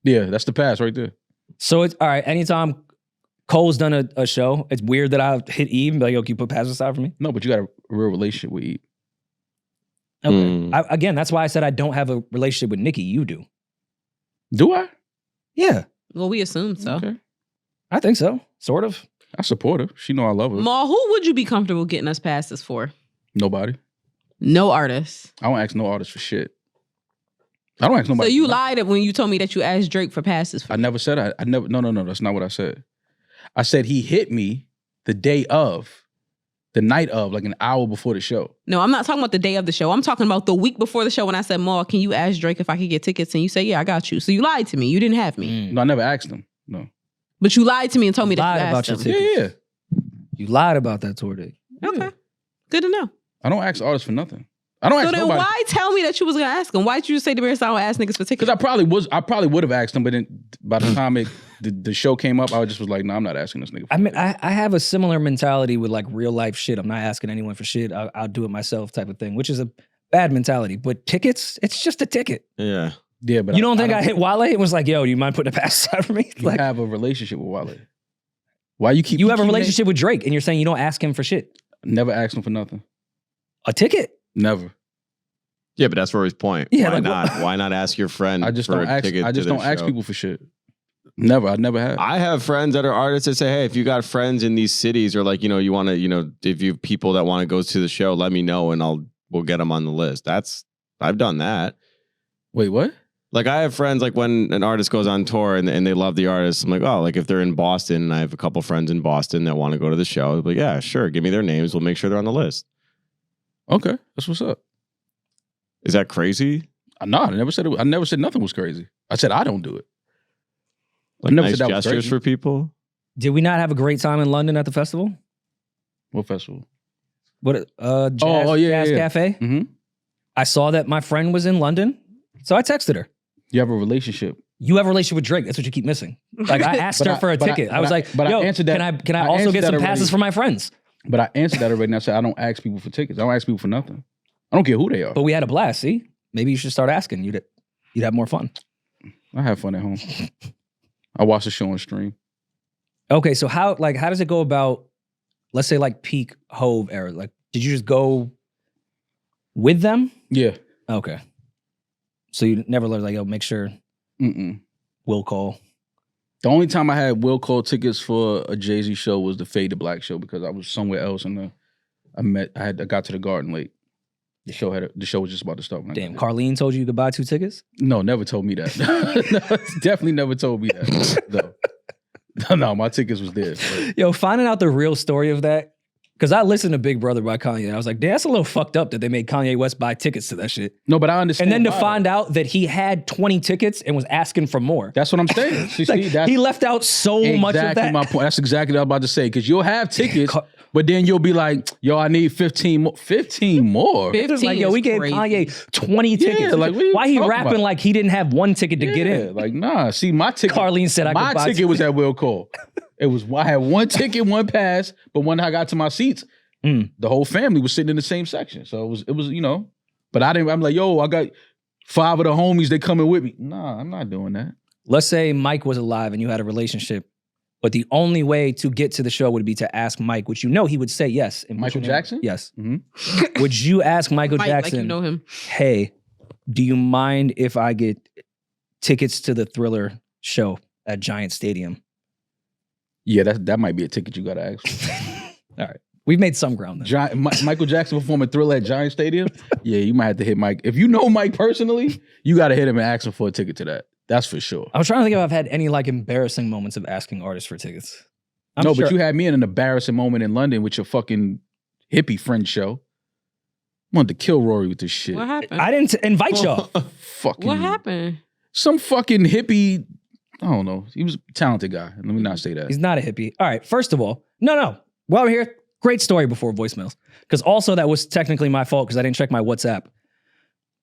Yeah, that's the pass right there. So it's all right. Anytime Cole's done a show, it's weird that I hit Eve and be like, yo, can you put passes aside for me? No, but you got a real relationship with Eve. Okay. Again, that's why I said I don't have a relationship with Nikki. You do. Do I? Yeah. Well, we assume so. Okay. I think so. Sort of. I support her. She know I love her. Ma, who would you be comfortable getting us passes for? Nobody. No artists. I don't ask no artist for shit. I don't ask nobody. So you lied when you told me that you asked Drake for passes. I never said I never. No. That's not what I said. I said he hit me the night of, like an hour before the show. No, I'm not talking about the day of the show. I'm talking about the week before the show when I said, Ma, can you ask Drake if I could get tickets? And you said, yeah, I got you. So you lied to me. You didn't have me. No, I never asked him. No. But you lied to me and told me that you about asked your him. tickets. Yeah. You lied about that tour date. Okay. Yeah. Good to know. I don't ask artists for nothing. I don't ask nobody. So then why tell me that you was going to ask him? Why'd you just say to Damaris, I don't ask niggas for tickets? Because I probably would have asked him, but then by the time the show came up, I just was like, no, I'm not asking this nigga for I mean, I have a similar mentality with like real life shit. I'm not asking anyone for shit. I'll do it myself type of thing, which is a bad mentality. But tickets, it's just a ticket. Yeah. Yeah, but you don't think I hit Wale and was like, yo, do you mind putting a pass aside for me? You Like, have a relationship with Wale. Why you keep... You have a relationship with Drake and you're saying you don't ask him for shit. Never asked him for nothing. A ticket? Never. Yeah, but that's Rory's point. Yeah, why like, not? Why not ask your friend I just for don't a ask. ticket I just to don't their ask show? people for shit. Never. I never have. I have friends that are artists that say, hey, if you got friends in these cities or like, you want to, if you have people that want to go to the show, let me know and we'll get them on the list. I've done that. Wait, what? Like I have friends, like when an artist goes on tour and they love the artist, I'm like, oh, like if they're in Boston and I have a couple friends in Boston that want to go to the show, I'm like, yeah, sure. Give me their names. We'll make sure they're on the list. Okay. That's what's up. Is that crazy? No, I never said nothing was crazy. I said I don't do it. Like I never nice said that was gestures crazy. for people? Did we not have a great time in London at the festival? What festival? What? Jazz, yeah. Cafe? Mm-hmm. I saw that my friend was in London, so I texted her. You have a relationship. You have a relationship with Drake. That's what you keep missing. Like I asked her for a ticket. I was like, yo, I answered that, can I also get some passes for my friends? But I answered that already and I said I don't ask people for tickets. I don't ask people for nothing. I don't care who they are. But we had a blast, see? Maybe you should start asking. You'd have more fun. I have fun at home. I watch the show on stream. Okay, so how does it go about, let's say like peak Hove era? Like, did you just go with them? Yeah. Okay. So you never learned like, yo, make sure Will call. The only time I had Will call tickets for a Jay-Z show was the Fade to Black show because I was somewhere else and I got to the Garden late. The show was just about to start. Damn, Carlene told you could buy 2 tickets? No, never told me that. No, definitely never told me that. No, my tickets was there. But. Yo, finding out the real story of that Because I listened to Big Brother by Kanye. And I was like, damn, that's a little fucked up that they made Kanye West buy tickets to that shit. No, but I understand. And then to find out that he had 20 tickets and was asking for more. That's what I'm saying. He left out so much of that. Exactly my point. That's exactly what I was about to say. Because you'll have tickets, but then you'll be like, yo, I need 15 more. 15 more? 15 like, yo, we gave crazy. Kanye 20 tickets. Yeah, like, why he rapping about? like he didn't have one ticket to get in? Like, nah. See, my ticket. Carlene said I could buy my ticket was at will call. It was, I had one ticket, one pass, but when I got to my seats, the whole family was sitting in the same section. So it was, you know, but I'm like, yo, I got 5 of the homies, they coming with me. Nah, I'm not doing that. Let's say Mike was alive and you had a relationship, but the only way to get to the show would be to ask Mike, which you know he would say yes. And Michael Jackson? Yes. Would you ask Michael Mike, Jackson, like you know him. hey, do you mind if I get tickets to the Thriller show at Giant Stadium? Yeah, that might be a ticket you got to ask for. All right. We've made some ground there. Michael Jackson performing Thriller at Giant Stadium? Yeah, you might have to hit Mike. If you know Mike personally, you got to hit him and ask him for a ticket to that. That's for sure. I was trying to think if I've had any like embarrassing moments of asking artists for tickets. But you had me in an embarrassing moment in London with your fucking hippie friend show. I wanted to kill Rory with this shit. What happened? I didn't invite y'all. Fucking What happened? some fucking hippie. I don't know. He was a talented guy. Let me not say that. He's not a hippie. All right. First of all, no. While we're here, great story before voicemails. Because also that was technically my fault because I didn't check my WhatsApp.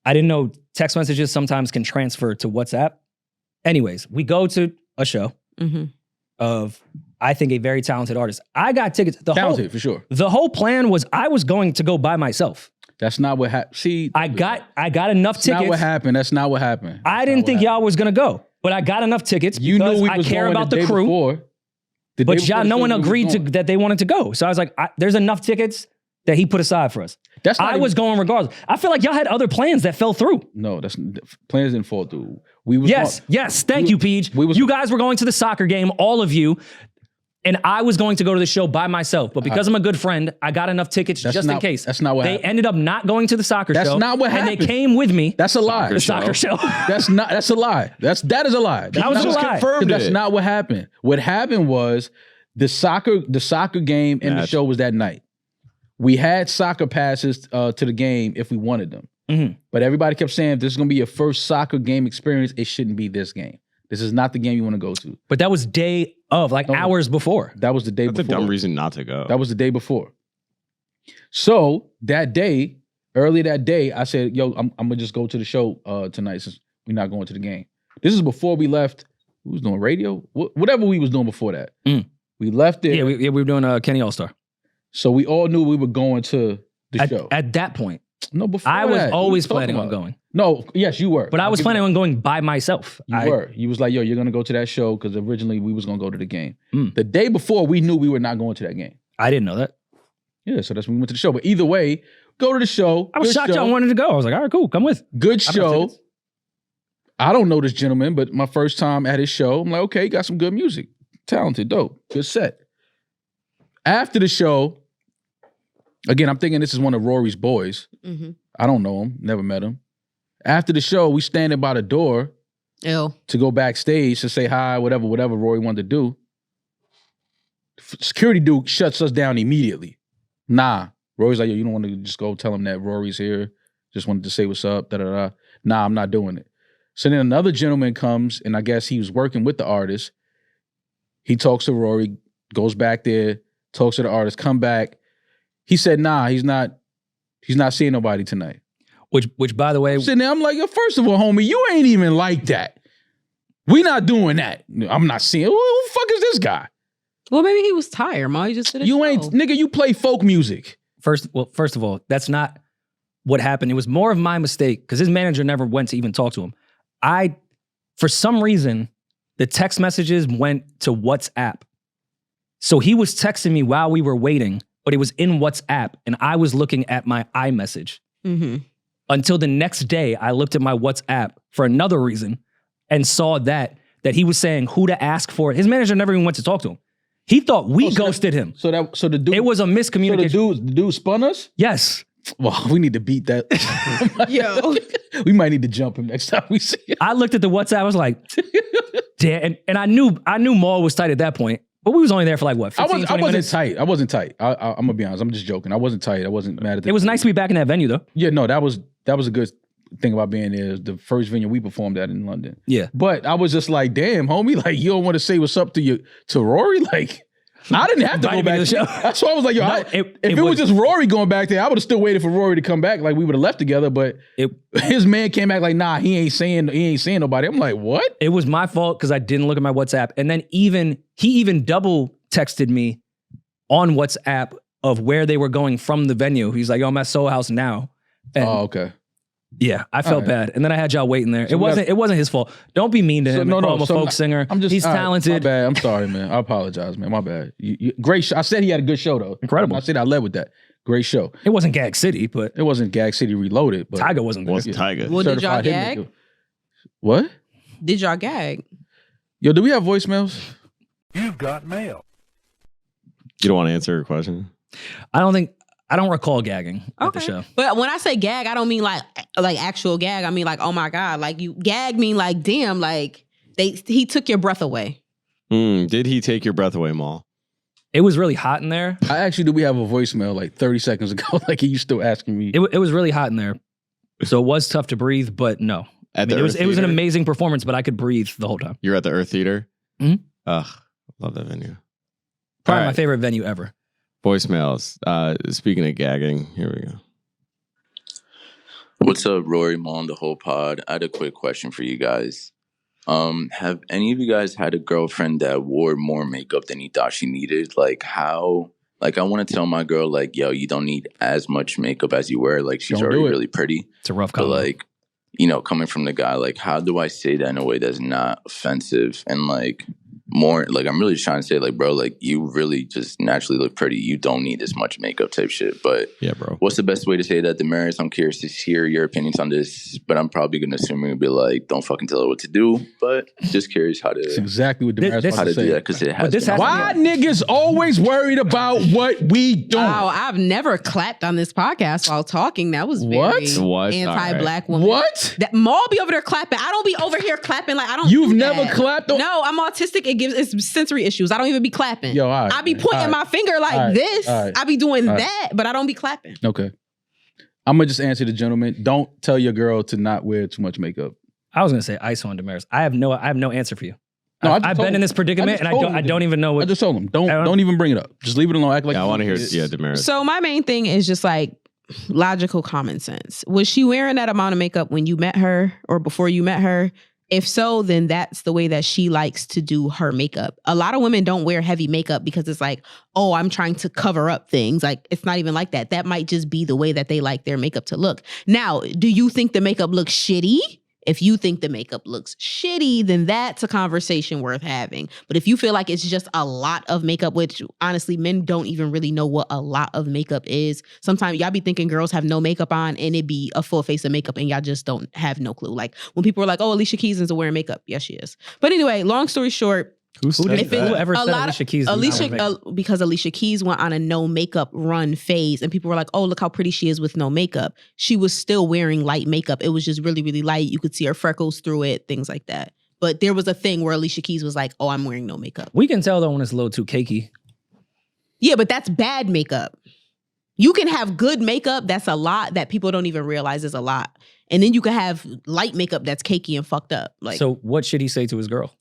I didn't know text messages sometimes can transfer to WhatsApp. Anyways, we go to a show of, I think, a very talented artist. I got tickets. Talented, for sure. The whole plan was I was going to go by myself. That's not what happened. See, I got enough tickets. That's not what happened. That's not what happened. I didn't think y'all was going to go, but I got enough tickets You because knew we I was care going about the the day crew. before. The day But before y'all, the no show, one we was agreed to going. that they wanted to go. So I was like, there's enough tickets that he put aside for us. I was going regardless. I feel like y'all had other plans that fell through. No, plans didn't fall through. We was Yes. Thank you, Peach. You guys were going to the soccer game, all of you, and I was going to go to the show by myself. But because I'm a good friend, I got enough tickets just in case. That's not what they happened. ended up not going to the soccer show. That's not what happened. And they came with me. That's a lie. The soccer show. That's a lie. That is a lie. That was a lie. Confirmed That's it. not what happened. What happened was the soccer game and the show was that night. We had soccer passes to the game if we wanted them. But everybody kept saying, if this is going to be your first soccer game experience, it shouldn't be this game. This is not the game you want to go to. But that was day of, hours before. That was the day before. That's a dumb reason not to go. That was the day before. So that day, early that day, I said, yo, I'm going to just go to the show tonight since we're not going to the game. This is before we left. We was doing radio? Whatever we was doing before that. We left it. Yeah, we were doing Kenny All-Star. So we all knew we were going to the show. At that point. No, before I was that. always What are you planning on talking going. about? No, yes, you were. But I was planning on going by myself. You were. You was like, yo, you're going to go to that show because originally we was going to go to the game. The day before, we knew we were not going to that game. I didn't know that. Yeah, so that's when we went to the show. But either way, go to the show. I was shocked y'all wanted to go. I was like, all right, cool, come with. Good show. I don't know this gentleman, but my first time at his show, I'm like, okay, got some good music. Talented, dope, good set. After the show, again, I'm thinking this is one of Rory's boys. I don't know him, never met him. After the show, we standing by the door to go backstage to say hi, whatever Rory wanted to do. Security dude shuts us down immediately. Nah. Rory's like, yo, you don't want to just go tell him that Rory's here? Just wanted to say what's up, da-da-da. Nah, I'm not doing it. So then another gentleman comes, and I guess he was working with the artist. He talks to Rory, goes back there, talks to the artist, come back. He said, nah, he's not seeing nobody tonight. Which by the way, sitting there, I'm like, yo, first of all, homie, you ain't even like that. We not doing that. I'm not seeing. Who the fuck is this guy? Well, maybe he was tired, Ma. He just did a show. Nigga, you play folk music. First of all, that's not what happened. It was more of my mistake because his manager never went to even talk to him. For some reason, the text messages went to WhatsApp. So he was texting me while we were waiting, but it was in WhatsApp, and I was looking at my iMessage. Until the next day, I looked at my WhatsApp for another reason and saw that he was saying who to ask for. His manager never even went to talk to him. He thought we ghosted him. So the dude. It was a miscommunication. So the dude spun us? Yes. Well, we need to beat that. Yo. We might need to jump him next time we see him. I looked at the WhatsApp. I was like, damn. And I knew Maul was tight at that point. But we was only there for like what? 15, I 20 minutes? tight. I wasn't tight. I'm gonna be honest. I'm just joking. I wasn't tight. I wasn't mad at It was nice to be back in that venue though. Yeah, no, that was a good thing about being there. It was the first venue we performed at in London. Yeah. But I was just like, damn, homie, like you don't want to say what's up to Rory? Like, I didn't have to go back. That's why I was like, yo, if it was just Rory going back there, I would have still waited for Rory to come back. Like we would have left together. But his man came back like, nah, he ain't saying nobody. I'm like, what? It was my fault because I didn't look at my WhatsApp. And then he even double texted me on WhatsApp of where they were going from the venue. He's like, yo, I'm at Soul House now. And okay. Yeah, I felt bad. And then I had y'all waiting there. It wasn't his fault. Don't be mean to him. I'm a folk singer. He's talented. My bad. I'm sorry, man. I apologize, man. My bad. Great show. I said he had a good show, though. Incredible. I said I led with that. Great show. It wasn't Gag City, but... It wasn't Gag City Reloaded. But Tyga wasn't there. Tyga. Well, did y'all gag? What? Did y'all gag? Yo, do we have voicemails? You've got mail. You don't want to answer a question? I don't recall gagging at the show. But when I say gag, I don't mean like actual gag. I mean like, oh my God. Like you gag mean like, damn, like he took your breath away. Did he take your breath away, Maul? It was really hot in there. We have a voicemail like 30 seconds ago. Like you still asking me. It was really hot in there. So it was tough to breathe, but no. It was an amazing performance, but I could breathe the whole time. You're at the Earth Theater? Mm-hmm. Ugh, love that venue. Probably my favorite venue ever. Voicemails. Speaking of gagging, here we go. What's up, Rory, Maul, and the whole pod? I had a quick question for you guys. Have any of you guys had a girlfriend that wore more makeup than you thought she needed? Like how? Like I want to tell my girl, like, yo, you don't need as much makeup as you wear. Like she's already really pretty. It's a rough combo. But like, you know, coming from the guy, like, how do I say that in a way that's not offensive and like more like I'm really just trying to say like, bro, like you really just naturally look pretty. You don't need this much makeup type shit. But yeah, bro. What's the best way to say that, Damaris? I'm curious to hear your opinions on this, but I'm probably gonna assume you're gonna be like, don't fucking tell her what to do. But just curious how to That's exactly what Damaris how to say. do that because it has Why niggas always worried about what we don't? Wow, I've never clapped on this podcast while talking. That was very anti-black woman. What? That Maul be over there clapping. I don't be over here clapping like I don't. You've do never that. clapped? No, I'm autistic. It's sensory issues. I don't even be clapping. Yo, all right, I be pointing my finger like this. I be doing that, but I don't be clapping. Okay. I'm gonna just answer the gentleman. Don't tell your girl to not wear too much makeup. I was gonna say ice on Damaris. I have no answer for you. No, I've been in this predicament and I don't even know what. I just told him. Don't even bring it up. Just leave it alone. Act like I want to hear Damaris. So my main thing is just like logical common sense. Was she wearing that amount of makeup when you met her or before you met her? If so, then that's the way that she likes to do her makeup. A lot of women don't wear heavy makeup because it's like, oh, I'm trying to cover up things. Like, it's not even like that. That might just be the way that they like their makeup to look. Now, do you think the makeup looks shitty? If you think the makeup looks shitty, then that's a conversation worth having. But if you feel like it's just a lot of makeup, which honestly, men don't even really know what a lot of makeup is. Sometimes y'all be thinking girls have no makeup on and it be a full face of makeup and y'all just don't have no clue. Like when people are like, oh, Alicia Keys is wearing makeup. Yes, she is. But anyway, long story short, Whoever said Alicia Keys? Because Alicia Keys went on a no makeup run phase, and people were like, "Oh, look how pretty she is with no makeup." She was still wearing light makeup. It was just really, really light. You could see her freckles through it, things like that. But there was a thing where Alicia Keys was like, "Oh, I'm wearing no makeup." We can tell though when it's a little too cakey. Yeah, but that's bad makeup. You can have good makeup that's a lot that people don't even realize is a lot, and then you can have light makeup that's cakey and fucked up. Like, so what should he say to his girl?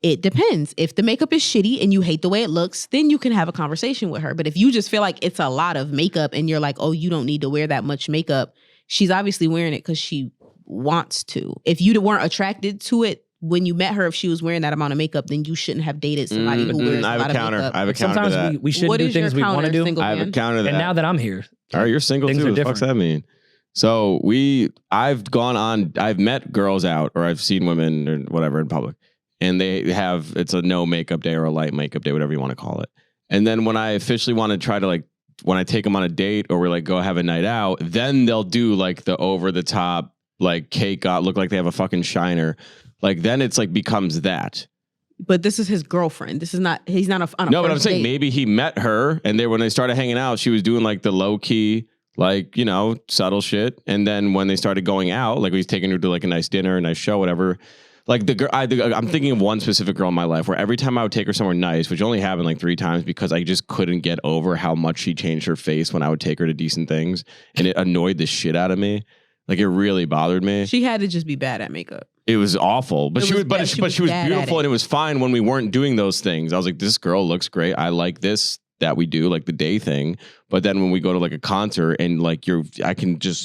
It depends. If the makeup is shitty and you hate the way it looks, then you can have a conversation with her. But if you just feel like it's a lot of makeup and you're like, oh, you don't need to wear that much makeup, she's obviously wearing it because she wants to. If you weren't attracted to it when you met her, if she was wearing that amount of makeup, then you shouldn't have dated somebody who wears a lot of makeup. I have a counter to that. Sometimes we shouldn't do things we want to do. I have a counter to that. And now that I'm here. All right, you're single too. What the fuck's that mean? So I've met girls out or I've seen women or whatever in public. And it's a no makeup day or a light makeup day, whatever you want to call it. And then when I officially want to try to like, when I take them on a date or we like go have a night out, then they'll do like the over the top, like cake look like they have a fucking shiner. Like then it's like becomes that. But this is his girlfriend. He's not on a No, but I'm saying date. maybe he met her and when they started hanging out, she was doing like the low key, like, you know, subtle shit. And then when they started going out, like he's taking her to like a nice dinner, a nice show, whatever. Like the girl, I'm thinking of one specific girl in my life where every time I would take her somewhere nice, which only happened like 3 times because I just couldn't get over how much she changed her face when I would take her to decent things, and it annoyed the shit out of me. Like it really bothered me. She had to just be bad at makeup. It was awful, but she was beautiful, and it was fine when we weren't doing those things. I was like, this girl looks great. I like this that we do, like the day thing. But then when we go to like a concert and like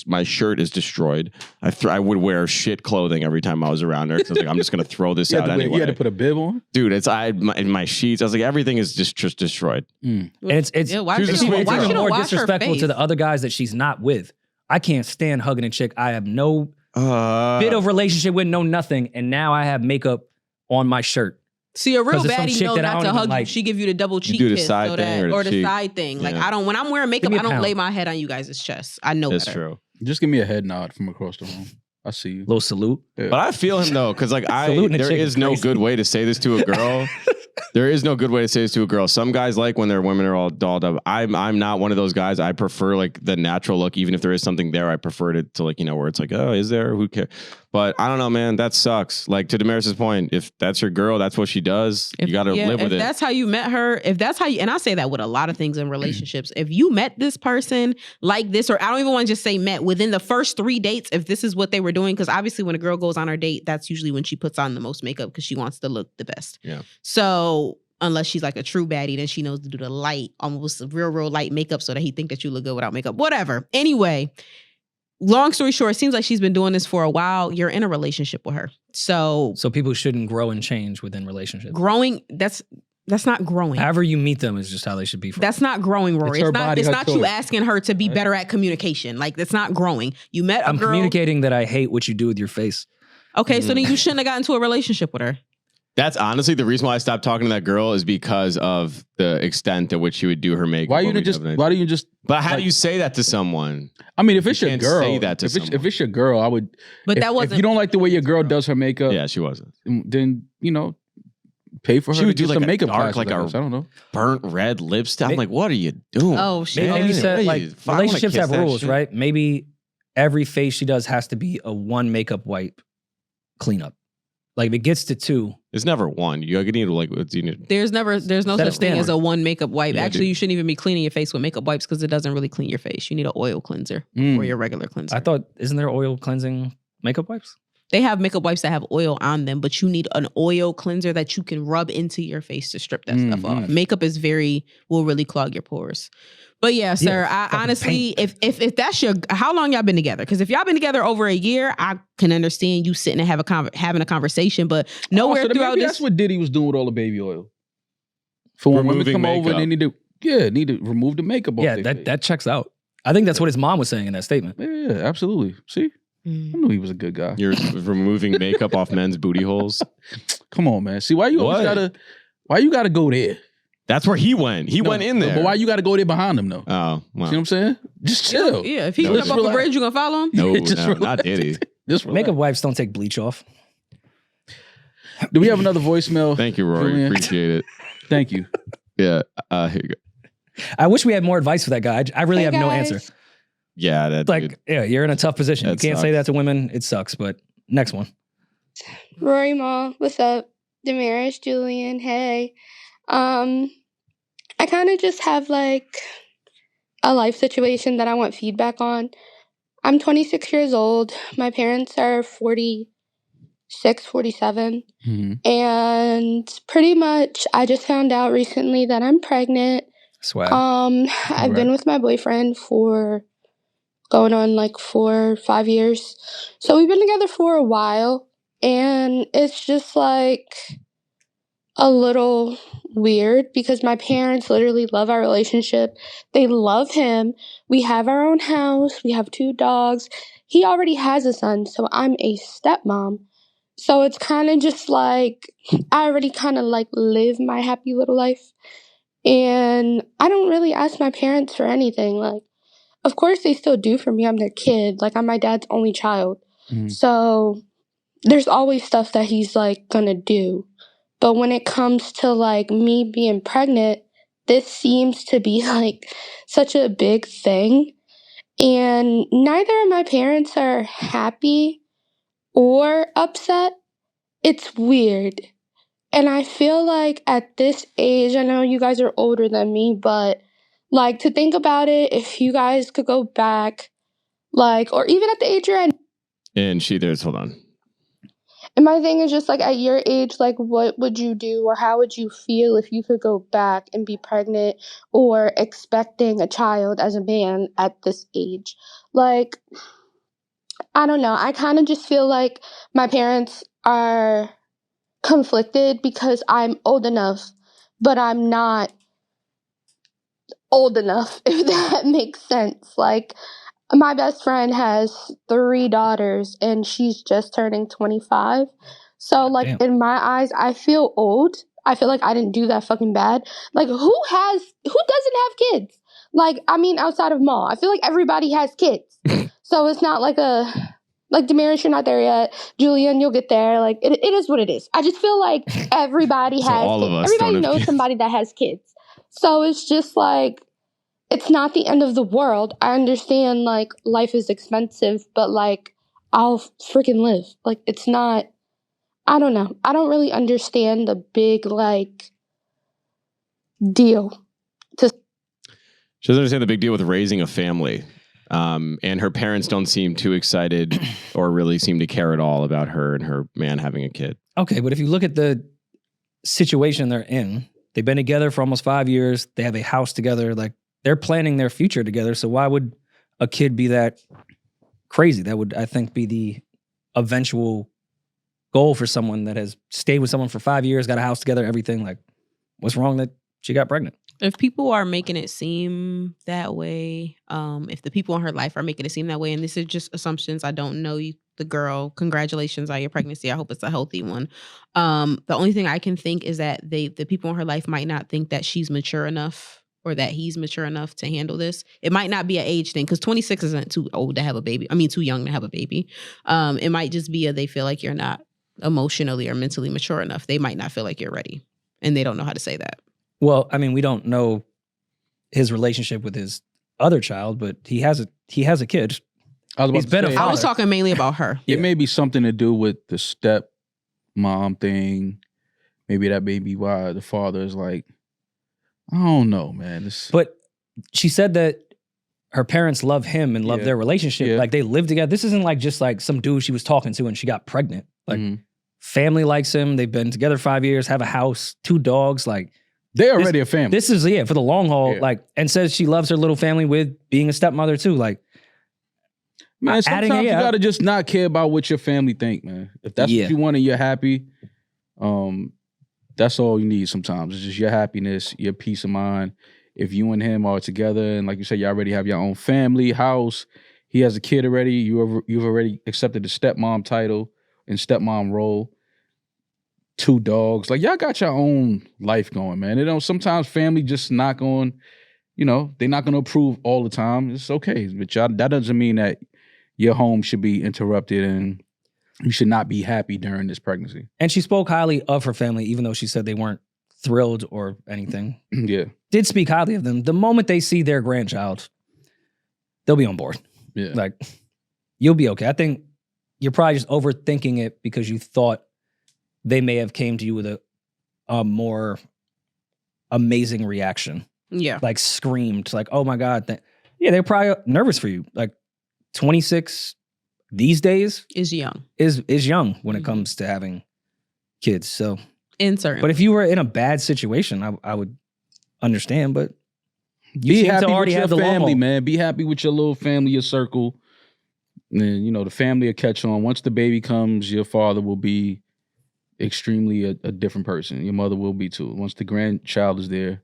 my shirt is destroyed. I would wear shit clothing every time I was around her because I was like, I'm just gonna throw this out anyway. You had to put a bib on, dude. In my sheets. I was like, everything is just destroyed. And it's even more disrespectful to the other guys that she's not with. I can't stand hugging a chick I have no bit of relationship with, no nothing, and now I have makeup on my shirt. See, a real baddie know not to hug you. She give you the double cheek kiss, or the side thing. Like when I'm wearing makeup, I don't lay my head on you guys' chest. I know that's better. true. Just give me a head nod from across the room. I see you. Little salute. Yeah. But I feel him though, because like there is no good way to say this to a girl. There is no good way to say this to a girl. Some guys like when their women are all dolled up. I'm not one of those guys. I prefer like the natural look, even if there is something there. I prefer it to like, where it's like, oh, is there? Who cares? But I don't know, man. That sucks. Like to Damaris's point, if that's your girl, that's what she does. You got to live with it. If that's how you met her, and I say that with a lot of things in relationships. If you met this person like this, or I don't even want to just say met, within the first 3 dates, if this is what they were doing, because obviously when a girl goes on her date, that's usually when she puts on the most makeup because she wants to look the best. Yeah. So unless she's like a true baddie, then she knows to do the light, almost real light makeup so that he think that you look good without makeup. Whatever. Anyway, long story short, it seems like she's been doing this for a while. You're in a relationship with her. So people shouldn't grow and change within relationships. Growing, that's not growing. However you meet them is just how they should be. That's not growing, Rory. It's not you asking her to be better at communication. Like, that's not growing. You met a girl. I'm communicating that I hate what you do with your face. Okay, so then you shouldn't have gotten into a relationship with her. That's honestly the reason why I stopped talking to that girl is because of the extent at which she would do her makeup. Why do you just? But how do you say that to someone? I mean, if it's your girl, say that to if it's your girl, I would. But that wasn't. If you don't like the way your girl does her makeup, yeah, she wasn't. Then pay for her. She would to do like some a makeup dark, class, like I don't know, burnt red lipstick. I'm like, what are you doing? Oh shit! Maybe you said like relationships have rules, right? Maybe every face she does has to be a 1 makeup wipe cleanup. Like if it gets to 2, it's never 1. You need to like. There's no such thing as a 1 makeup wipe. Yeah, actually, you shouldn't even be cleaning your face with makeup wipes because it doesn't really clean your face. You need an oil cleanser or your regular cleanser. I thought, isn't there oil cleansing makeup wipes? They have makeup wipes that have oil on them, but you need an oil cleanser that you can rub into your face to strip that stuff off. Makeup will really clog your pores. But yeah, sir, I honestly, if that's how long y'all been together? Because if y'all been together over a year, I can understand you sitting and having a conversation, but nowhere throughout this. That's what Diddy was doing with all the baby oil. For when women come over, they need to remove the makeup off their face. That checks out. I think that's what his mom was saying in that statement. Yeah, absolutely. See? I knew he was a good guy. You're removing makeup off men's booty holes? Come on, man. See, why you gotta go there? That's where he went. He went in there. But why you got to go there behind him, though? Oh, wow. See what I'm saying? Just chill. Yeah, if he jump off a bridge, you going to follow him? No, not Diddy. Makeup wipes don't take bleach off. Do we have another voicemail? Thank you, Rory. Julian? Appreciate it. Thank you. Yeah, here you go. I wish we had more advice for that guy. I really have no answer. Yeah, you're in a tough position. You can't sucks. say that to women. It sucks, but next one. Rory Ma, what's up? Damaris, Julian, hey. I kind of just have like a life situation that I want feedback on. I'm 26 years old. My parents are 46, 47. And pretty much I just found out recently that I'm pregnant. Swag. I've been with my boyfriend for going on like 4 or 5 years. So we've been together for a while. And it's just like a little weird because my parents literally love our relationship. They love him. We have our own house. We have 2 dogs. He already has a son, so I'm a stepmom. So it's kind of just like I already kind of like live my happy little life. And I don't really ask my parents for anything. Like, of course they still do for me. I'm their kid. Like, I'm my dad's only child. So there's always stuff that he's like gonna do. But when it comes to like me being pregnant, this seems to be like such a big thing. And neither of my parents are happy or upset. it's weird. And I feel like at this age, I know you guys are older than me, but like to think about it, if you guys could go back, like, or even at the age you're at. And hold on. And my thing is just like at your age, like what would you do or how would you feel if you could go back and be pregnant or expecting a child as a man at this age? Like, I don't know. I kind of just feel like my parents are conflicted because I'm old enough, but I'm not old enough, if that makes sense. Like, my best friend has 3 daughters and she's just turning 25. So, like, in my eyes, I feel old. I feel like I didn't do that fucking bad. Like, who doesn't have kids? Like, I mean, outside of Maul, I feel like everybody has kids. So it's not like Damaris, you're not there yet. Julian, you'll get there. Like, it is what it is. I just feel like everybody has kids. Everybody knows somebody that has kids. So it's just like, it's not the end of the world. I understand, like, life is expensive, but, like, I'll freaking live. Like, it's not, I don't know. I don't really understand the big, like, deal. She doesn't understand the big deal with raising a family. And her parents don't seem too excited or really seem to care at all about her and her man having a kid. Okay, but if you look at the situation they're in, they've been together for almost 5 years. They have a house together. Like, they're planning their future together. So why would a kid be that crazy? That would, I think, be the eventual goal for someone that has stayed with someone for 5 years, got a house together, everything. Like, what's wrong that she got pregnant? If people are making it seem that way, if the people in her life are making it seem that way, and this is just assumptions, I don't know you, the girl, congratulations on your pregnancy. I hope it's a healthy one. The only thing I can think is that the people in her life might not think that she's mature enough or that he's mature enough to handle this. It might not be an age thing because 26 isn't too old to have a baby. I mean, too young to have a baby. It might just be they feel like you're not emotionally or mentally mature enough. They might not feel like you're ready and they don't know how to say that. Well, I mean, we don't know his relationship with his other child, but he has a kid. I was talking mainly about her. It may be something to do with the step mom thing. Maybe that may be why the father is like, I don't know, man. But she said that her parents love him and love their relationship. Yeah. Like, they live together. This isn't like just like some dude she was talking to and she got pregnant. Like, family likes him. They've been together 5 years, have a house, 2 dogs. Like, they're already a family. This is, for the long haul. Yeah. Like, and says she loves her little family with being a stepmother too. Like, man, sometimes you gotta just not care about what your family think, man. If that's what you want and you're happy, that's all you need sometimes. It's just your happiness, your peace of mind. If you and him are together and like you said, you already have your own family, house, he has a kid already, you've already accepted the stepmom title and stepmom role, 2 dogs. Like, y'all got your own life going, man. Sometimes family just not going, they're not going to approve all the time. It's okay. But y'all, that doesn't mean that your home should be interrupted and you should not be happy during this pregnancy. And she spoke highly of her family, even though she said they weren't thrilled or anything. Yeah. Did speak highly of them. The moment they see their grandchild, they'll be on board. Yeah. Like, you'll be okay. I think you're probably just overthinking it because you thought they may have came to you with a more amazing reaction. Yeah. Like, screamed, like, oh my God. They're probably nervous for you. Like, 26 these days is young. Is young when it comes to having kids. So but if you were in a bad situation, I would understand. But you be seem happy to already with have your the family, long man. Be happy with your little family, your circle. And then, the family will catch on. Once the baby comes, your father will be extremely a different person. Your mother will be too. Once the grandchild is there,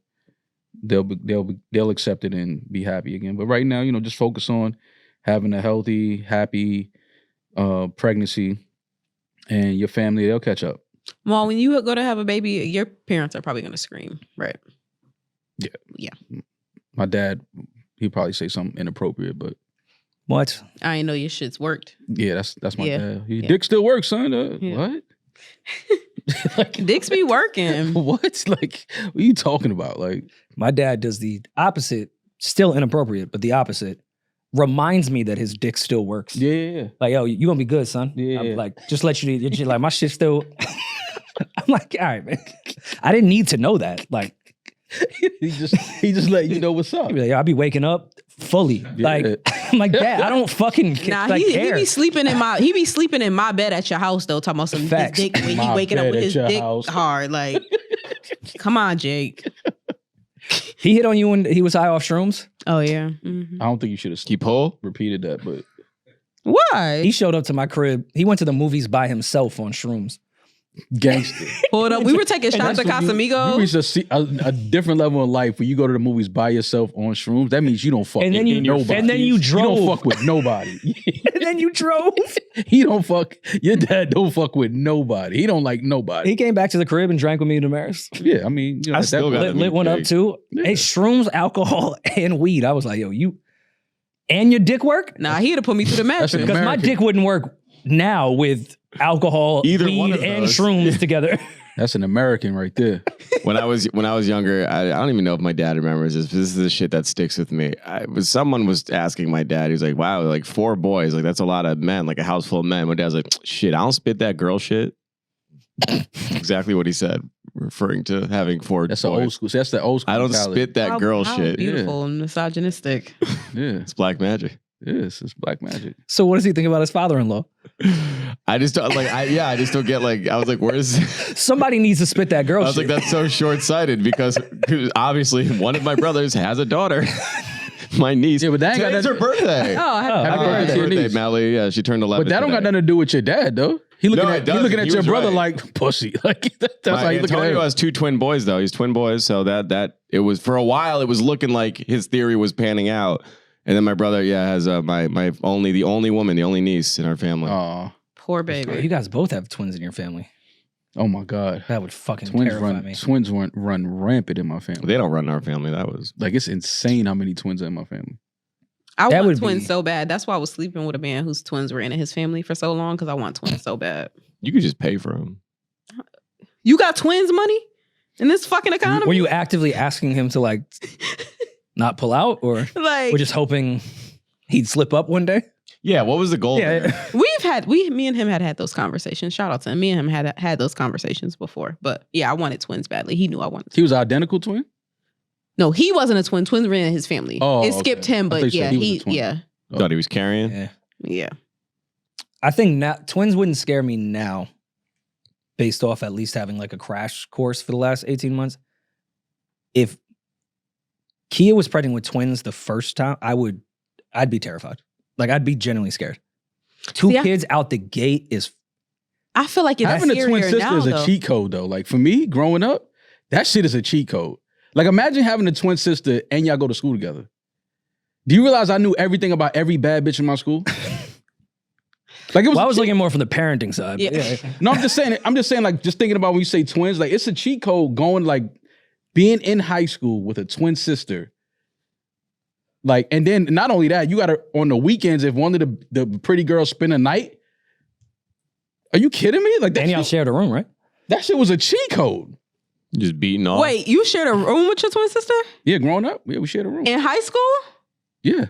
they'll accept it and be happy again. But right now, just focus on having a healthy, happy pregnancy, and your family, they'll catch up. Well, when you go to have a baby, your parents are probably going to scream, right? Yeah. My dad, he'd probably say something inappropriate, but what? I didn't know your shit's worked. Yeah, that's my dad. Dick still works, son. What? Dicks be working. What? Like, what are you talking about? Like, my dad does the opposite, still inappropriate, but the opposite. reminds me that his dick still works. Yeah. Like, yo, you gonna be good, son. Yeah. I'm like, just let you like my shit still. I'm like, all right, man. I didn't need to know that. Like, he just let you know what's up. Like, I'll be waking up fully. Like, I'm like, Dad, I don't fucking Nah, like, he care. be sleeping in my bed at your house though, talking about some his Facts. dick when he My waking up bed with at his your dick house. hard. Like, come on, Jake. He hit on you when he was high off shrooms. Oh yeah. Mm-hmm. I don't think you should have repeated that, but Why? He showed up to my crib. He went to the movies by himself on shrooms. Gangster. Hold up. We were taking shots at You Casamigos. reach a different level in life where you go to the movies by yourself on shrooms. That means you don't fuck And then with you- nobody. and then you drove. You don't fuck with nobody. And then you drove. He don't fuck. Your dad don't fuck with nobody. He don't like nobody. He came back to the crib and drank with me and Damaris. Yeah, I mean, you know, I at still that got point- Lit one up too. Yeah. Hey, shrooms, alcohol, and weed. I was like, yo, you and your dick work? Nah, he'd have put me through the mattress. an Because my American. dick wouldn't work now with alcohol, Either weed, one of and those. shrooms together. That's an American right there. When I was younger, I don't even know if my dad remembers this. But this is the shit that sticks with me. Someone was asking my dad. He was like, "Wow, like 4 boys, like that's a lot of men, like a house full of men." My dad's like, "Shit, I don't spit that girl shit." Exactly what he said, referring to having 4 That's boys. the old school. That's the old school. I don't mentality. spit that girl How shit. Beautiful and misogynistic. Yeah, It's black magic. it's black magic. So what does he think about his father-in-law? I just don't like. I just don't get like. I was like, "Where's?" Somebody needs to spit that girl I was shit. like, "That's so short-sighted," because obviously one of my brothers has a daughter. My niece. Yeah, but that ain't got Today's her nothing- birthday. Oh, Happy Happy birthday to your birthday, niece. Melly. Yeah, she turned 11. But that don't got today. nothing to do with your dad, though. He looking No, it at doesn't. looking at He your was brother right. like pussy. Like that's how you looking at Antonio him. has 2 twin boys though. He's twin boys, so that it was for a while. It was looking like his theory was panning out, and then my brother, has my only woman, the only niece in our family. Aw. poor You baby. guys both have twins in your family. Oh my God. That would fucking Twins terrify me. run rampant in my family. They don't run our family. That was Like it's insane how many twins are in my family. I That want would twins be- so bad. That's why I was sleeping with a man whose twins were in his family for so long because I want twins so bad. you could just pay for them. You got twins money in this fucking economy? Were you actively asking him to like not pull out, or like we're just hoping he'd slip up one day? Yeah, what was the goal? there? me and him had those conversations. Shout out to him. Me and him had those conversations before. But yeah, I wanted twins badly. He knew I wanted. He was an identical twin? No, he wasn't a twin. Twins were in his family. Oh, it okay. skipped him, I thought but you yeah, said he was a twin. yeah, Thought he was carrying. yeah. I think now twins wouldn't scare me now, based off at least having like a crash course for the last 18 months. If Kia was pregnant with twins the first time, I'd be terrified. Like I'd be genuinely scared. 2 See, kids out the gate is I feel like it's Having a twin scarier sister now, is a though. cheat code though. Like for me, growing up, that shit is a cheat code. Like imagine having a twin sister and y'all go to school together. Do you realize I knew everything about every bad bitch in my school? Like it was. Well, I a was cheat- looking more from the parenting side. Yeah. Yeah. No, I'm just saying, like, just thinking about when you say twins, like, it's a cheat code going, like, being in high school with a twin sister. Like, and then not only that, you got to, on the weekends, if one of the pretty girls spend a night, are you kidding me? Like, And y'all shared a room, right? that shit was a cheat code. Just beating off. Wait, you shared a room with your twin sister Yeah, growing up, yeah, we shared a room. in high school? Yeah,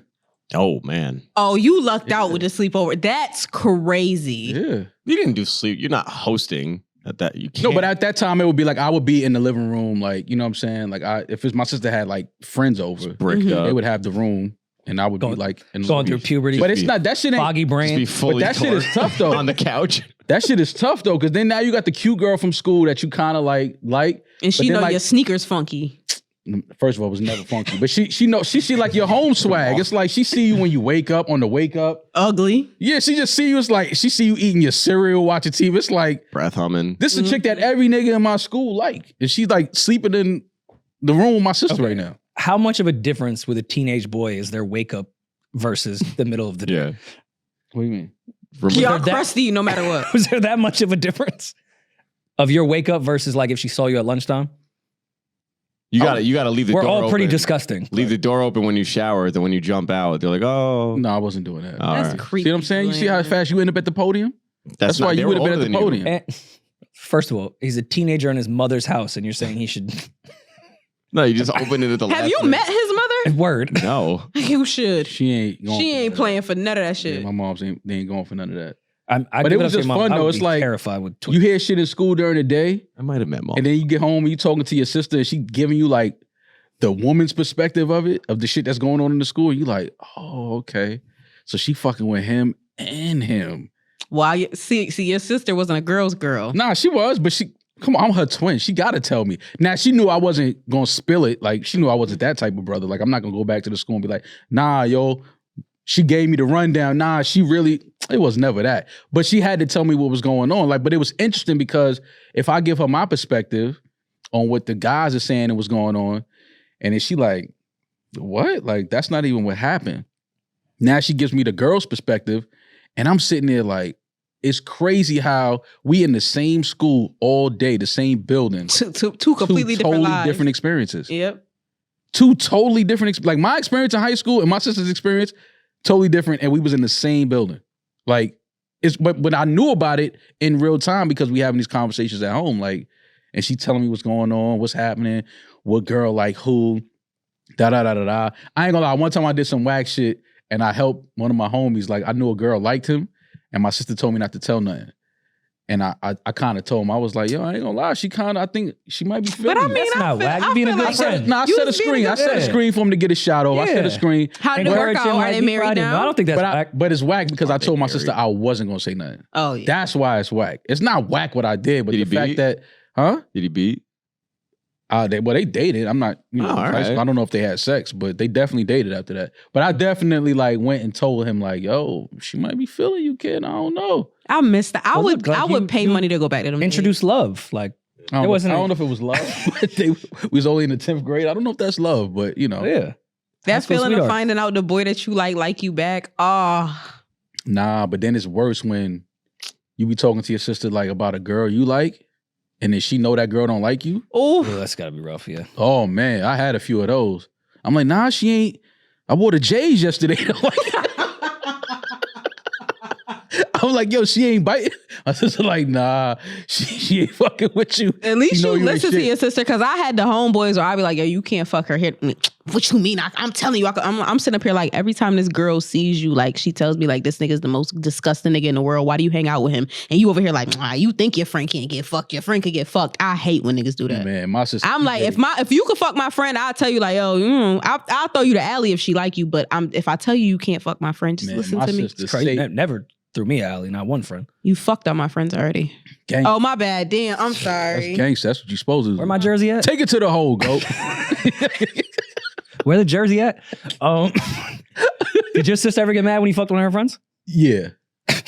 Oh man. Oh, you lucked out with the sleepover. That's crazy. yeah. You didn't do sleep. You're not hosting at that. You can't. No, but at that time, it would be like, I would be in the living room, like, you know what I'm saying? Like, if it's my sister had, like, friends over, bricked up. they would have the room, and I would be, like, in the Going living through puberty. But it's not, that shit ain't, foggy Just brain. be fully but that shit is torn tough, though. on the couch. That shit is tough though, because then now you got the cute girl from school that you kind of like, And she but then, know like, your sneakers funky. First of all, it was never funky, but she know she like your home swag. It's like she see you when you wake up on the wake up. Ugly. Yeah, she just see you. It's like she see you eating your cereal, watching TV. It's like Breath humming. this is a chick that every nigga in my school like, and she's like sleeping in the room with my sister right now. How much of a difference with a teenage boy is their wake up versus the middle of the day? Yeah. What do you mean? Y'all that- crusty no matter what. Was there that much of a difference of your wake up versus like if she saw you at lunchtime? You gotta leave the We're door all open. pretty disgusting. Leave the door open when you shower. Then when you jump out, they're like, "Oh, No, I wasn't doing that. all That's right." creepy. See what I'm saying? You see how fast you end up at the podium? That's not- why they you were would have been older at the than you. podium. And first of all, he's a teenager in his mother's house, and you're saying he should. No, you just open it at the. Have last you minute. met his mother? Word. No. You should. She ain't going She for ain't none playing of for none of that that. shit. Yeah, my mom's ain't going for none of that. I But give it was up to just your mom. fun I though. would It's be like terrified with you hear shit in school during the day, I might have met mom. and then you get home and you talking to your sister, and she giving you like the woman's perspective of it, of the shit that's going on in the school. You like, oh, okay. So she fucking with him and him. Why? See, your sister wasn't a girl's girl. Nah, she was, but come on, I'm her twin. She got to tell me. Now, she knew I wasn't going to spill it. Like, she knew I wasn't that type of brother. Like, I'm not going to go back to the school and be like, nah, yo, she gave me the rundown. Nah, it was never that. But she had to tell me what was going on. Like, but it was interesting because if I give her my perspective on what the guys are saying and what's going on, and then she like, what? Like, that's not even what happened. Now she gives me the girl's perspective, and I'm sitting there like, it's crazy how we in the same school all day, the same building. Two completely different lives. Different experiences. Yep. Two totally different, like my experience in high school and my sister's experience, totally different, and we was in the same building. Like, but I knew about it in real time because we having these conversations at home, like, and she telling me what's going on, what's happening, what girl like who, da-da-da-da-da. I ain't gonna lie, one time I did some whack shit, and I helped one of my homies, like, I knew a girl liked him, and my sister told me not to tell nothing. And I kind of told him, I was like, yo, I ain't gonna lie, I think she might be feeling But I me. mean, That's not whack. You being a good friend. I set a screen. I set a screen for him to get a shot over. I set a screen. How did it work out? Are they married now? I don't think that's whack. But it's whack because I told my sister I wasn't gonna say nothing. Oh, yeah. That's why it's whack. It's not whack what I did, but the fact that, Did he beat? They dated. I'm not, right. I don't know if they had sex, but they definitely dated after that. But I definitely like went and told him like, yo, she might be feeling you, kid. I don't know. I missed that. I would you pay money to go back to them. Introduce love. Like, I don't know if it was love. But we was only in the 10th grade. I don't know if that's love, but yeah. That feeling of finding out the boy that you like you back. Oh. Nah, but then it's worse when you be talking to your sister like about a girl you like, and then she know that girl don't like you. Oh, that's gotta be rough, yeah. Oh man, I had a few of those. I'm like, nah, she ain't. I wore the J's yesterday. I'm like, yo, she ain't biting. My sister like, nah, she ain't fucking with you. At least you ain't listen to shit. your sister, because I had the homeboys where I'd be like, yo, you can't fuck her here. What you mean? I'm telling you, I'm sitting up here like every time this girl sees you, like she tells me like this nigga's the most disgusting nigga in the world. Why do you hang out with him? And you over here like, you think your friend can't get fucked? Your friend could get fucked. I hate when niggas do that. Man, my sister. I'm like, if you could fuck my friend, I'll tell you like, yo, I'll throw you to Allie if she like you. But if I tell you can't fuck my friend, just listen to me. It's crazy. Never threw me an alley, not one friend. You fucked up my friends already. Gang. Oh, my bad. Damn, I'm sorry. That's gangsta. That's what you supposed to do. Where my jersey at? Take it to the hole, goat. Where the jersey at? Did your sister ever get mad when you fucked one of her friends? Yeah.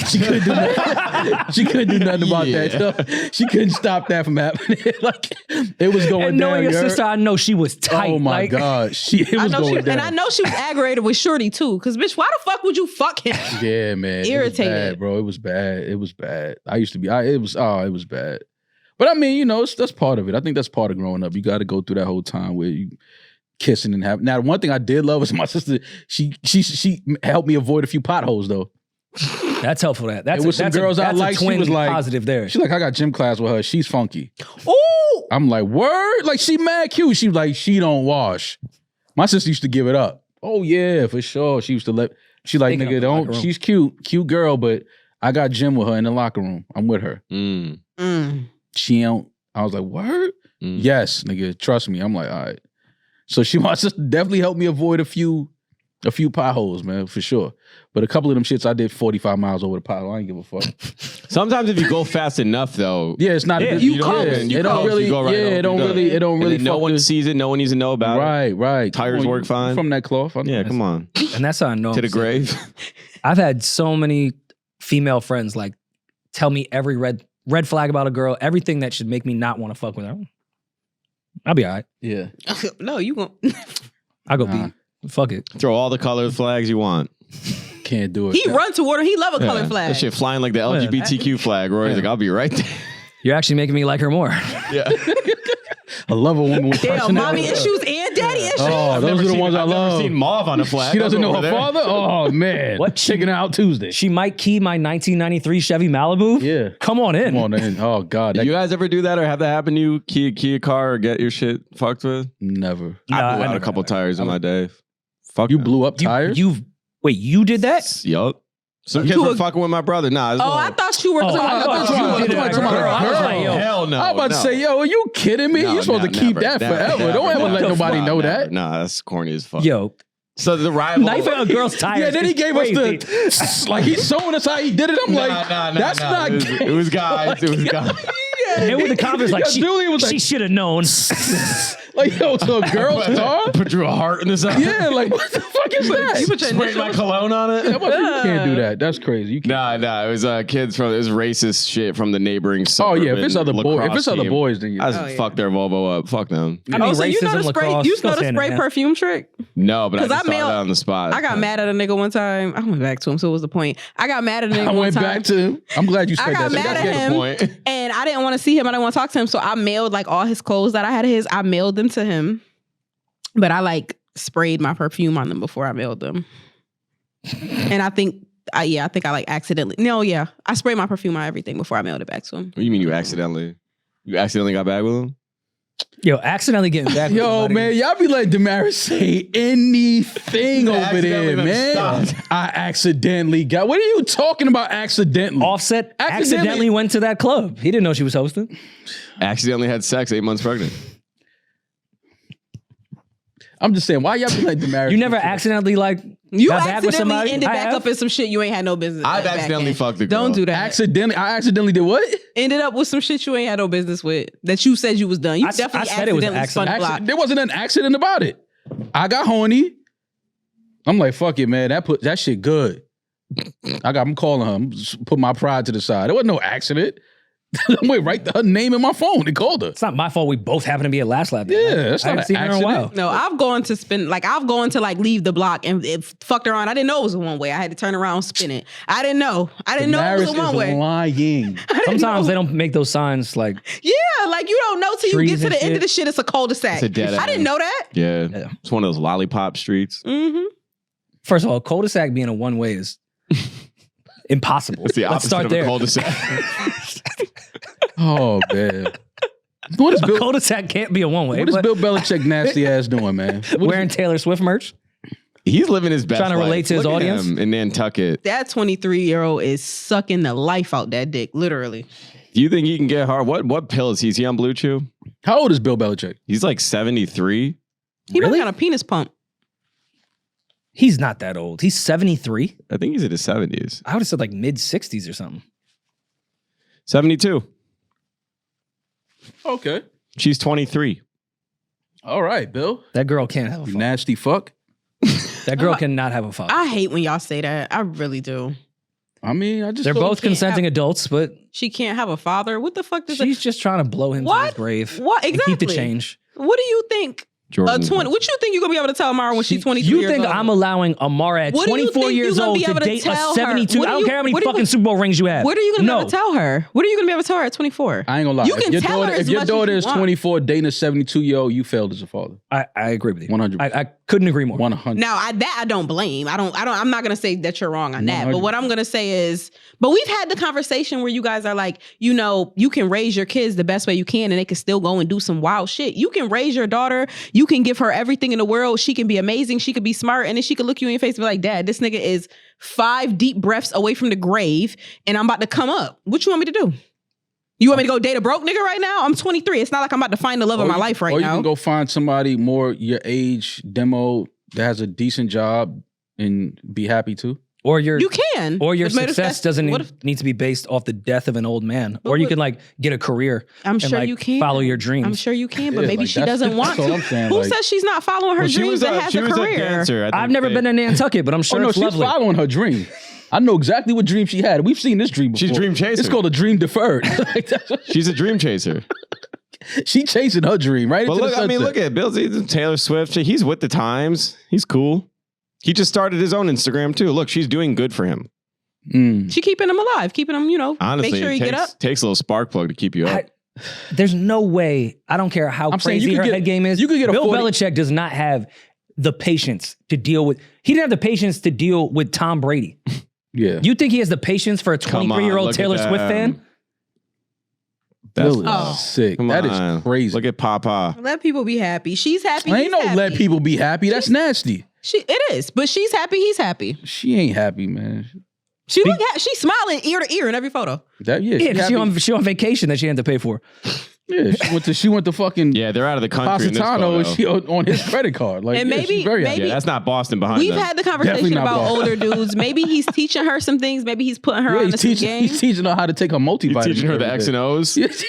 She couldn't do nothing. She couldn't do nothing about that. She couldn't stop that from happening. Like it was going and down. knowing your sister, I know she was tight. Oh my God. It was going down. And I know she was aggravated with Shorty too. Cause bitch, why the fuck would you fuck him? Yeah, man. Irritated. It was bad, bro. It was bad. It was bad. I used to be, it was bad. But I mean, that's part of it. I think that's part of growing up. You got to go through that whole time where you kissing and having. Now, one thing I did love was my sister. She helped me avoid a few potholes though. That's helpful. That's some girls I like. She was like positive there. She's like, I got gym class with her. She's funky. Ooh. I'm like, word? Like she mad cute. She was like, she don't wash. My sister used to give it up. Oh yeah, for sure. She used to let. She like, nigga, don't. She's cute girl, but I got gym with her in the locker room. I'm with her. She don't. I was like, word? Yes, nigga. Trust me. I'm like, all right. So my sister definitely helped me avoid a few potholes, man, for sure. But a couple of them shits, I did 45 miles over the pothole. I ain't give a fuck. Sometimes if you go fast enough, though, yeah, it's not. It don't really. No one sees it. No one needs to know about it. Right. Tires work fine from that cloth. Yeah, come on. And that's how I know. To the grave. I've had so many female friends like tell me every red flag about a girl, everything that should make me not want to fuck with her. I'll be all right. Yeah. No, you won't. I'll go beat. Fuck it. Throw all the colored flags you want. Can't do it. He run toward her. He love a colored flag. That shit flying like the LGBTQ flag. Rory's like, I'll be right there. You're actually making me like her more. Yeah. I love a woman with Damn, mommy personality. issues and daddy issues. Oh, those are the ones I I've love. never seen mauve on a flag. She doesn't know her there. father? Oh, man. What? Checking out Tuesday. She might key my 1993 Chevy Malibu? Yeah. Come on in. Oh, God. Did you guys ever do that or have that happen to you? Key a car or get your shit fucked with? Never. I blew out a couple tires in my day. Fuck You no. blew up tires? Wait, you did that? Yup. Some kids were fucking with my brother. Nah. I thought you were talking about you did it. Hell no. I'm about to say, yo, are you kidding me? No, You're supposed to keep that forever. Don't ever let nobody know that. Nah, that's corny as fuck. Yo. So the rival. Knifing a girl's tires. Yeah, then he gave us the, like, he's showing us how he did it. I'm like, that's not It was guys. It was guys. And with the comments like, Julian was like, she should have known. Like, yo, to a girl's car? Put you a heart in this eye? Yeah, like, what the fuck is that? You put your sprayed my cologne on it? Yeah, you can't do that. That's crazy. You can't. Nah, it was kids from, it was racist shit from the neighboring Oh, yeah, if it's other lacrosse team. boys, then I just fuck their Volvo up. Fuck them. I mean, so you know racism, the spray, lacrosse, you know goes the hand in spray hand. perfume trick? No, but I 'Cause just I thought mailed- that on the spot. I got mad at a nigga one time. I went back to him, so what was the point? I got mad at a nigga I one went time. back to him. I'm glad you said I got that. mad That's at the him, point. and I didn't want to see him. I didn't want to talk to him, so I mailed like all his clothes that I had of his. I mailed them to him, but I like sprayed my perfume on them before I mailed them. And I think I like accidentally. No, yeah, I sprayed my perfume on everything before I mailed it back to him. What do you mean you accidentally? You accidentally got back with him? Yo, accidentally getting back. with Yo, somebody. man, y'all be letting Damaris say anything over Accidentally there, man. stop. I accidentally got. What are you talking about? Accidentally? Offset accidentally went to that club. He didn't know she was hosting. Accidentally had sex 8 months pregnant. I'm just saying, why y'all be letting Damaris? You never accidentally like You got back with accidentally somebody? ended I back have. up in some shit you ain't had no business. I've back accidentally in. fucked a girl. Don't do that. I accidentally did what? Ended up with some shit you ain't had no business with that you said you was done. You I definitely said it was an accidentally spun the accident. block. There wasn't an accident about it. I got horny. I'm like, fuck it, man. That shit good. I'm calling her. I'm just put my pride to the side. There wasn't no accident. I'm wait, write her name in my phone and called her. It's not my fault. We both happen to be at Last Lap. Yeah, that's I not haven't an seen her in a while. accident. No, I've gone to leave the block and it fucked around. I didn't know it was a one way. I had to turn around and spin it. I didn't know it was a one way. Lying. Sometimes they don't make those signs like Yeah, like you don't know till you Trees get to and the end shit. of the shit. It's a cul-de-sac. It's a dead I didn't end. know that. Yeah. It's one of those lollipop streets. Mm-hmm. First of all, cul-de-sac being a one-way is impossible. It's the Let's opposite start of there. a cul-de-sac. Oh, man. What is A Bill, cul-de-sac can't be a one-way. what is but Bill Belichick nasty ass doing, man? wearing Taylor Swift merch? He's living his best Trying to life. relate to his Look at audience? him in Nantucket. That 23-year-old is sucking the life out that dick, literally. Do you think he can get hard? What pill is he? Is he on Blue Chew? How old is Bill Belichick? He's like 73. He Really? might got a penis pump. He's not that old. He's 73. I think he's in his 70s. I would have said like mid-60s or something. 72. Okay. She's 23. All right, Bill. That girl can't have a You father. nasty fuck. That girl cannot have a father. I hate when y'all say that. I really do. I mean, I just They're thought- both consenting adults, but She can't have a father. What the fuck does she's just trying to blow him to What? his grave. What and exactly? keep the change. What do you think? Jordan. 20. What you think you're gonna be able to tell Amara when she's 23 You years think old? I'm allowing Amara at What do you 24 think years you gonna old be to able to date a tell her? 72? What I are don't you- care how many what are you fucking gonna- Super Bowl rings you have. What are you gonna No. be able to tell her? What are you gonna be able to tell her at 24? I ain't gonna lie. You can tell her if as your much as daughter you is want. 24 dating a 72-year-old, you failed as a father. I agree with you. 100%. I couldn't agree more. 100. Now, I don't blame. I'm not gonna say that you're wrong on that. 100. But what I'm gonna say is, but we've had the conversation where you guys are like, you know, you can raise your kids the best way you can, and they can still go and do some wild shit. You can raise your daughter. You can give her everything in the world. She can be amazing. She could be smart, and then she could look you in your face and be like, "Dad, this nigga is 5 deep breaths away from the grave, and I'm about to come up. What you want me to do? You want me to go date a broke nigga right now? I'm 23. It's not like I'm about to find the love of my life right or now. you can go find somebody more your age, demo, that has a decent job and be happy too. Or your You can. Or your But if success that's- doesn't what if- need to be based off the death of an old man. But Or you what- can like get a career. I'm and, sure like, you can follow your dreams. I'm sure you can, but Yeah, maybe like, she that's- doesn't want that's all to. I'm saying, Who like- says she's not following her Well, she dreams was and a- has she a was a career? dancer. I think I've never been to Nantucket, but I'm sure Oh no, it's she's lovely. following her dream. I know exactly what dream she had. We've seen this dream before. She's dream chaser. It's called a dream deferred. Like, that's what- She's a dream chaser. she chasing her dream right But into look, the I mean, sunset. look at Bill Taylor Swift. He's with the times. He's cool. He just started his own Instagram too. Look, she's doing good for him. She keeping him alive, keeping him, you know, Honestly, make sure he it get up. takes a little spark plug to keep you up. There's no way. I don't care how I'm saying crazy you her could get- head game is. you could get a Bill 40 Belichick does not have the patience to deal with. He didn't have the patience to deal with Tom Brady. Yeah. You think he has the patience for a Come on, 23-year-old look at Taylor Swift them. fan? That's Bill is sick. Come That on. is crazy. Look at Papa. Let people be happy. She's happy. I He's ain't no happy. let people be happy. That's nasty. It is, but she's happy. He's happy. She ain't happy, man. She's smiling ear to ear in every photo. She on vacation that she had to pay for. Yeah, she went to fucking they're out of the country. Positano, and she on his credit card. Like, and maybe that's not Boston behind. We've them. had the conversation about older dudes. Maybe he's teaching her some things. Maybe he's putting her on the game. He's teaching her how to take her multivitamins. He's teaching her the X and O's. He's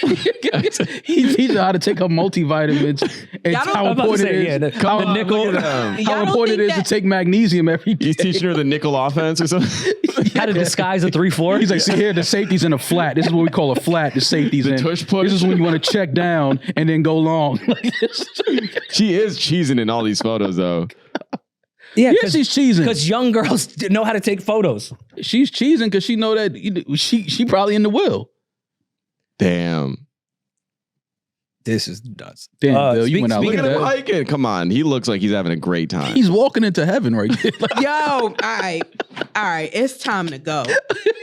teaching her how to take her multivitamins and how important it is. How important it is to take magnesium every day. He's teaching her the nickel offense or something. How to disguise a 3-4. He's like, see here, the safety's in a flat. This is what we call a flat. The safety's in. Tush push. This is when you want to check down and then go long. She is cheesing in all these photos, though. Yeah, she's cheesing because young girls know how to take photos. She's cheesing because she know that she probably in the will. Damn. This is nuts. Damn, Bill, you went out. Look at him hiking. Come on, he looks like he's having a great time. He's walking into heaven right there. Yo, all right, it's time to go.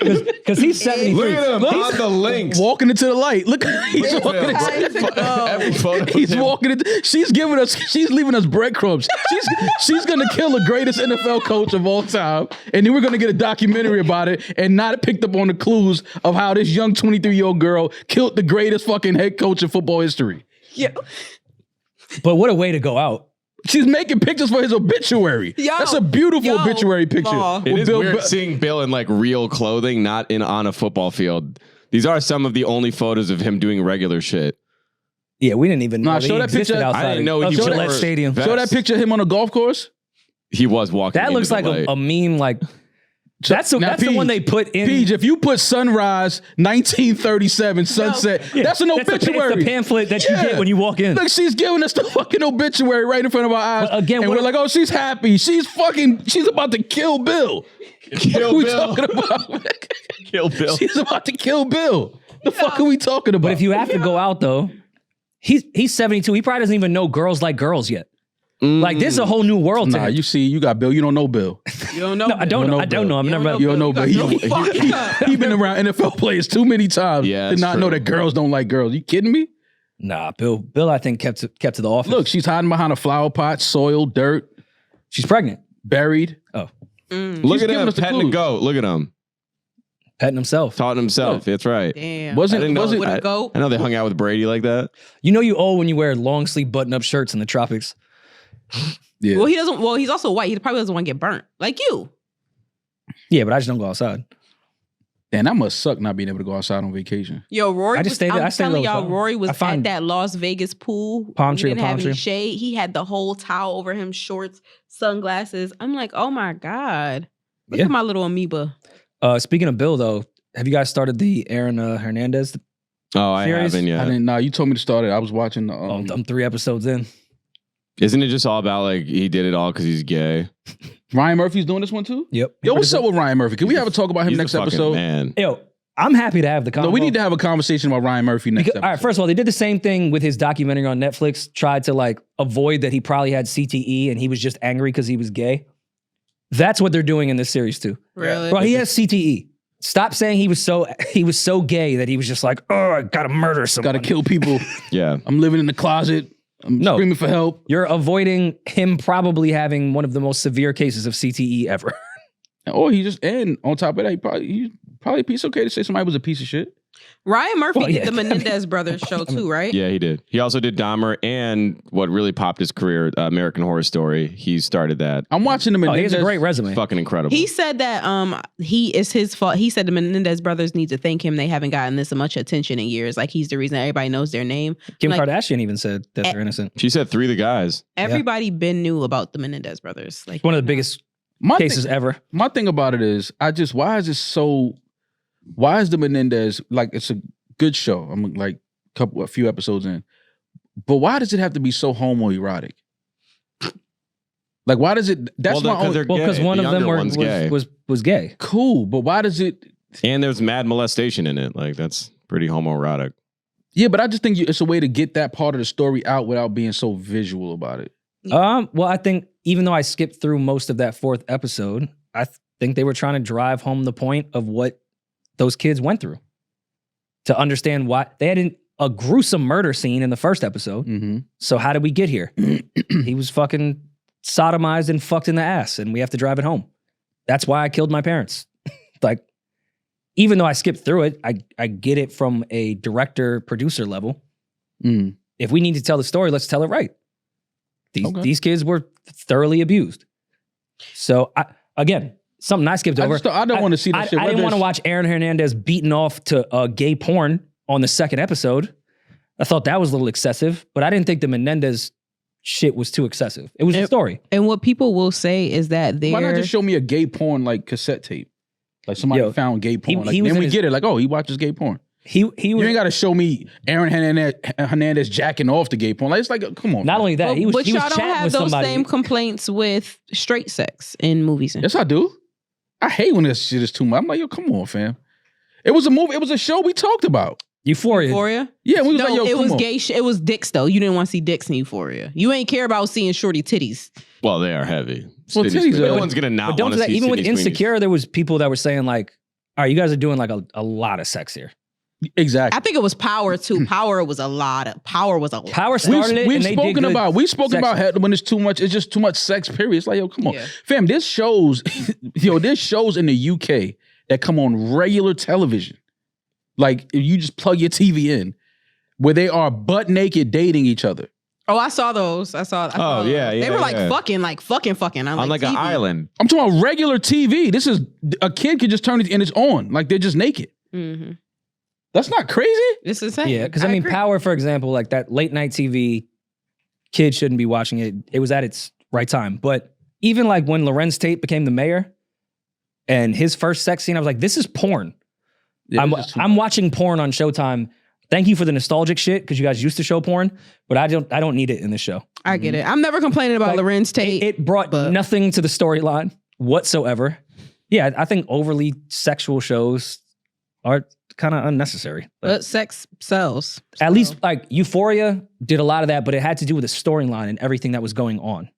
Because he's 73. Look at him on the links, walking into the light. Look, he's walking into every photo. He's walking into. She's leaving us breadcrumbs. She's gonna kill the greatest NFL coach of all time, and then we're gonna get a documentary about it, and not picked up on the clues of how this young 23-year-old girl killed the greatest fucking head coach in football history. Yeah. But what a way to go out. She's making pictures for his obituary. That's a beautiful obituary picture. It is weird seeing Bill in like real clothing, not on a football field. These are some of the only photos of him doing regular shit. Yeah, we didn't even know show that picture outside. I didn't know he Gillette Stadium. Show that picture of him on a golf course. He was walking. That looks like a meme. Like that's the one they put in. Peach, if you put sunrise 1937 sunset, that's an obituary. It's the pamphlet that you get when you walk in. Look, she's giving us the fucking obituary right in front of our eyes. But again, and we're like, oh, she's happy. She's about to kill Bill. Kill what are we Bill. talking about? Kill Bill. She's about to kill Bill. The fuck are we talking about? But if you have to go out though, he's 72. He probably doesn't even know girls like girls yet. Like this is a whole new world to him. You got Bill. You don't know Bill. You don't know. No, I don't know. I don't know. I've never. You don't know Bill. He's been around NFL players too many times to not know that girls don't like girls. You kidding me? Nah, Bill. I think kept to the office. Look, she's hiding behind a flower pot, soil, dirt. She's pregnant. Buried. Oh, look at him petting a goat. Look at him petting himself. Taught himself. That's right. Damn. Was it I goat? know they hung out with Brady like that. You know you old when you wear long sleeve button up shirts in the tropics. Yeah. Well, he doesn't. Well, he's also white. He probably doesn't want to get burnt like you. Yeah, but I just don't go outside. And that must suck not being able to go outside on vacation. Yo, Rory. I'm telling y'all, Rory was at that Las Vegas pool. Palm tree. He didn't have any shade. He had the whole towel over him, shorts, sunglasses. I'm like, oh my God. Look at my little amoeba. Speaking of Bill, though, have you guys started the Aaron Hernandez? Oh, I haven't yet. I didn't know. You told me to start it. I was watching. I'm 3 episodes in. Isn't it just all about like he did it all because he's gay? Ryan Murphy's doing this one too? Yep. Yo, what's up with Ryan Murphy? Can we have a talk about him next episode? Man. Yo, I'm happy to have the convo. No, we need to have a conversation about Ryan Murphy next episode. All right, first of all, they did the same thing with his documentary on Netflix, tried to like avoid that he probably had CTE and he was just angry because he was gay. That's what they're doing in this series too. Really? Bro, he has CTE. Stop saying he was so gay that he was just like, oh, I gotta murder someone. Gotta kill people. Yeah. I'm living in the closet. I'm screaming for help. You're avoiding him probably having one of the most severe cases of CTE ever. Or and on top of that, he probably it's okay to say somebody was a piece of shit. Ryan Murphy did the Menendez brothers show too, right? Yeah, he did. He also did Dahmer and what really popped his career, American Horror Story. He started that. I'm watching the Menendez. He has a great resume. Fucking incredible. He said that it's his fault. He said the Menendez brothers need to thank him. They haven't gotten this much attention in years. Like he's the reason everybody knows their name. Kim Kardashian even said that they're innocent. She said 3 the guys. Everybody been knew about the Menendez brothers. Like one of the biggest cases ever. My thing about it is, why is the Menendez, like, it's a good show. I'm like a few episodes in. But why does it have to be so homoerotic? Like, why does it? That's because one of them was gay. Cool, but why does it? And there's mad molestation in it. Like, that's pretty homoerotic. Yeah, but I just think it's a way to get that part of the story out without being so visual about it. Well, I think even though I skipped through most of that 4th episode, I think they were trying to drive home the point of what those kids went through. To understand why they had a gruesome murder scene in the 1st episode. Mm-hmm. So how did we get here? He was fucking sodomized and fucked in the ass, and we have to drive it home. That's why I killed my parents. Like, even though I skipped through it, I get it from a director, producer level. If we need to tell the story, let's tell it right. These kids were thoroughly abused. So, again, something I skipped over. I don't want to see that shit. I didn't want to watch Aaron Hernandez beating off to gay porn on the second episode. I thought that was a little excessive, but I didn't think the Menendez shit was too excessive. It was a story. And what people will say is that why not just show me a gay porn like cassette tape? Like somebody found gay porn. Then we get it. Like, oh, he watches gay porn. You ain't got to show me Aaron Hernandez jacking off the gay porn. Like, it's like, come on. Not only that, he was y'all don't chatting have with those somebody. same complaints with straight sex in movies. Yes, I do. I hate when this shit is too much. I'm like, yo, come on, fam. It was a movie. It was a show we talked about. Euphoria? Yeah, we was like, yo, it come was on. gay. It was dicks though. You didn't want to see dicks in Euphoria. You ain't care about seeing shorty titties. Well, they are heavy. Well, titties no are- one's gonna not But don't want do to that. see Even with Sydney Sweeney. Insecure, there was people that were saying like, all right, you guys are doing like a lot of sex here. Exactly. I think it was Power too. Power was a lot. Power started it, We've and they did spoken good about sex. when it's too much. It's just too much sex. Period. It's like, yo, come on, fam. There's shows, there's shows in the UK that come on regular television. Like you just plug your TV in, where they are butt naked dating each other. Oh, I saw those. I saw those. They were like fucking. On like an TV. island. I'm talking about regular TV. This is a kid could just turn it and it's on. Like they're just naked. Mm-hmm. That's not crazy. It's insane. Yeah, because I mean, agree. Power, for example, like that late night TV, kids shouldn't be watching it. It was at its right time. But even like when Lorenz Tate became the mayor and his first sex scene, I was like, this is porn. Yeah, I'm watching porn on Showtime. Thank you for the nostalgic shit because you guys used to show porn, but I don't need it in this show. I get it. I'm never complaining about Lorenz Tate. It brought nothing to the storyline whatsoever. Yeah, I think overly sexual shows are kind of unnecessary. But sex sells. At least like Euphoria did a lot of that, but it had to do with the storyline and everything that was going on.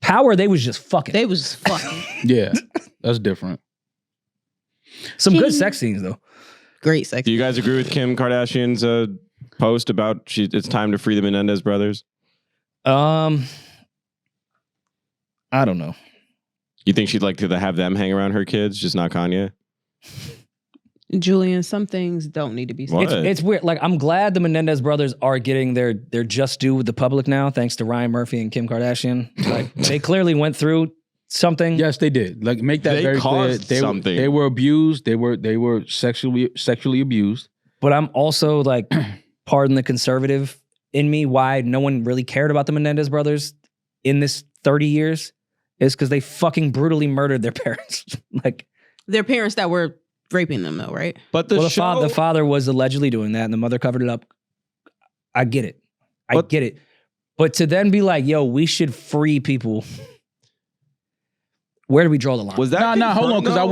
Power, they was just fucking. They was fucking. Yeah, that's different. Some good sex scenes though. Great sex. Do you guys agree with Kim Kardashian's post about it's time to free the Menendez brothers? I don't know. You think she'd like to have them hang around her kids, just not Kanye? Julian, some things don't need to be said. It's weird. Like, I'm glad the Menendez brothers are getting their just due with the public now, thanks to Ryan Murphy and Kim Kardashian. Like, they clearly went through something. Yes, they did. Like, make that very clear. They were abused. They were sexually abused. But I'm also like, pardon the conservative in me, why no one really cared about the Menendez brothers in this 30 years is because they fucking brutally murdered their parents. Like, their parents that were raping them though, right? But the father was allegedly doing that and the mother covered it up. I get it. I get it. But to then be like, yo, we should free people. Where do we draw the line? Was that No, hold on, because I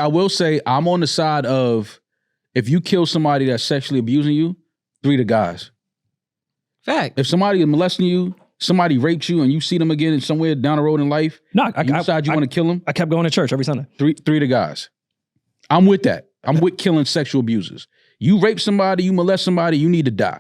will say I'm on the side of if you kill somebody that's sexually abusing you, 3 the guys. Fact. If somebody is molesting you, somebody raped you and you see them again in somewhere down the road in life, no, you decide you want to kill them. I kept going to church every Sunday. 3 the guys. I'm with that. I'm with killing sexual abusers. You rape somebody, you molest somebody, you need to die.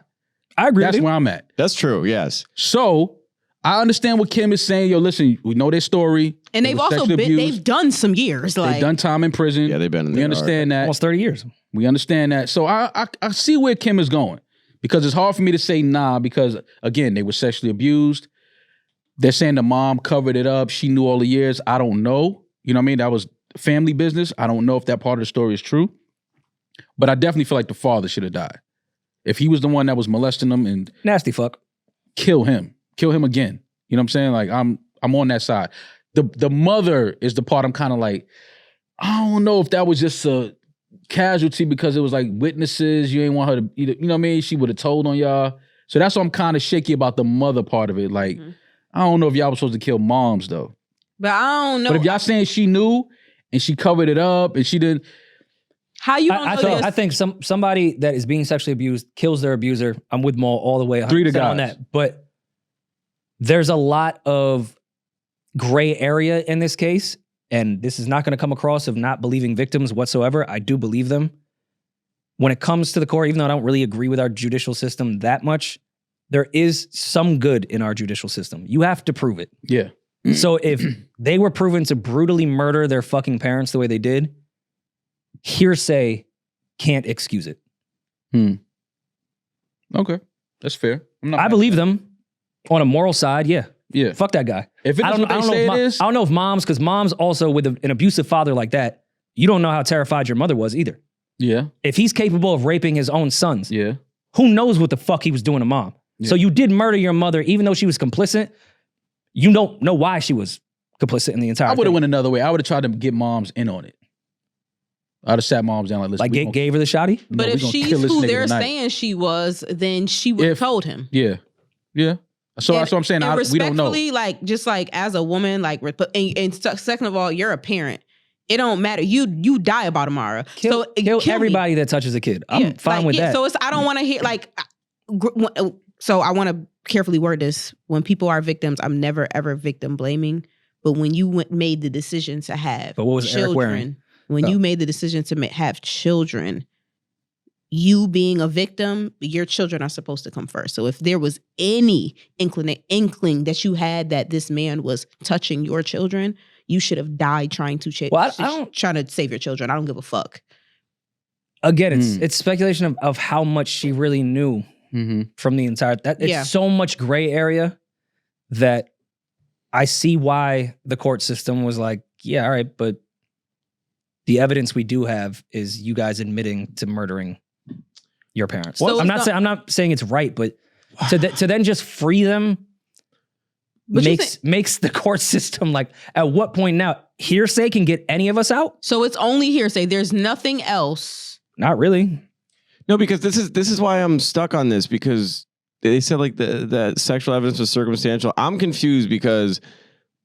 I agree. That's where I'm at. That's true, yes. So I understand what Kim is saying. Yo, listen, we know their story. And they've also they've done some years. They've done time in prison. Yeah, they've been in We understand that. Almost 30 years. We understand that. So I see where Kim is going. Because it's hard for me to say nah, because again, they were sexually abused. They're saying the mom covered it up. She knew all the years. I don't know. You know what I mean? That was family business. I don't know if that part of the story is true. But I definitely feel like the father should have died. If he was the one that was molesting them and nasty fuck. Kill him. Kill him again. You know what I'm saying? Like I'm on that side. The mother is the part I'm kind of like, I don't know if that was just a casualty because it was like witnesses. You ain't want her to, you know what I mean? She would have told on y'all. So that's why I'm kind of shaky about the mother part of it. Like, I don't know if y'all were supposed to kill moms though. But I don't know. But if y'all saying she knew and she covered it up and she didn't. How you don't know I think somebody that is being sexually abused kills their abuser. I'm with Maul all the way 3 to on guys. that. But there's a lot of gray area in this case. And this is not going to come across of not believing victims whatsoever. I do believe them. When it comes to the court, even though I don't really agree with our judicial system that much, there is some good in our judicial system. You have to prove it. Yeah. So if they were proven to brutally murder their fucking parents the way they did, hearsay can't excuse it. Okay, that's fair. I believe them on a moral side. Yeah. Fuck that guy. If I don't know if moms, because moms also with an abusive father like that, you don't know how terrified your mother was either. Yeah. If he's capable of raping his own sons, yeah, who knows what the fuck he was doing to mom? Yeah. So you did murder your mother, even though she was complicit. You don't know why she was complicit in the entire thing. I would have went another way. I would have tried to get moms in on it. I'd have sat moms down like, listen, gave her the shotty? But if she's who they're saying she was, then she would have told him. Yeah. Yeah. So that's what I'm saying. We don't know. Like, just like as a woman, like, and second of all, you're a parent. It don't matter. You die about tomorrow. Kill everybody that touches a kid. I'm fine with that. So I don't want to hear so I want to carefully word this. When people are victims, I'm never ever victim blaming. But when you made the decision to have children, you made the decision to have children, you being a victim, your children are supposed to come first. So if there was any inkling that you had that this man was touching your children, you should have died trying to trying to save your children. I don't give a fuck. Again, it's speculation of how much she really knew from the entire. It's so much gray area that I see why the court system was like, yeah, all right, but the evidence we do have is you guys admitting to murdering your parents. So I'm not saying it's right, but to then just free them makes the court system like, at what point now hearsay can get any of us out? So it's only hearsay. There's nothing else. Not really. No, because this is why I'm stuck on this, because they said like the sexual evidence was circumstantial. I'm confused because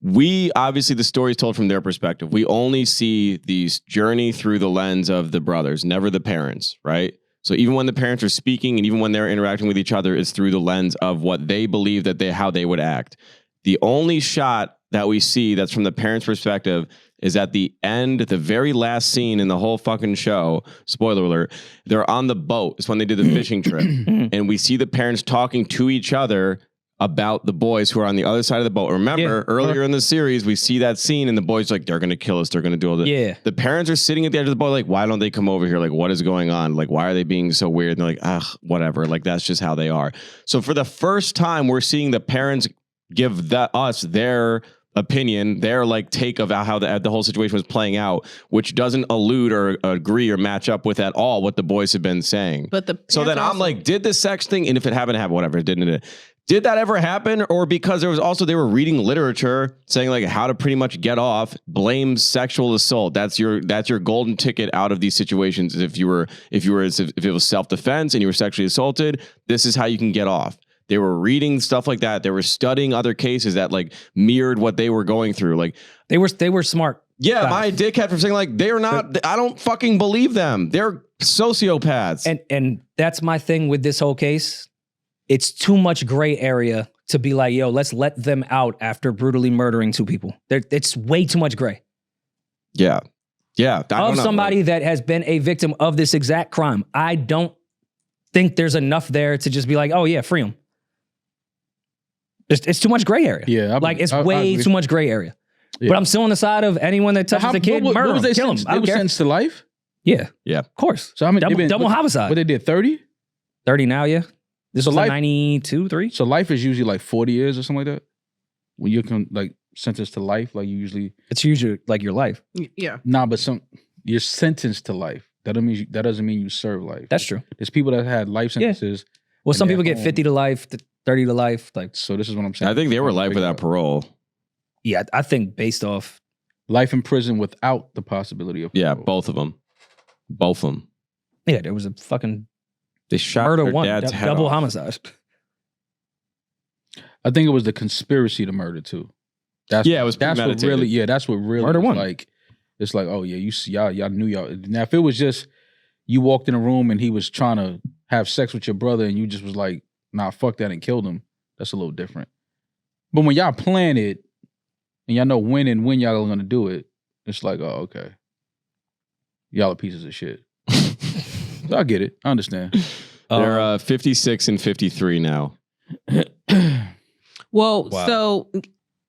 we obviously the story is told from their perspective. We only see these journey through the lens of the brothers, never the parents, right? So even when the parents are speaking and even when they're interacting with each other, it's through the lens of what they believe how they would act. The only shot that we see that's from the parents' perspective is at the end, the very last scene in the whole fucking show. Spoiler alert. They're on the boat. It's when they did the fishing trip. And we see the parents talking to each other about the boys who are on the other side of the boat. Remember, earlier in the series, we see that scene and the boys like, they're going to kill us. They're going to do all this. Yeah. The parents are sitting at the edge of the boat like, why don't they come over here? Like, what is going on? Like, why are they being so weird? And they're like, ugh, whatever. Like, that's just how they are. So for the first time, we're seeing the parents give us their opinion, their like take of how the whole situation was playing out, which doesn't allude or agree or match up with at all what the boys have been saying. But so then I'm like, did the sex thing, and if it happened to happen, whatever, it didn't. Did that ever happen? Or because there was also, they were reading literature saying like how to pretty much get off, blame sexual assault. That's your golden ticket out of these situations. If it was self-defense and you were sexually assaulted, this is how you can get off. They were reading stuff like that. They were studying other cases that like mirrored what they were going through. Like they were smart. Yeah, my dickhead for saying like they're not. I don't fucking believe them. They're sociopaths. And that's my thing with this whole case. It's too much gray area to be like, yo, let's let them out after brutally murdering two people. It's way too much gray. Yeah. Yeah. Of somebody that has been a victim of this exact crime. I don't think there's enough there to just be like, oh yeah, free them. It's too much gray area. Yeah. It's way too much gray area. Yeah. But I'm still on the side of anyone that touches a kid, murder them, kill them. They were sentenced to life? Yeah. Yeah. Of course. So I mean, double homicide. But they did 30? 30 now, yeah. This was like 92, 3. So life is usually like 40 years or something like that? When you're like sentenced to life, like you usually... It's usually like your life. Yeah. Nah, but you're sentenced to life. That doesn't mean you serve life. That's true. There's people that had life sentences. Yeah. Well, some people get 50 to life, 30 to life. Like, so this is what I'm saying. I think they were life without parole. Yeah, I think based off... Life in prison without the possibility of parole. Yeah, both of them. Both of them. Yeah, there was a fucking... They shot murder their one, dad's head double off. homicide. I think it was the conspiracy to murder too. That's what really. Yeah, that's what really murder one. Like. It's like, oh yeah, y'all knew y'all. Now if it was just you walked in a room and he was trying to have sex with your brother and you just was like, nah, fuck that and killed him. That's a little different. But when y'all plan it and y'all know when y'all are gonna do it, it's like, oh okay, y'all are pieces of shit. So I get it. I understand. They're 56 and 53 now. Well, so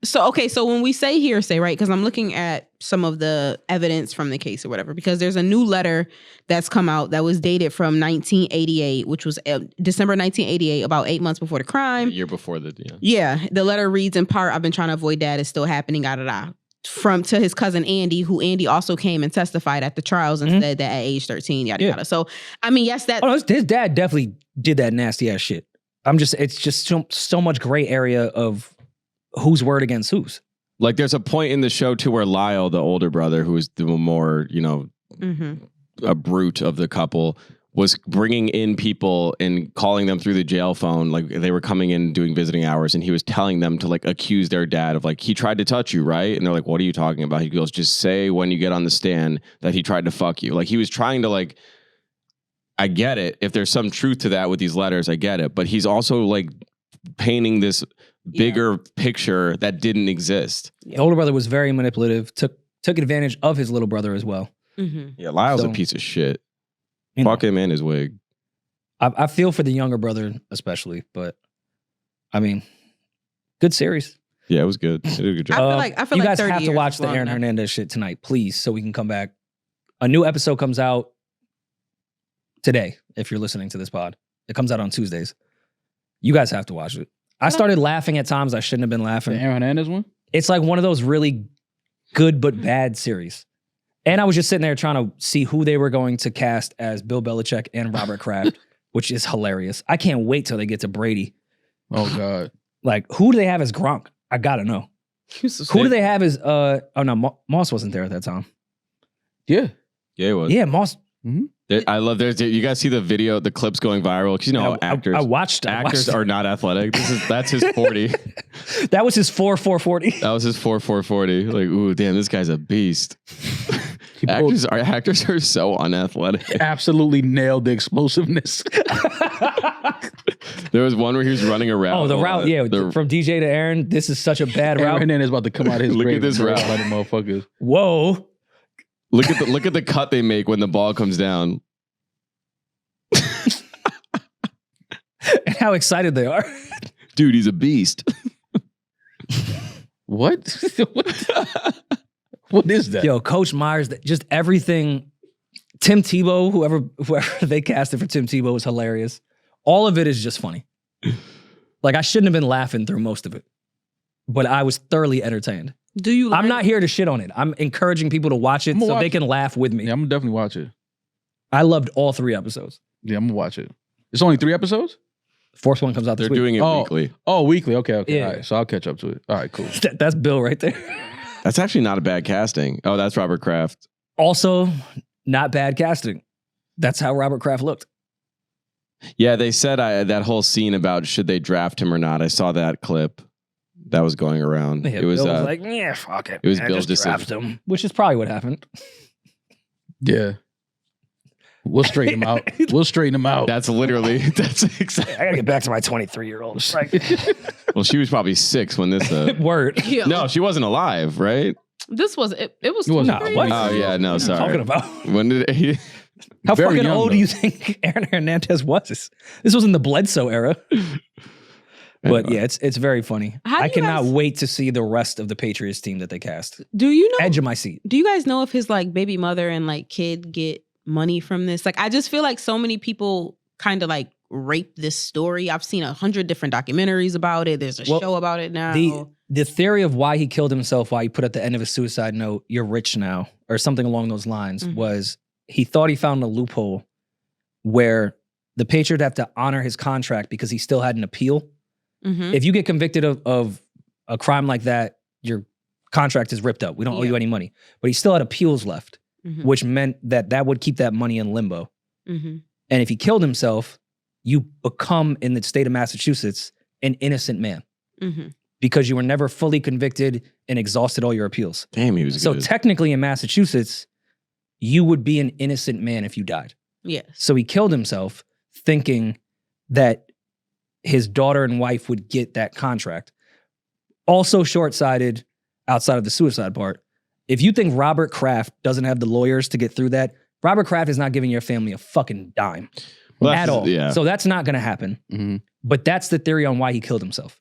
So when we say hearsay, right? Because I'm looking at some of the evidence from the case or whatever, because there's a new letter that's come out that was dated from 1988, which was December 1988, about 8 months before the crime. A year before the Yeah, the letter reads in part, "I've been trying to avoid dad. It's still happening, to his cousin Andy, who Andy also came and testified at the trials and said that at age 13, yada yada. So, I mean, yes, that his dad definitely did that nasty ass shit. It's just so much gray area of whose word against whose. Like, there's a point in the show too where Lyle, the older brother, who was the more, a brute of the couple, was bringing in people and calling them through the jail phone. Like, they were coming in doing visiting hours, and he was telling them to like accuse their dad of like, he tried to touch you, right? And they're like, what are you talking about? He goes, just say when you get on the stand that he tried to fuck you. Like, he was trying to like, I get it. If there's some truth to that with these letters, I get it. But he's also like painting this bigger picture that didn't exist. The older brother was very manipulative, took advantage of his little brother as well. Yeah, Lyle's a piece of shit. Fuck him and his wig. I feel for the younger brother especially, but I mean, good series. Yeah, it was good. They did a good job. I feel you like guys have to watch the Aaron Hernandez shit tonight, please, so we can come back. A new episode comes out today, if you're listening to this pod. It comes out on Tuesdays. You guys have to watch it. I started laughing at times I shouldn't have been laughing. The Aaron Hernandez one? It's like one of those really good but bad series. And I was just sitting there trying to see who they were going to cast as Bill Belichick and Robert Kraft, which is hilarious. I can't wait till they get to Brady. Oh, God. Like, who do they have as Gronk? I gotta know. Who do they have as, Moss wasn't there at that time. Yeah. Yeah, it was. Yeah, Moss. Mm-hmm. I love you guys see the video, the clips going viral, because actors. I watched actors are not athletic. That's his 40. That was his 4.40. That was his 4.40. Like, ooh, damn, this guy's a beast. Actors are so unathletic. Absolutely nailed the explosiveness. There was one where he was running a route. Oh, the route, from DJ to Aaron. This is such a bad route. Aaron is about to come out of his Look grave. at this route, by the motherfuckers. Whoa. Look at the cut they make when the ball comes down. And how excited they are. Dude, he's a beast. What? What is that? Yo, Coach Myers, just everything. Tim Tebow, whoever they casted for Tim Tebow was hilarious. All of it is just funny. Like, I shouldn't have been laughing through most of it, but I was thoroughly entertained. I'm not here to shit on it. I'm encouraging people to watch it so they can laugh with me. Yeah, I'm gonna definitely watch it. I loved all 3 episodes. Yeah, I'm gonna watch it. It's only 3 episodes? Fourth one comes out this week. They're doing it weekly. Oh, weekly. Okay. Yeah. All right, so I'll catch up to it. All right, cool. That's Bill right there. That's actually not a bad casting. Oh, that's Robert Kraft. Also, not bad casting. That's how Robert Kraft looked. Yeah, they said that whole scene about should they draft him or not. I saw that clip that was going around. Yeah, it was Bill was like, yeah, fuck it. It was man, Bill's just draft decision. him, which is probably what happened. Yeah. We'll straighten him out. That's exactly. I gotta get back to my 23-year-old. Like, well, she was probably 6 when this. Word. Yeah. No, she wasn't alive, right? This was it. It was. No, what? Oh yeah, no, sorry. Talking about When did he? how Very fucking young, old though. do you think Aaron Hernandez was? This was in the Bledsoe era. But yeah, it's very funny. I cannot wait to see the rest of the Patriots team that they cast. Do you know? Edge of my seat. Do you guys know if his like baby mother and like kid get money from this? Like, I just feel like so many people kind of like rape this story. I've seen 100 different documentaries about it. There's a show about it now. The theory of why he killed himself, why he put at the end of his suicide note, "You're rich now," or something along those lines, was he thought he found a loophole where the Patriot have to honor his contract because he still had an appeal. If you get convicted of a crime like that, your contract is ripped up. We don't owe you any money. But he still had appeals left, which meant that would keep that money in limbo. And if he killed himself, you become, in the state of Massachusetts, an innocent man. Because you were never fully convicted and exhausted all your appeals. Damn, he was so good. technically in Massachusetts, you would be an innocent man if you died. Yes. So he killed himself thinking that his daughter and wife would get that contract. Also short-sighted outside of the suicide part. If you think Robert Kraft doesn't have the lawyers to get through that, Robert Kraft is not giving your family a fucking dime at all. Yeah. So that's not going to happen. But that's the theory on why he killed himself.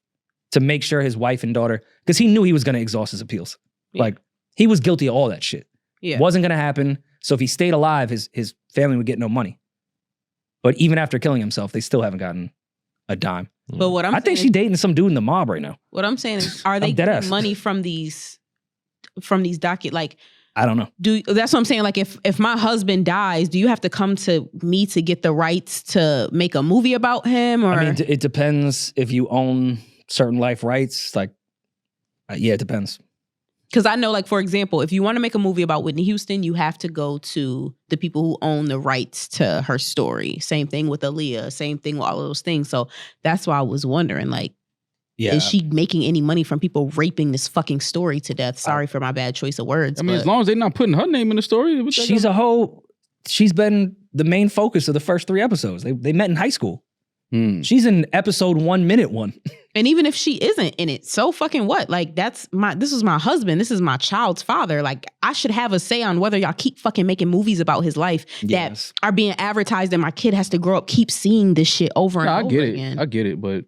to make sure his wife and daughter, because he knew he was going to exhaust his appeals. Yeah. Like, he was guilty of all that shit. Yeah. Wasn't going to happen. So if he stayed alive, his family would get no money. But even after killing himself, they still haven't gotten a dime. But what I think she's dating some dude in the mob right now. What I'm saying is, are they getting money from these like, I don't know. That's what I'm saying. Like, if my husband dies, do you have to come to me to get the rights to make a movie about him? Or I mean, it depends if you own certain life rights. Like, yeah, it depends. Because I know, like, for example, if you want to make a movie about Whitney Houston, you have to go to the people who own the rights to her story. Same thing with Aaliyah. Same thing with all of those things. So that's why I was wondering, like, is she making any money from people raping this fucking story to death? Sorry for my bad choice of words. I mean, as long as they're not putting her name in the story. She's she's been the main focus of the first 3 episodes. They met in high school. She's in episode 1, minute 1. And even if she isn't in it, so fucking what? Like, this is my husband. This is my child's father. Like, I should have a say on whether y'all keep fucking making movies about his life that are being advertised, and my kid has to grow up, keep seeing this shit over and over again. I get it, but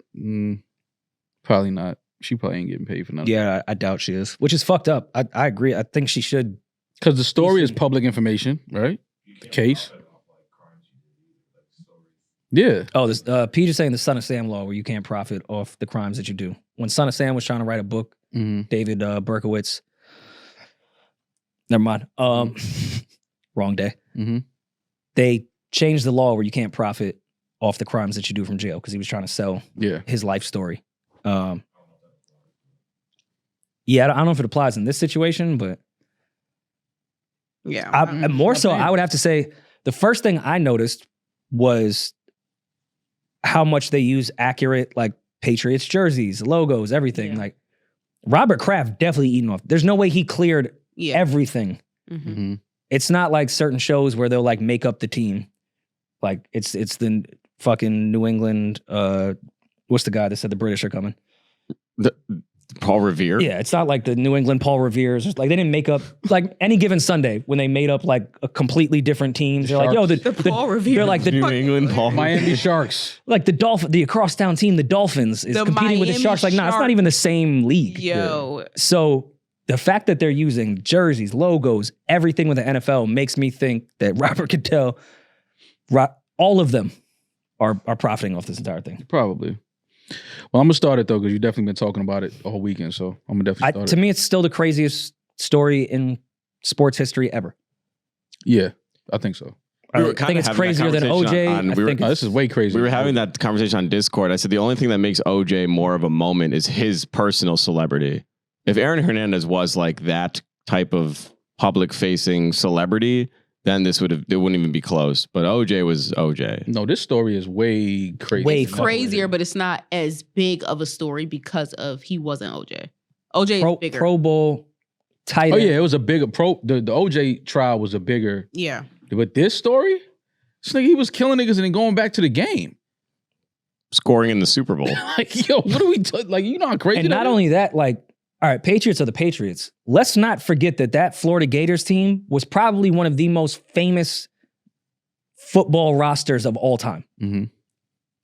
probably not. She probably ain't getting paid for nothing. Yeah, I doubt she is, which is fucked up. I agree. I think she should. Because the story is public information, right? The case. Yeah. Oh, this Pete is saying the Son of Sam law, where you can't profit off the crimes that you do. When Son of Sam was trying to write a book, David Berkowitz. Never mind. Wrong day. They changed the law where you can't profit off the crimes that you do from jail, because he was trying to sell his life story. I don't know if it applies in this situation, but more so, I would have to say the first thing I noticed was how much they use accurate, like, Patriots jerseys, logos, everything. Like, Robert Kraft definitely eating off. There's no way he cleared everything. It's not like certain shows where they'll, like, make up the team. Like, it's the fucking New England, what's the guy that said the British are coming? Paul Revere? Yeah, it's not like the New England Paul Revere's. Like, they didn't make up, like, any given Sunday when they made up, like, a completely different team. They're like, yo, the Paul Revere. They're like the New England Paul Miami Sharks. Like the across-town team, the Dolphins, is competing with the Sharks. Like, nah, it's not even the same league. Yo. So the fact that they're using jerseys, logos, everything with the NFL makes me think that Robert Goodell, all of them are profiting off this entire thing. Probably. Well, I'm going to start it, though, because you've definitely been talking about it all weekend, so I'm going to definitely start it. To me, it's still the craziest story in sports history ever. Yeah, I think so. I think it's crazier than OJ. This is way crazier. We were having that conversation on Discord. I said the only thing that makes OJ more of a moment is his personal celebrity. If Aaron Hernandez was like that type of public-facing celebrity, then it wouldn't even be close. But OJ was OJ. No, this story is way crazier. Way crazier, but it's not as big of a story because of he wasn't OJ. OJ is bigger. Pro Bowl tight end. Oh yeah, it was a bigger the OJ trial was a bigger. Yeah. But this story, this nigga, he was killing niggas and then going back to the game, scoring in the Super Bowl. Like, yo, what are we like? You know how crazy. And not only that, like, all right, Patriots are the Patriots. Let's not forget that Florida Gators team was probably one of the most famous football rosters of all time.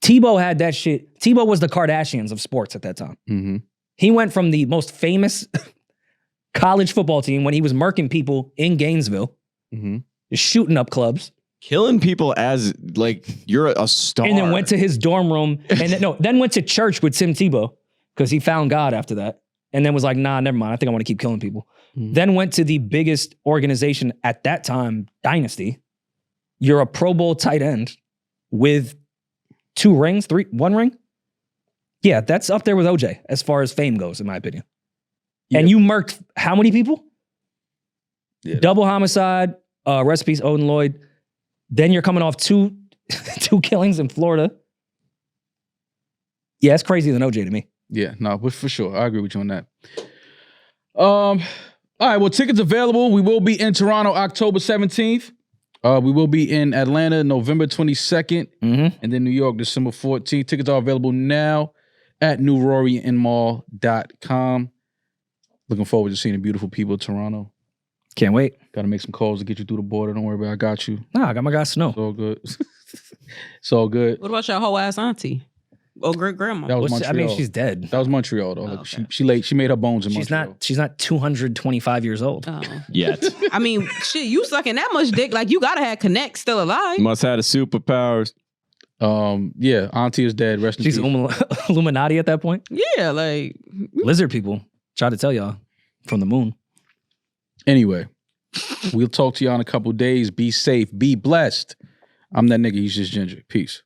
Tebow had that shit. Tebow was the Kardashians of sports at that time. He went from the most famous college football team when he was murking people in Gainesville, just shooting up clubs. Killing people as, like, you're a star. And then went to his dorm room, and then went to church with Tim Tebow because he found God after that. And then was like, nah, never mind. I think I want to keep killing people. Then went to the biggest organization at that time, Dynasty. You're a Pro Bowl tight end with 2 rings, 1 ring. Yeah, that's up there with OJ as far as fame goes, in my opinion. Yeah. And you murked how many people? Yeah. Double homicide, rest in peace, Odin Lloyd. Then you're coming off 2 killings in Florida. Yeah, it's crazier than OJ to me. Yeah, no, but for sure. I agree with you on that. All right, well, tickets available. We will be in Toronto October 17th. We will be in Atlanta November 22nd. And then New York December 14th. Tickets are available now at newroryandmall.com. Looking forward to seeing the beautiful people of Toronto. Can't wait. Got to make some calls to get you through the border. Don't worry about it. I got you. Nah, I got my guy Snow. It's all good. It's all good. What about your whole ass auntie? Oh, great grandma. That was What's- I Montreal. mean, she's dead. That was Montreal though. Oh, Like, okay. she made her bones in She's Montreal. not 225 years old. Oh. Yet. I mean, shit, you sucking that much dick, like you gotta have Connect still alive. Must have the superpowers. Yeah, Auntie is dead. Rest in She's peace. Illuminati at that point. Yeah, like Lizard people. Try to tell y'all from the moon. Anyway, we'll talk to y'all in a couple days. Be safe. Be blessed. I'm that nigga. He's just ginger. Peace.